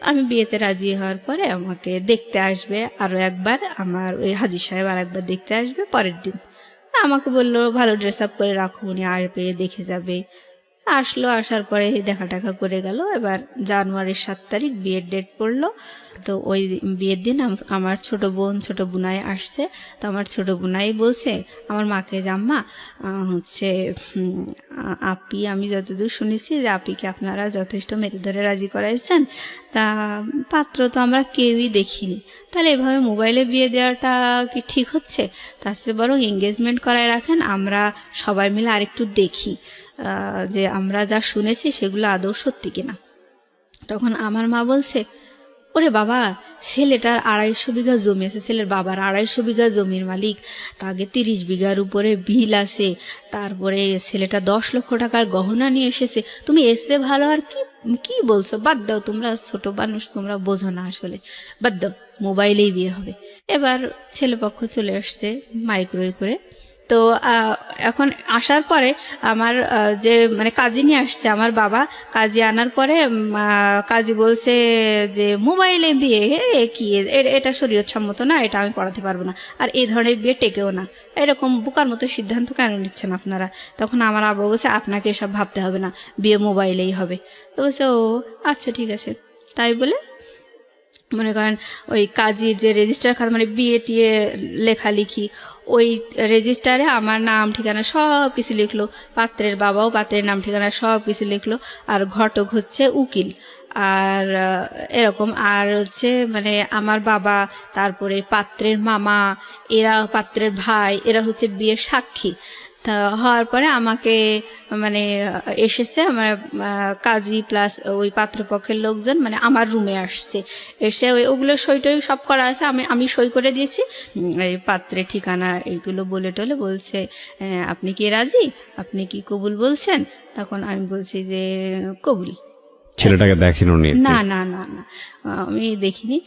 আমি বিয়েতে রাজি হওয়ার পরে আমাকে দেখতে আসবে আরও একবার, আমার ওই হাজী সাহেব আর একবার দেখতে আসবে পরের দিন। আমাকে বললো ভালো ড্রেস আপ করে রাখো, উনি আসবে, দেখে যাবে। আসলো, আসার পরে দেখা টাকা করে গেল। এবার জানুয়ারির 7 তারিখ বিয়ের ডেট পড়লো। তো ওই বিয়ের দিন আমার ছোট বোন, ছোট বোনাই আসছে। তো আমার ছোট বোনাই বলছে আমার মাকে যে আম্মা হচ্ছে আপি, আমি যতদূর শুনেছি যে আপিকে আপনারা যথেষ্ট মেরে ধরে রাজি করাইছেন, তা পাত্র তো আমরা কেউই দেখিনি, তাহলে এভাবে মোবাইলে বিয়ে দেওয়াটা কি ঠিক হচ্ছে? তার চেয়ে বরং এঙ্গেজমেন্ট করায় রাখেন, আমরা সবাই মিলে আরেকটু দেখি যে আমরা যা শুনেছি সেগুলো আদৌ সত্যি কিনা। তখন আমার মা বলছে, ওরে বাবা, ছেলেটার 250 বিঘা জমি আছে, ছেলের বাবার 250 বিঘা জমির মালিক, তাকে 30 বিঘার উপরে বিল আছে, তারপরে ছেলেটা 10 লক্ষ টাকার গহনা নিয়ে এসেছে, তুমি এসে ভালো আর কি বলছো, বাদ দাও, তোমরা ছোট মানুষ, তোমরা বোঝো না, আসলে বাদ দাও, মোবাইলেই বিয়ে হবে। এবার ছেলেপক্ষ চলে আসছে মাইক্রোওয়েভ করে। তো এখন আসার পরে আমার যে মানে কাজী নিয়ে আসছে আমার বাবা, কাজী আনার পরে কাজী বলছে যে মোবাইলে বিয়ে কি, এটা শরীয়তসম্মত না, এটা আমি পড়াতে পারবো না, আর এই ধরনের বিয়ে টেকেও না, এরকম বোকার মতো সিদ্ধান্ত কেন নিচ্ছেন আপনারা? তখন আমার আব্বা বলছে আপনাকে এসব ভাবতে হবে না, বিয়ে মোবাইলেই হবে। তো বলছে ও আচ্ছা ঠিক আছে। তাই বলে মনে করেন ওই কাজী যে রেজিস্টার খাতা, মানে বিয়ে টিয়ে লেখালেখি, ওই রেজিস্টারে আমার নাম ঠিকানা সব কিছু লিখলো, পাত্রের বাবাও পাত্রের নাম ঠিকানা সব কিছু লিখলো, আর ঘটক হচ্ছে উকিল, আর এরকম, আর হচ্ছে মানে আমার বাবা, তারপরে পাত্রের মামা, এরা পাত্রের ভাই, এরা হচ্ছে বিয়ের সাক্ষী। তা হওয়ার পরে আমাকে মানে এসেছে আমার কাজী প্লাস ওই পাত্রপক্ষের লোকজন, মানে আমার রুমে আসছে, এসে ওগুলো সই টই সব করা আছে, আমি সই করে দিয়েছি, এই পাত্রের ঠিকানা এইগুলো বলে টলে বলছে আপনি কি রাজি, আপনি কি কবুল বলছেন? তখন আমি বলছি যে কবুল। ছেলেটাকে দেখিনো? না না না না, আমি দেখিনি।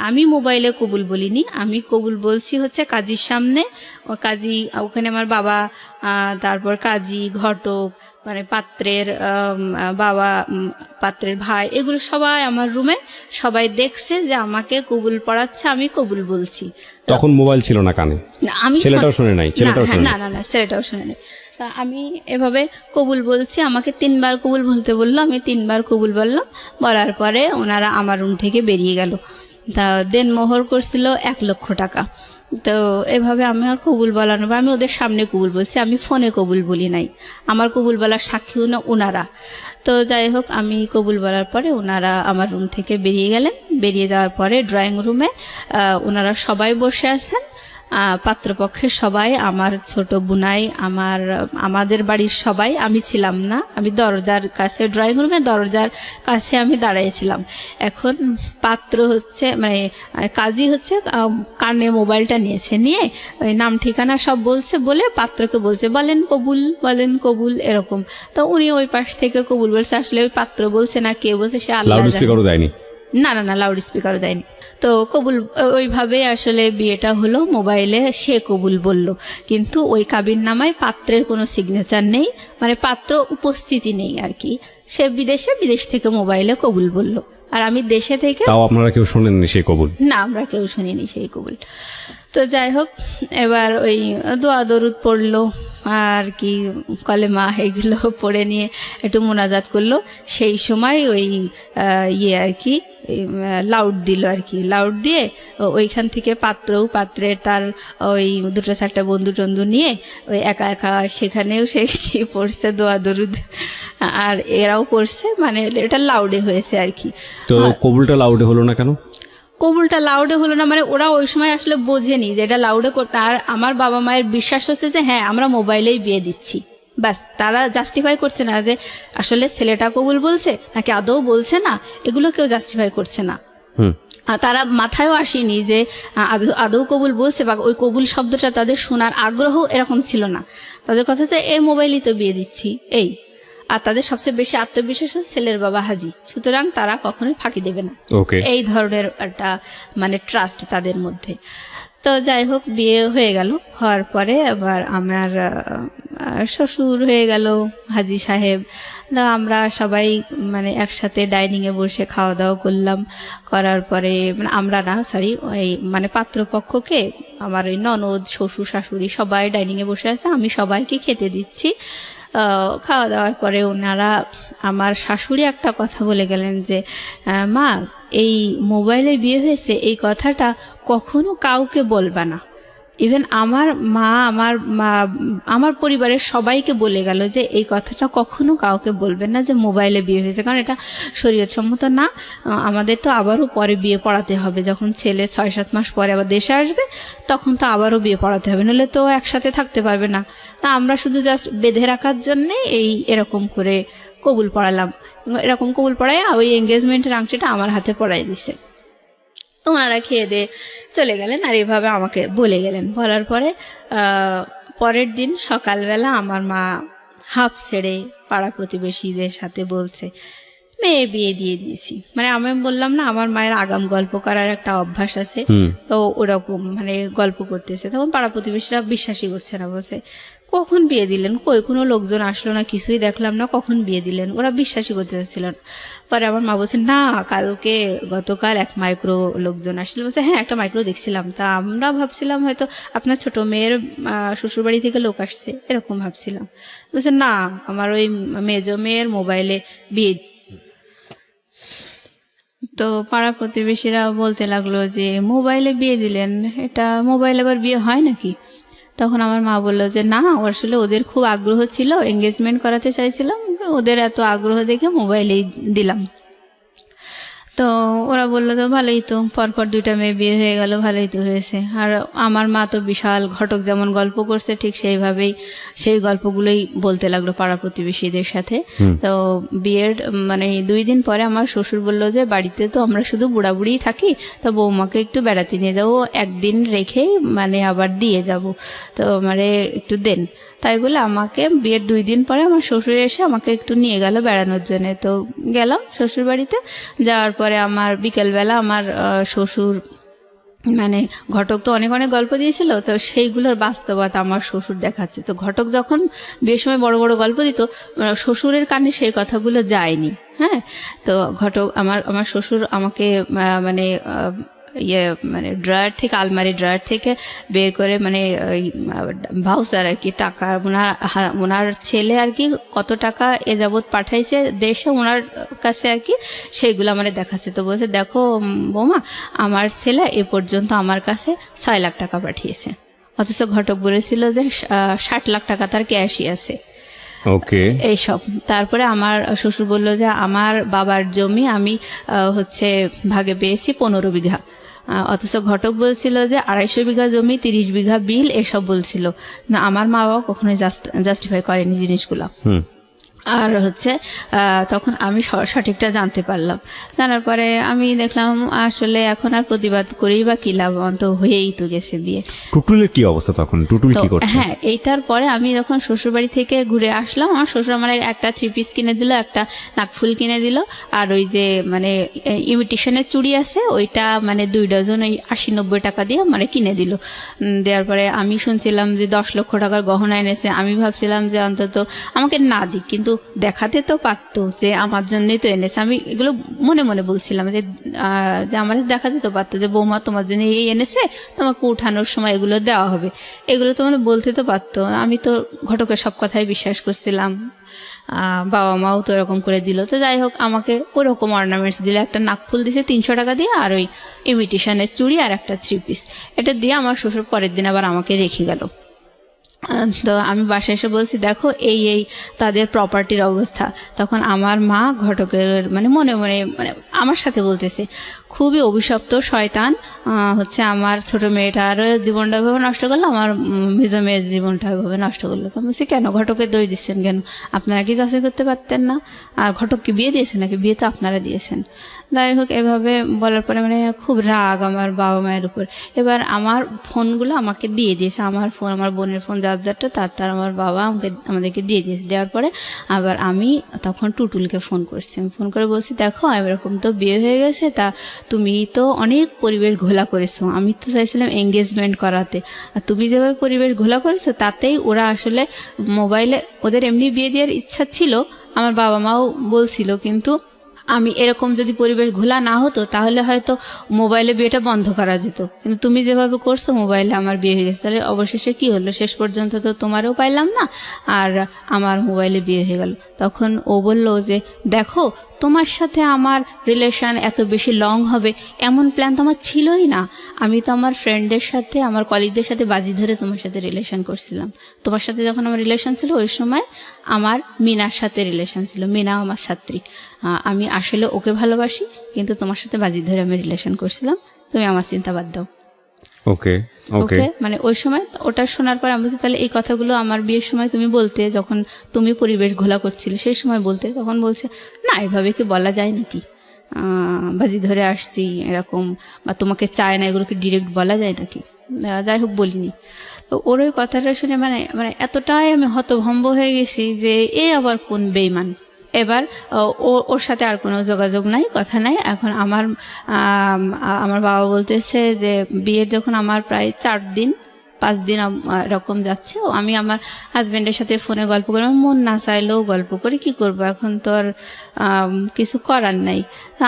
আমি মোবাইলে কবুল বলিনি, আমি কবুল বলছি হচ্ছে কাজীর সামনে। ও কাজী, ওখানে আমার বাবা, তারপর কাজী, ঘটক, মানে পাত্রের বাবা, পাত্রের ভাই, এগুলো সবাই আমার রুমে, সবাই দেখছে যে আমাকে কবুল পড়াচ্ছে, আমি কবুল বলছি। তখন মোবাইল ছিল না কানে? আমি ছেলেটাও শুনে নাই? না না, ছেলেটাও শুনে নাই। তা আমি এভাবে কবুল বলছি, আমাকে 3বার কবুল বলতে বললো, আমি 3বার কবুল বললাম। বলার পরে ওনারা আমার রুম থেকে বেরিয়ে গেল। তা দেনমোহর করছিল 1 লক্ষ টাকা। তো এভাবে আমি আর কবুল বলানো, আমি ওদের সামনে কবুল বলছি, আমি ফোনে কবুল বলি নাই, আমার কবুল বলার সাক্ষীও না ওনারা। তো যাই হোক, আমি কবুল বলার পরে ওনারা আমার রুম থেকে বেরিয়ে গেলেন। বেরিয়ে যাওয়ার পরে ড্রয়িং রুমে ওনারা সবাই বসে আছেন, পাত্রপক্ষের সবাই, আমার ছোট বুনাই, আমাদের বাড়ির সবাই। আমি ছিলাম না, আমি দরজার কাছে, ড্রয়িং রুমে দরজার কাছে আমি দাঁড়িয়েছিলাম। এখন পাত্র হচ্ছে মানে কাজী হচ্ছে কানে মোবাইলটা নিয়েছে, নিয়ে ওই নাম ঠিকানা সব বলছে, বলে পাত্রকে বলছে বলেন কবুল, বলেন কবুল, এরকম। তো উনি ওই পাশ থেকে কবুল বলছে। আসলে ওই পাত্র বলছে না কে বলছে সে আল্লাহ জানে। না না না, লাউড স্পিকারও দেয়নি। তো কবুল ওইভাবে আসলে বিয়েটা হলো, মোবাইলে সে কবুল বলল, কিন্তু ওই কাবিন নামায় পাত্রের কোনো সিগনেচার নেই, মানে পাত্র উপস্থিতি নেই আর কি। সে বিদেশ থেকে মোবাইলে কবুল বলল, আর আমি দেশে থেকে। তাও আপনারা কেউ শোনেননি সেই কবুল? না, আমরা কেউ শুনিনি সেই কবুল। তো যাই হোক, এবার ওই দোয়া দরুদ পড়লো আর কি, কলেমা এগুলো পড়ে নিয়ে একটু মোনাজাত করলো। সেই সময় ওই আর কি লাউড দিল আর কি, লাউড দিয়ে ওইখান থেকে পাত্রের তার ওই 2-4টা বন্ধু টন্ধু নিয়ে ওই একা একা সেখানেও সে কি পড়ছে দোয়া দরুদ, আর এরাও পড়ছে, মানে এটা লাউডে হয়েছে আর কি। তো কবুলটা লাউডে হলো না কেন? কবুলটা লাউডে হলো না মানে ওরা ওই সময় আসলে বোঝেনি যে এটা লাউডে করতে। আর আমার বাবা মায়ের বিশ্বাস হচ্ছে যে হ্যাঁ আমরা মোবাইলেই বিয়ে দিচ্ছি, ব্যাস। তারা জাস্টিফাই করছে না যে আসলে ছেলেটা কবুল বলছে নাকি আদৌ বলছে না, এগুলো কেউ জাস্টিফাই করছে না। আর তারা মাথায়ও আসেনি যে আদৌ কবুল বলছে, বা ওই কবুল শব্দটা তাদের শোনার আগ্রহ এরকম ছিল না। তাদের কথা হচ্ছে এই মোবাইলেই তো বিয়ে দিচ্ছি এই। আর তাদের সবচেয়ে বেশি আত্মবিশ্বাস হচ্ছে ছেলের বাবা হাজি, সুতরাং তারা কখনোই ফাঁকি দেবে না, এই ধরনের একটা মানে ট্রাস্ট তাদের মধ্যে। তো যাই হোক, বিয়ে হয়ে গেল। হওয়ার পরে আবার আমার শ্বশুর হয়ে গেল হাজি সাহেব। আমরা সবাই মানে একসাথে ডাইনিংয়ে বসে খাওয়া দাওয়া করলাম। করার পরে মানে আমরা না, সরি, ওই মানে পাত্রপক্ষকে আমার ওই ননদ, শ্বশুর, শাশুড়ি সবাই ডাইনিংয়ে বসে আছে, আমি সবাইকে খেতে দিচ্ছি। খাওয়া দাওয়ার পরে ওনারা, আমার শাশুড়ি একটা কথা বলে গেলেন যে মা, এই মোবাইলে বিয়ে হয়েছে এই কথাটা কখনো কাউকে বলবা না। ইভেন আমার মা, আমার পরিবারের সবাইকে বলে গেল যে এই কথাটা কখনো কাউকে বলবেন না যে মোবাইলে বিয়ে হয়েছে, কারণ এটা শরীয়তসম্মত না। আমাদের তো আবারও পরে বিয়ে পড়াতে হবে, যখন ছেলে 6-7 মাস পরে আবার দেশে আসবে তখন তো আবারও বিয়ে পড়াতে হবে, নাহলে তো একসাথে থাকতে পারবে না। আমরা শুধু জাস্ট বেঁধে রাখার জন্যে এরকম করে কবুল পড়ালাম। এরকম কবুল পড়ায় ওই এঙ্গেজমেন্টের আংটিটা আমার হাতে পড়াই দিছে। তো ওনারা খেয়ে দিয়ে চলে গেলেন, আর এভাবে আমাকে বলে গেলেন। বলার পরে পরের দিন সকালবেলা আমার মা হাঁপ ছেড়ে পাড়া প্রতিবেশীদের সাথে বলছে মেয়ে বিয়ে দিয়ে দিয়েছি। মানে আমি বললাম না, আমার মায়ের আগাম গল্প করার একটা অভ্যাস আছে, তো ওরকম মানে গল্প করতেছে। তখন পাড়া প্রতিবেশীরা বিশ্বাসই করছে না, বলছে কখন বিয়ে দিলেন, কই কোনো লোকজন আসলো না, কিছুই দেখলাম না, কখন বিয়ে দিলেন, ওরা বিশ্বাসই করতে চাচ্ছিল না। পরে আমার মা বলছে না, গতকাল 1 মাইক্রো লোকজন আসছিল। বলছে হ্যাঁ, একটা মাইক্রো দেখছিলাম। তা আমরা ভাবছিলাম হয়তো আপনার ছোট মেয়ের শ্বশুরবাড়ি থেকে লোক আসছে, এরকম ভাবছিলাম। বলছে না, আমার ওই মেজো মেয়ের মোবাইলে বিয়ে। তো পাড়া প্রতিবেশীরা বলতে লাগলো যে মোবাইলে বিয়ে দিলেন, এটা মোবাইলে আবার বিয়ে হয় নাকি? তখন আমার মা বললো যে না, আসলে ওদের খুব আগ্রহ ছিল, এঙ্গেজমেন্ট করাতে চাইছিলাম, ওদের এত আগ্রহ দেখে মোবাইলেই দিলাম। তো ওরা বললো তো ভালোই তো, পরপর 2টা মেয়ে বিয়ে হয়ে গেল, ভালোই তো হয়েছে। আর আমার মা তো বিশাল ঘটক যেমন গল্প করছে ঠিক সেইভাবেই সেই গল্পগুলোই বলতে লাগলো পাড়া প্রতিবেশীদের সাথে। তো বিয়ের মানে 2 দিন পরে আমার শ্বশুর বলল যে বাড়িতে তো আমরা শুধু বুড়াবুড়িই থাকি, তো বৌমাকে একটু বেড়াতে নিয়ে যাবো, 1 দিন রেখেই মানে আবার দিয়ে যাব, তো মানে একটু দেন। তাই বলে আমাকে বিয়ের 2 দিন পরে আমার শ্বশুর এসে আমাকে একটু নিয়ে গেল বেড়ানোর জন্যে। তো গেলাম শ্বশুর বাড়িতে। যাওয়ার পরে আমার বিকেলবেলা আমার শ্বশুর মানে ঘটক তো অনেক অনেক গল্প দিয়েছিল, তো সেইগুলোর বাস্তবতা আমার শ্বশুর দেখাচ্ছে। তো ঘটক যখন বিয়ের সময় বড় বড় গল্প দিত, শ্বশুরের কানে সেই কথাগুলো যায়নি। হ্যাঁ, তো ঘটক আমার শ্বশুর আমাকে মানে ইয়ে মানে ড্রয়ার থেকে, আলমারি ড্রয়ার থেকে বের করে মানে ওই ভাউচার আর কি, টাকা ওনার ছেলে আর কি কত টাকা এ যাবৎ পাঠাইছে দেশে ওনার কাছে আর কি, সেইগুলো আমার দেখাচ্ছে। তো বলছে দেখো বৌমা, আমার ছেলে এ পর্যন্ত আমার কাছে 6 লাখ টাকা পাঠিয়েছে, অথচ ঘটক বলেছিল যে 60 লাখ টাকা তার ক্যাশই আছে। ওকে, এইসব। তারপরে আমার শ্বশুর বলল যে আমার বাবার জমি আমি হচ্ছে ভাগে পেয়েছি 15 বিঘা, অথচ ঘটক বলছিল যে 250 বিঘা জমি, 30 বিঘা বিল, এসব বলছিল। না, আমার মা বাবা কখনোই জাস্টিফাই করেনি জিনিসগুলো। আর হচ্ছে তখন আমি সঠিকটা জানতে পারলাম। জানার পরে আমি দেখলাম আসলে এখন আর প্রতিবাদ করেই বা কি লাভ, অন্ত হয়েই তো গেছে বিয়ে। টুটুলের কি অবস্থা তখন? টুটুল কি করছে? হ্যাঁ, এইটার পরে আমি যখন শ্বশুরবাড়ি থেকে ঘুরে আসলাম, আমার শ্বশুর আমার একটা 3 পিস কিনে দিল, একটা নাকফুল কিনে দিল, আর ওই যে মানে ইমিটেশনের চুড়ি আছে ওইটা মানে 2 ডজন ওই 80-90 টাকা দিয়ে মানে কিনে দিল। দেওয়ার পরে আমি শুনছিলাম যে 10 লক্ষ টাকার গহনা এনেছে। আমি ভাবছিলাম যে অন্তত আমাকে না দিক, কিন্তু দেখাতে তো পারতো যে আমার জন্যই তো এনেছে। আমি এগুলো মনে মনে বলছিলাম যে আমার দেখাতে তো পারতো যে বৌমা তোমার জন্য এই এনেছে, তোমাকে উঠানোর সময় এগুলো দেওয়া হবে, এগুলো তো মানে বলতে তো পারতো। আমি তো ঘটকের সব কথাই বিশ্বাস করছিলাম, বাবা মাও তো এরকম করে দিল। তো যাই হোক, আমাকে ওরকম অর্নামেন্টস দিলে, একটা নাকফুল দিছে 300 টাকা দিয়ে, আর ওই ইমিটেশনের চুড়ি আর একটা 3 পিস, এটা দিয়ে আমার শ্বশুর পরের দিন আবার আমাকে রেখে গেল। তো আমি বাসায় এসে বলছি দেখো এই এই তাদের প্রপার্টির অবস্থা। তখন আমার মা ঘটকের মানে মনে মনে মানে আমার সাথে বলতেছে, খুবই অভিশপ্ত শয়তান হচ্ছে আমার ছোট মেয়েটার জীবনটা এভাবে নষ্ট করলো, আমার মেজ মেয়ের জীবনটা এভাবে নষ্ট করলো। তো বলছি কেন, ঘটকে দোষ দিচ্ছেন কেন? আপনারা কি যাচাই করতে পারতেন না? আর ঘটককে বিয়ে দিয়েছেন নাকি? বিয়ে তো আপনারা দিয়েছেন। যাই হোক, এভাবে বলার পরে মানে খুব রাগ আমার বাবা মায়ের উপর। এবার আমার ফোনগুলো আমাকে দিয়ে দিয়েছে, আমার ফোন, আমার বোনের ফোন, যারটা তার আমার বাবা আমাদেরকে দিয়ে দিয়েছে। দেওয়ার পরে আবার আমি তখন টুটুলকে ফোন করছি। আমি ফোন করে বলছি দেখো এরকম তো বিয়ে হয়ে গেছে, তা তুমি তো অনেক পরিবেশ ঘোলা করেছো, আমি তো চাইছিলাম এঙ্গেজমেন্ট করাতে, আর তুমি যেভাবে পরিবেশ ঘোলা করেছো তাতেই ওরা আসলে মোবাইলে, ওদের এমনি বিয়ে দেওয়ার ইচ্ছা ছিল, আমার বাবা মাও বলছিল, কিন্তু আমি এরকম যদি পরিবেশ ঘোলা না হতো তাহলে হয়তো মোবাইলে বিয়েটা বন্ধ করা যেত, কিন্তু তুমি যেভাবে করছো মোবাইলে আমার বিয়ে হয়ে গেছে। তাহলে অবশেষে কি হলো, শেষ পর্যন্ত তো তোমারও পাইলাম না আর আমার মোবাইলে বিয়ে হয়ে গেল। তখন ও বলল যে দেখো তোমার সাথে আমার রিলেশন এত বেশি লং হবে এমন প্ল্যান তো আমার ছিলই না। আমি তো আমার ফ্রেন্ডদের সাথে, আমার কলিগদের সাথে বাজি ধরে তোমার সাথে রিলেশন করছিলাম। তোমার সাথে যখন আমার রিলেশন ছিল ওই সময় আমার মিনার সাথে রিলেশন ছিল, মিনা আমার ছাত্রী। আমি আসলে ওকে ভালোবাসি, কিন্তু তোমার সাথে বাজি ধরে আমি রিলেশন করছিলাম, তুমি আমার চিন্তা বাদ দাও। ওকে ওকে, মানে ওই সময় ওটা শোনার পর আমি বলছি তাহলে এই কথাগুলো আমার বিয়ের সময় তুমি বলতে, যখন তুমি পরিবেশ ঘোলা করছিলে সেই সময় বলতে। তখন বলছে না, এভাবে কি বলা যায় নাকি, বাজি ধরে আসছি এরকম, বা তোমাকে চায় না, এগুলোকে ডিরেক্ট বলা যায় নাকি? যাই হোক, বলিনি। তো ওর ওই কথাটা শুনে মানে মানে এতটাই আমি হতভম্ব হয়ে গেছি যে এ আবার কোন বেইমান। এবার ওর সাথে আর কোনো যোগাযোগ নাই, কথা নাই। এখন আমার বাবা বলতেছে যে বিয়ের যখন আমার প্রায় 4-5 দিন এরকম যাচ্ছে, আমি আমার হাজব্যান্ডের সাথে ফোনে গল্প করি, আমার মন না চাইলেও গল্প করি, কি করবো, এখন তো আর কিছু করার নাই।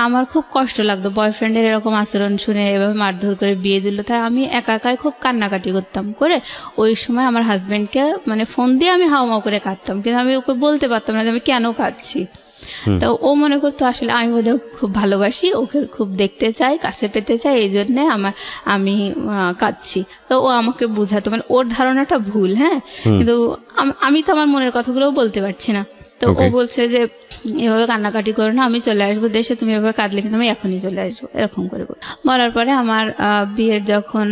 আমার খুব কষ্ট লাগতো বয়ফ্রেন্ডের এরকম আচরণ শুনে, এভাবে মারধর করে বিয়ে দিল। তাই আমি একা একাই খুব কান্নাকাটি করতাম করে ওই সময় আমার হাজব্যান্ডকে মানে ফোন দিয়ে আমি হাওমাও করে কাঁদতাম, কিন্তু আমি ওকে বলতে পারতাম না যে আমি কেন কাঁদছি। তো ও মনে করতো আসলে আমি ওদের খুব ভালোবাসি, ওকে খুব দেখতে চাই, কাছে পেতে চাই, এই জন্যে আমি কাঁদছি। তো ও আমাকে বুঝাতো, মানে ওর ধারণাটা ভুল। হ্যাঁ, কিন্তু আমি তো আমার মনের কথাগুলোও বলতে পারছি না। তো ও বলছে যে এভাবে কান্নাকাটি করো না, আমি চলে আসবো দেশে, তুমি এভাবে কাঁদলে কিন্তু আমি এখনই চলে আসবো, এরকম করে বলার পরে আমার বিয়ের যখন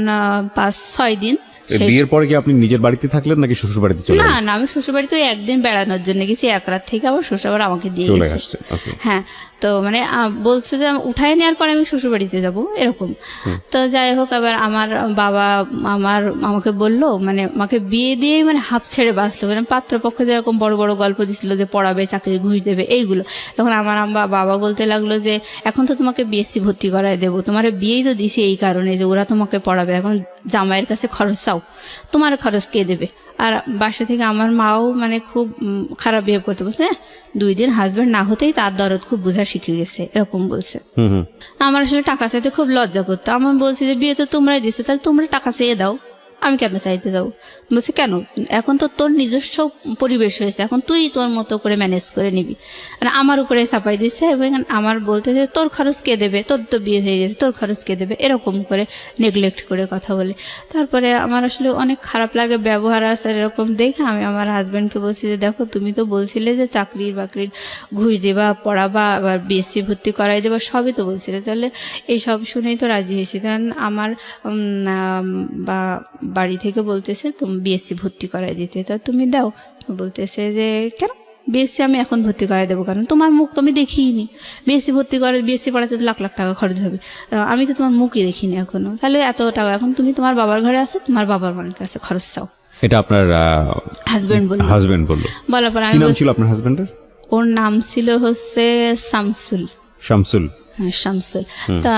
5-6 দিন, বিয়ের পরে কি আপনি নিজের বাড়িতে থাকলেন নাকি শ্বশুর বাড়িতে চলে গেলেন? না, আমি শ্বশুর বাড়িতে একদিন বেড়ানোর জন্য গেছি, 1 রাত থেকে আবার শ্বশুর আবার আমাকে দিয়ে গেছে। হ্যাঁ, তো মানে বলছে যে উঠায় নেওয়ার পরে আমি শ্বশুর বাড়িতে যাবো এরকম। তো যাই হোক, এবার আমার বাবা আমাকে বললো, মানে আমাকে বিয়ে দিয়েই মানে হাফ ছেড়ে বাঁচলো, মানে পাত্রপক্ষ যেরকম বড় বড় গল্প দিছিল যে পড়াবে, চাকরি ঘুষ দেবে, এইগুলো। তখন আমার বাবা বলতে লাগলো যে এখন তো তোমাকে বিএসসি ভর্তি করায় দেবো, তোমার বিয়েই তো দিছি এই কারণে যে ওরা তোমাকে পড়াবে, এখন জামাইয়ের কাছে খরচ চাও চাও, তোমার খরচ কে দেবে? আর বাসা থেকে আমার মাও মানে খুব খারাপ বিহেভ করতে বলছে, 2 দিন হাজব্যান্ড না হতেই তার দরদ খুব বোঝা শিখে গেছে, এরকম বলছে। আমার আসলে টাকা চাইতে খুব লজ্জা করতো। আমার বলছি যে বিয়ে তো তোমরাই দিছো, তাহলে তোমরা টাকা চেয়ে দাও, আমি কেন চাইতে যাবো? বলছে কেন, এখন তো তোর নিজস্ব পরিবেশ হয়েছে, এখন তুই তোর মতো করে ম্যানেজ করে নিবি। মানে আমার উপরে চাপাই দিছে এবং আমার বলতে যে তোর খরচ কে দেবে, তোর তো বিয়ে হয়ে গেছে, তোর খরচ কে দেবে, এরকম করে নেগলেক্ট করে কথা বলে। তারপরে আমার আসলে অনেক খারাপ লাগে ব্যবহার আসার এরকম দেখে আমি আমার হাজব্যান্ডকে বলছি যে দেখো তুমি তো বলছিলে যে চাকরির বাকরির ঘুষ দেবা, পড়াবা, আবার বিএসসি ভর্তি করাই দেবা, সবই তো বলছিলে, তাহলে এইসব শুনেই তো রাজি হয়েছি। কারণ আমার বাড়ি থেকে বলতেছে তুমি বিএসসি ভর্তি করাই দিতে, তা তুমি দাও। বলতেছে যে কেন বিএসসি আমি এখন ভর্তি করাই দেবো, কারণ তোমার মুখ তো আমি দেখিনি, বিএসসি ভর্তি করে বিএসসি পড়াতে তো লাখ লাখ টাকা খরচ হবে, আমি তো তোমার মুখই দেখিনি এখনো, তাহলে এত টাকা এখন তুমি তোমার বাবার ঘরে আসো, তোমার বাবার বাড়ির কাছে খরচ চাও। এটা আপনার হাজবেন্ড বললো? বলার পর আমি, ছিল আপনার হাজবেন্ডের? ওর নাম ছিল হচ্ছে শামসুল। হ্যাঁ শামসুল। তা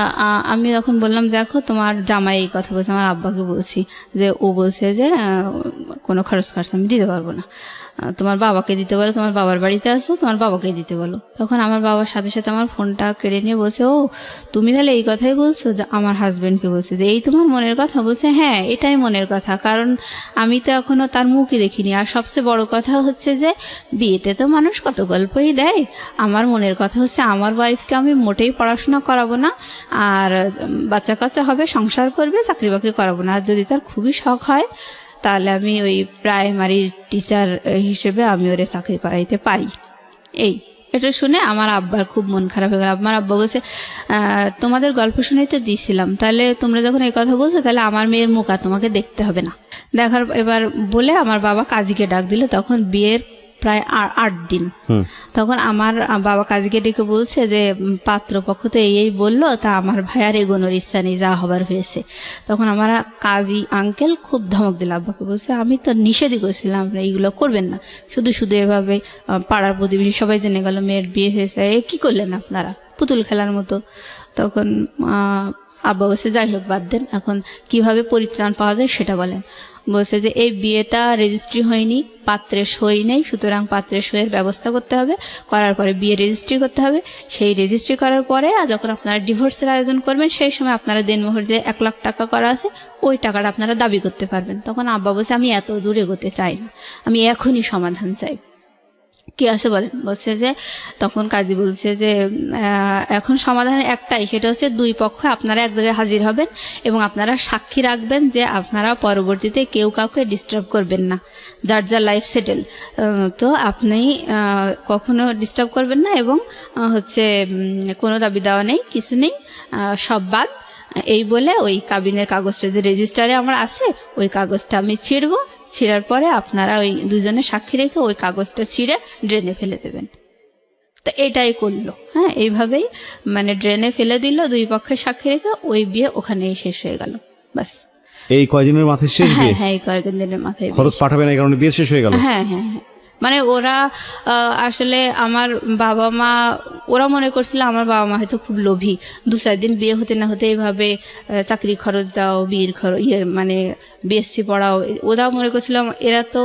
আমি যখন বললাম দেখো তোমার জামাই এই কথা বলছে, আমার আব্বাকে বলছি যে ও বলছে যে কোনো খরচ আমি দিতে পারবো না, তোমার বাবাকে দিতে বলো, তোমার বাবার বাড়িতে আসো, তোমার বাবাকে দিতে বলো। তখন আমার বাবার সাথে সাথে আমার ফোনটা কেড়ে নিয়ে বলছে ও তুমি তাহলে এই কথাই বলছো? যে আমার হাজব্যান্ডকে বলছে যে এই তোমার মনের কথা? বলছে হ্যাঁ এটাই মনের কথা, কারণ আমি তো এখনও তার মুখই দেখিনি, আর সবচেয়ে বড় কথা হচ্ছে যে বিয়েতে তো মানুষ কত গল্পই দেয়, আমার মনের কথা হচ্ছে আমার ওয়াইফকে আমি মোটেই পড়াশোনা করাবো না, আর বাচ্চা কাচ্চা হবে, সংসার করবে, চাকরি বাকরি করাবো না, আর যদি তার খুবই শখ হয় তাহলে আমি ওই প্রাইমারি টিচার হিসেবে আমি ওরে চাকরি করাইতে পারি। এটা শুনে আমার আব্বার খুব মন খারাপ হয়ে গেল। আমার আব্বা বলছে তোমাদের গল্প শুনেই তো দিয়েছিলাম, তাহলে তোমরা যখন এই কথা বলছো তাহলে আমার মেয়ের মুখ আর তোমাকে দেখতে হবে না। দেখার এবার বলে আমার বাবা কাজীকে ডাক দিল, তখন বিয়ের প্রায় 8 দিন। তখন আমার বাবা কাজীকে ডেকে বলছে যে পাত্রপক্ষ তো এই বললো, তা আমার ভাইয়ার এগোনোর ইচ্ছা নেই, যা হবার হয়েছে। তখন আমার কাজী আঙ্কেল খুব ধমক দিল আব্বাকে, বলছে আমি তো নিষেধই করছিলাম আপনারা এইগুলো করবেন না, শুধু শুধু এভাবে পাড়ার প্রতিবেশী সবাই জেনে গেল মেয়ের বিয়ে হয়েছে, এ কী করলেন আপনারা, পুতুল খেলার মতো। তখন আব্বা বলছে যাই হোক বাদ দেন, এখন কিভাবে পরিত্রাণ পাওয়া যায় সেটা বলেন। বলছে যে এই বিয়েটা রেজিস্ট্রি হয়নি, পাত্রের সই নেই, সুতরাং পাত্রের সইয়ের ব্যবস্থা করতে হবে, করার পরে বিয়ে রেজিস্ট্রি করতে হবে, সেই রেজিস্ট্রি করার পরে যখন আপনারা ডিভোর্সের আয়োজন করবেন সেই সময় আপনারা দেনমোহর যে 1 লাখ টাকা করা আছে ওই টাকাটা আপনারা দাবি করতে পারবেন। তখন আব্বা বলছে আমি এত দূর এগোতে চাই না, আমি এখনই সমাধান চাই। কি আছে বলেন? বলছে যে তখন কাজী বলছে যে এখন সমাধান একটাই, সেটা হচ্ছে 2 পক্ষ আপনারা এক জায়গায় হাজির হবেন এবং আপনারা সাক্ষী রাখবেন যে আপনারা পরবর্তীতে কেউ কাউকে ডিস্টার্ব করবেন না, যার যা লাইফ সেটেল, তো আপনি কখনো ডিস্টার্ব করবেন না এবং হচ্ছে কোনো দাবি দেওয়া নেই, কিছু নেই, সব বাদ। এই বলে ওই কাবিনের কাগজটা যে রেজিস্টারে আমার আছে ওই কাগজটা আমি ছিঁড়ার পরে আপনারা ওই 2 জনে সাক্ষী রেখে ওই কাগজটা ছিঁড়ে ড্রেনে ফেলে দেবেন। তো এটাই করলো। হ্যাঁ, এইভাবেই মানে ড্রেনে ফেলে দিল 2 পক্ষের সাক্ষী রেখে, ওই বিয়ে ওখানেই শেষ হয়ে গেল। বাস এই কয়দিনের মাথায় শেষ বিয়ে? হ্যাঁ এই কয়েকদিনের মাথায় খরচ পাঠাবে না এই কারণে বিয়ে শেষ হয়ে গেল। হ্যাঁ হ্যাঁ হ্যাঁ, মানে ওরা আসলে আমার বাবা মা ওরা মনে করছিল আমার বাবা মা হয়তো খুব লোভী, 2-4 দিন বিয়ে হতে না হতে এইভাবে চাকরি খরচ দাও, বিয়ের খরচ মানে বিএসসি পড়াও, ওরা মনে করছিল এরা তো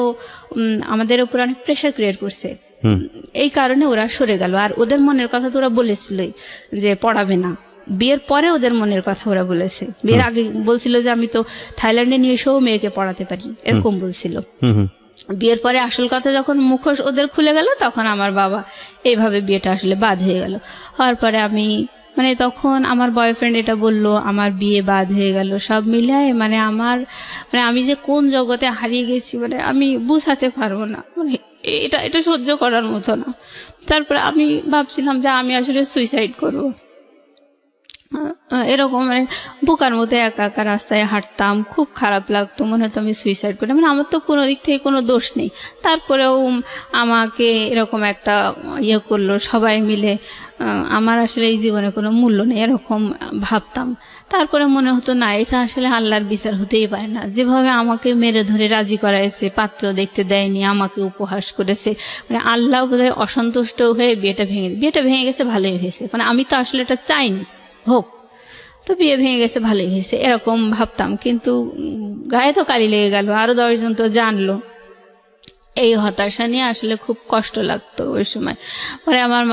আমাদের উপর অনেক প্রেশার ক্রিয়েট করছে, এই কারণে ওরা সরে গেল। আর ওদের মনের কথা তো ওরা বলেছিলই যে পড়াবে না, বিয়ের পরে ওদের মনের কথা ওরা বলেছে। বিয়ের আগে বলছিল যে আমি তো থাইল্যান্ডে নিয়ে এসেও মেয়েকে পড়াতে পারি, এরকম বলছিল। বিয়ের পরে আসল কথা যখন মুখোশ ওদের খুলে গেল তখন আমার বাবা এইভাবে বিয়েটা আসলে বাদ হয়ে গেল। হওয়ার পরে আমি মানে তখন আমার বয়ফ্রেন্ড এটা বলল, আমার বিয়ে বাদ হয়ে গেল, সব মিলায় মানে আমার মানে আমি যে কোন জগতে হারিয়ে গেছি মানে আমি বুঝাতে পারবো না, মানে এটা সহ্য করার মতো না। তারপরে আমি ভাবছিলাম যে আমি আসলে সুইসাইড করবো, এরকম মানে বোকার মতো একা একা রাস্তায় হাঁটতাম, খুব খারাপ লাগতো, মনে হতো আমি সুইসাইড করি, মানে আমার তো কোনো দিক থেকে কোনো দোষ নেই, তারপরেও আমাকে এরকম একটা ইয়ে করলো সবাই মিলে, আমার আসলে এই জীবনে কোনো মূল্য নেই এরকম ভাবতাম। তারপরে মনে হতো না, এটা আসলে আল্লাহর বিচার হতেই পারে না, যেভাবে আমাকে মেরে ধরে রাজি করাইছে, পাত্র দেখতে দেয়নি, আমাকে উপহাস করেছে, মানে আল্লাহ বোধহয় অসন্তুষ্ট হয়ে বিয়েটা ভেঙে গেছে, ভালোই হয়েছে, মানে আমি তো আসলে এটা চাইনি হোক। তো বিয়ে ভেঙে গেছে, ভালোই হয়েছে এরকম ভাবতাম। কিন্তু গায়ে তো কালি লেগে গেল, আরও 10 জন তো জানলো। এই হতাশা নিয়ে আসলে খুব কষ্ট লাগতো ওই সময়। পরে আমার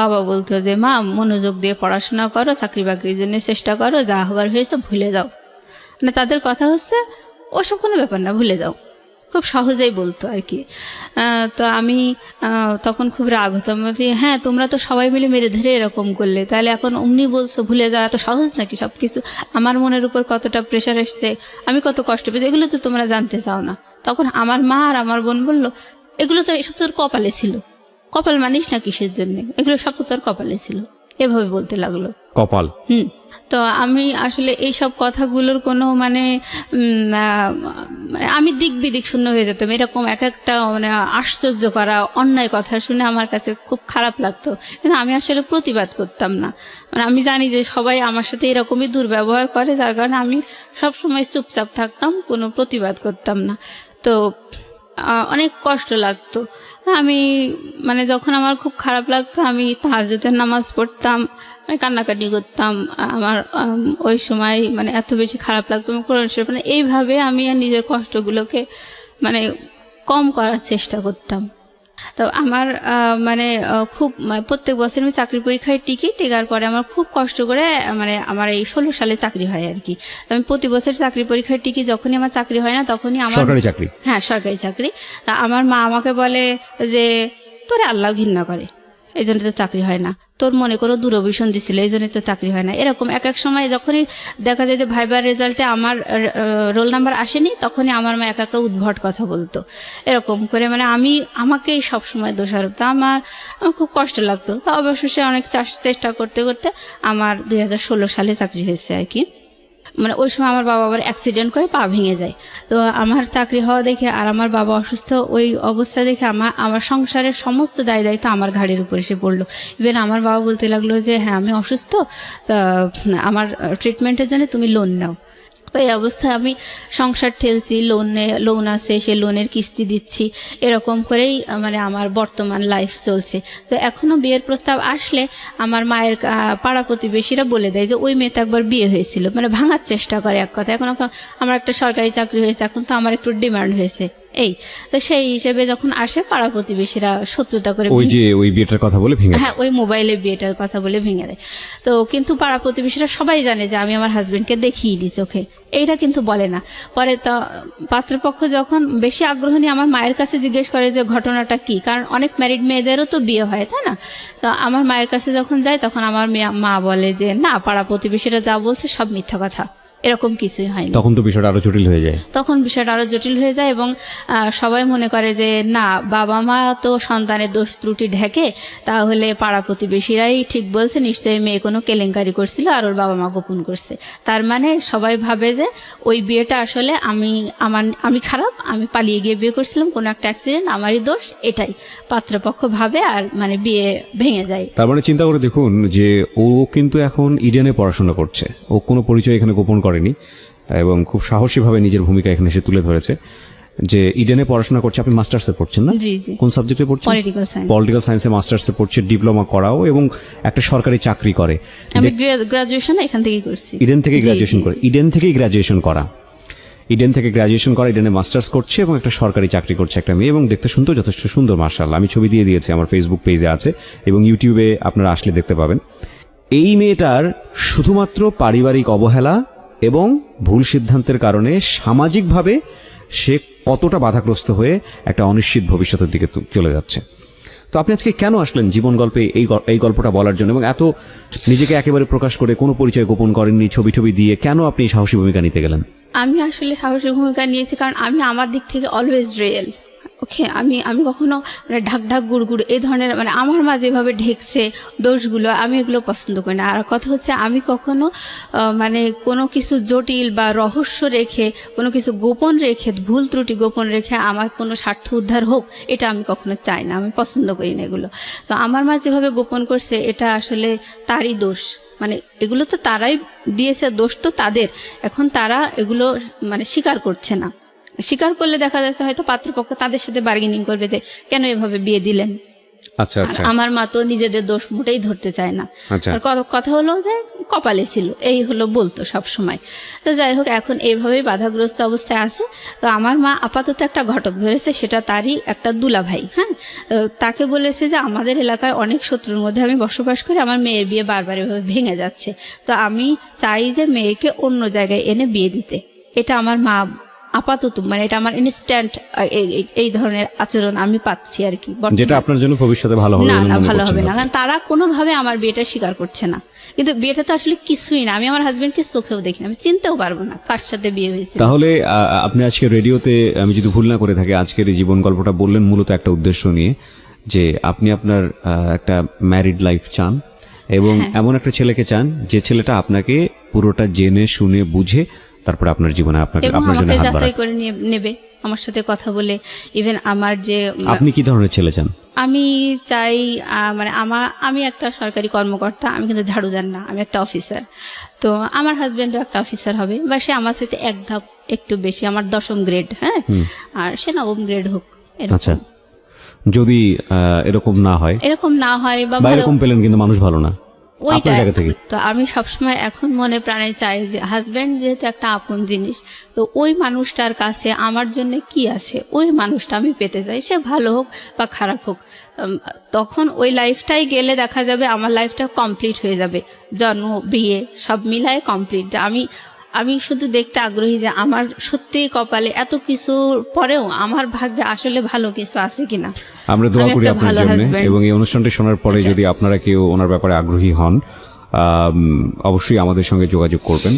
বাবা বলতো যে মা মনোযোগ দিয়ে পড়াশোনা করো, চাকরি বাকরির জন্য চেষ্টা করো, যা হবার হয়েছে ভুলে যাও। মানে তাদের কথা হচ্ছে ওসব কোনো ব্যাপার না, ভুলে যাও, খুব সহজেই বলতো আর কি। তো আমি তখন খুব রাগ হতাম, যে হ্যাঁ তোমরা তো সবাই মিলে মেরে ধরে এরকম করলে, তাহলে এখন অমনি বলছো ভুলে যাওয়া এত সহজ নাকি সব কিছু? আমার মনের উপর কতটা প্রেশার এসছে, আমি কত কষ্ট পেয়েছি, এগুলো তো তোমরা জানতে চাও না। তখন আমার মা আর আমার বোন বলল, এগুলো তো এসব তোর কপালে ছিল, কপাল মানিস না কিসের জন্য, এগুলো সব তো তোর কপালে ছিল, এভাবে বলতে লাগলো। কপাল। তো আমি আসলে এইসব কথাগুলোর কোনো মানে আমি দিক বিদিক শূন্য হয়ে যেতাম। এরকম এক একটা মানে আশ্চর্য করা অন্যায় কথা শুনে আমার কাছে খুব খারাপ লাগতো, কিন্তু আমি আসলে প্রতিবাদ করতাম না। মানে আমি জানি যে সবাই আমার সাথে এরকমই দুর্ব্যবহার করে, যার কারণে আমি সবসময় চুপচাপ থাকতাম, কোনো প্রতিবাদ করতাম না। তো অনেক কষ্ট লাগতো। আমি মানে যখন আমার খুব খারাপ লাগতো আমি তাহাজ্জুদের নামাজ পড়তাম, মানে কান্নাকাটি করতাম। আমার ওই সময় মানে এত বেশি খারাপ লাগতো, আমি কোরআন শরীফ মানে এইভাবে আমি নিজের কষ্টগুলোকে মানে কম করার চেষ্টা করতাম। তো আমার মানে খুব প্রত্যেক বছর আমি চাকরি পরীক্ষায় টিকার পরে আমার খুব কষ্ট করে মানে আমার এই 16 সালে চাকরি হয় আর কি। আমি প্রতি বছর চাকরি পরীক্ষায় যখনই আমার চাকরি হয় না তখনই আমার সরকারি চাকরি, হ্যাঁ সরকারি চাকরি। তা আমার মা আমাকে বলে যে তোরে আল্লাহ ঘৃণা করে, এই জন্য তো চাকরি হয় না, তোর মনে করো দূরভিসন দিছিল এই জন্য তো চাকরি হয় না। এরকম এক এক সময় যখনই দেখা যায় যে ভাইবার রেজাল্টে আমার রোল নাম্বার আসেনি, তখনই আমার মা এক একটা উদ্ভট কথা বলতো। এরকম করে মানে আমাকেই সবসময় দোষারোপ। আমার খুব কষ্ট লাগতো। তো অবশেষে অনেক চেষ্টা করতে করতে আমার 2016 সালে চাকরি হয়েছে আর কি। মানে ওই সময় আমার বাবা আবার অ্যাক্সিডেন্ট করে পা ভেঙে যায়। তো আমার চাকরি হওয়া দেখে আর আমার বাবা অসুস্থ, ওই অবস্থা দেখে আমার সংসারের সমস্ত দায়িত্ব আমার ঘাড়ের উপর এসে পড়লো। ইভেন আমার বাবা বলতে লাগলো যে হ্যাঁ আমি অসুস্থ, তা আমার ট্রিটমেন্টের জন্য তুমি লোন নাও। তো এই অবস্থায় আমি সংসার ঠেলছি, লোন আছে, সে লোনের কিস্তি দিচ্ছি, এরকম করেই মানে আমার বর্তমান লাইফ চলছে। তো এখনও বিয়ের প্রস্তাব আসলে আমার মায়ের পাড়া প্রতিবেশীরা বলে দেয় যে ওই মেয়েটা একবার বিয়ে হয়েছিল, মানে ভাঙার চেষ্টা করে এক কথা। এখন আমার একটা সরকারি চাকরি হয়েছে, এখন তো আমার একটু ডিমান্ড হয়েছে এই। তো সেই হিসেবে যখন আসে পাড়া প্রতিবেশীরা শত্রুতা করে ওই বিয়েটার কথা বলে ভেঙে, হ্যাঁ ওই মোবাইলে বিয়েটার কথা বলে ভেঙে দেয়। তো কিন্তু পাড়া প্রতিবেশীরা সবাই জানে যে আমি আমার হাজবেন্ডকে দেখিয়ে দিই চোখে, এইটা কিন্তু বলে না। পরে তো পাত্রপক্ষ যখন বেশি আগ্রহ নিয়ে আমার মায়ের কাছে জিজ্ঞেস করে যে ঘটনাটা কি, কারণ অনেক ম্যারিড মেয়েদেরও তো বিয়ে হয় তাই না। তো আমার মায়ের কাছে যখন যায় তখন আমার মা বলে যে না, পাড়া প্রতিবেশীরা যা বলছে সব মিথ্যা কথা, এরকম কিছুই হয়নি। তখন তো বিষয়টা আরো জটিল হয়ে যায়। এবং সবাই মনে করে যে না, বাবা মা তো সন্তানের দোষ ত্রুটি ঢেকে, তাহলে পাড়া প্রতিবেশীরাই ঠিক বলছে, নিশ্চয়ই মেয়ে কোনো কেলেঙ্কারি করছিল আর ওর বাবা মা গোপন করছে। তার মানে সবাই ভাবে যে ওই বিয়েটা আসলে আমি খারাপ, আমি পালিয়ে গিয়ে বিয়ে করছিলাম, কোনো একটা অ্যাক্সিডেন্ট, আমারই দোষ, এটাই পাত্রপক্ষ ভাবে আর মানে বিয়ে ভেঙে যায়। তার মানে চিন্তা করে দেখুন যে ও কিন্তু এখন ইডেনে পড়াশোনা করছে, ও কোনো পরিচয় এখানে গোপন করেনি এবং খুব সাহসীভাবে নিজের ভূমিকা এখানে এসে তুলে ধরেছে যে ইডেনে পড়াশোনা করছে। আপনি মাস্টার্সে পড়ছেন না? জি জি। কোন সাবজেক্টে পড়ছেন? পলিটিক্যাল সায়েন্সে মাস্টার্সে পড়ছে, ডিপ্লোমা করাও এবং একটা সরকারি চাকরি করে। আমি গ্রাজুয়েশন এখান থেকেই করছি, ইডেন থেকে গ্রাজুয়েশন করে, ইডেন থেকে গ্রাজুয়েশন করা, ইডেনে মাস্টার্স করছে এবং একটা সরকারি চাকরি করছে একটা মেয়ে, এবং দেখতে শুনতেও যথেষ্ট সুন্দর মাশাআল্লাহ। আমি ছবি দিয়ে দিয়েছি, আমার ফেসবুক পেজে আছে এবং ইউটিউবে আপনারা আসলে দেখতে পাবেন। এই মেয়েটার শুধুমাত্র পারিবারিক অবহেলা এবং ভুল সিদ্ধান্তের কারণে সামাজিকভাবে সে কতটা বাধাগ্রস্ত হয়ে একটা অনিশ্চিত ভবিষ্যতের দিকে চলে যাচ্ছে। তো আপনি আজকে কেন আসলেন জীবন গল্পে এই গল্পটা বলার জন্য, এবং এত নিজেকে একেবারে প্রকাশ করে কোনো পরিচয় গোপন করেননি, ছবি দিয়ে কেন আপনি সাহসী ভূমিকা নিতে গেলেন? আমি আসলে সাহসী ভূমিকা নিয়েছি কারণ আমি আমার দিক থেকে অলওয়েজ রিয়েল। ওকে, আমি কখনো মানে ঢাক গুড় এই ধরনের মানে আমার মা যেভাবে ঢেকছে দোষগুলো, আমি এগুলো পছন্দ করি না। আর কথা হচ্ছে আমি কখনো মানে কোনো কিছু জটিল বা রহস্য রেখে, কোনো কিছু গোপন রেখে, ভুল ত্রুটি গোপন রেখে আমার কোনো স্বার্থ উদ্ধার হোক, এটা আমি কখনো চাই না, আমি পছন্দ করি না এগুলো। তো আমার মা যেভাবে গোপন করছে এটা আসলে তারই দোষ, মানে এগুলো তো তারাই দিয়েছে, দোষ তো তাদের। এখন তারা এগুলো মানে স্বীকার করছে না, স্বীকার করলে দেখা যাচ্ছে হয়তো পাত্রপক্ষ তাদের সাথে বার্গেনিং করবে যে কেন এভাবে বিয়ে দিলেন, আচ্ছা আচ্ছা আমার মা তো নিজেদের দোষ মোটেই ধরতে চায় না। আচ্ছা। আর কথা হলো যে কপালে ছিল, এই হলো বলতো সব সময়। তো যাই হোক, এখন এইভাবেই বাধাগ্রস্ত অবস্থায় আছে। তো আমার মা আপাতত একটা ঘটক ধরেছে, সেটা তারই একটা দুলাভাই। হ্যাঁ, তো তাকে বলেছে যে আমাদের এলাকায় অনেক শত্রুর মধ্যে আমি বসবাস করি, আমার মেয়ের বিয়ে বারবার এভাবে ভেঙে যাচ্ছে, তো আমি চাই যে মেয়েকে অন্য জায়গায় এনে বিয়ে দিতে। এটা আমার মা আপাতত, মানে এটা আমার ইনস্ট্যান্ট এই ধরনের আচরণ আমি পাচ্ছি আর কি, যেটা আপনার জন্য ভবিষ্যতে ভালো হবে না বলে না, মনে ভালো করছেন হবে না। না, কারণ তারা কোনোভাবে আমার বিয়েটা স্বীকার করছে না। কিন্তু বিয়েটা তো আসলে কিছুই না, আমি আমার হাজবেন্ডকে চোখেও দেখি না, আমি চিনতেও পারবো না কার সাথে বিয়ে হয়েছে। তাহলে আপনি আজকে রেডিওতে, আমি যদি ভুল না করে থাকি, আজকের এই জীবন গল্পটা বললেন মূলত একটা উদ্দেশ্য নিয়ে, যে আপনি আপনার একটা ম্যারিড লাইফ চান এবং এমন একটা ছেলেকে চান যে ছেলেটা আপনাকে পুরোটা জেনে শুনে বুঝে তারপরে আপনার জীবনে আপনার এবং আপনার জন্য আমাকে হাত যাচাই বাড়ায়। করে নেবে, আমার সাথে কথা বলে। ইভেন আমার যে আপনি কি ধরনের ছেলে চান? আমি চাই, মানে আমি একটা সরকারি কর্মকর্তা, আমি কিন্তু ঝাড়ুদার না, আমি একটা অফিসার। তো আমার হাজবেন্ডও একটা অফিসার হবে, বা সে আমার সাথে এক ধাপ একটু বেশি, আমার 10ম গ্রেড, হ্যাঁ, আর সে 9ম গ্রেড হোক, এরকম। আচ্ছা, যদি এরকম না হয়, এরকম না হয় বা বা এরকম পেলেন কিন্তু মানুষ ভালো না, আপনার ওইটা জায়গা থেকে তো আমি সবসময় এখন মনে প্রাণে চাই যে হাজব্যান্ড যেহেতু একটা আপন জিনিস, তো ওই মানুষটার কাছে আমার জন্য কি আছে, ওই মানুষটা আমি পেতে চাই, সে ভালো হোক বা খারাপ হোক। তখন ওই লাইফটাই গেলে দেখা যাবে আমার লাইফটা কমপ্লিট হয়ে যাবে, জন্ম বিয়ে সব মিলায় কমপ্লিট। আমি শুধু দেখতে আগ্রহী যে আমার সত্যিই কপালে এত কিছুর পরেও আমার ভাগ্যে আসলে ভালো কিছু আছে কিনা। আমরা দোয়া আমি করি একটা আপনার ভালো জন্য। husband। এবং এই অনুষ্ঠানটি শোনার পরে যদি আপনারা কেউ ওনার ব্যাপারে আগ্রহী হন, অবশ্যই আমাদের সঙ্গে যোগাযোগ করবেন।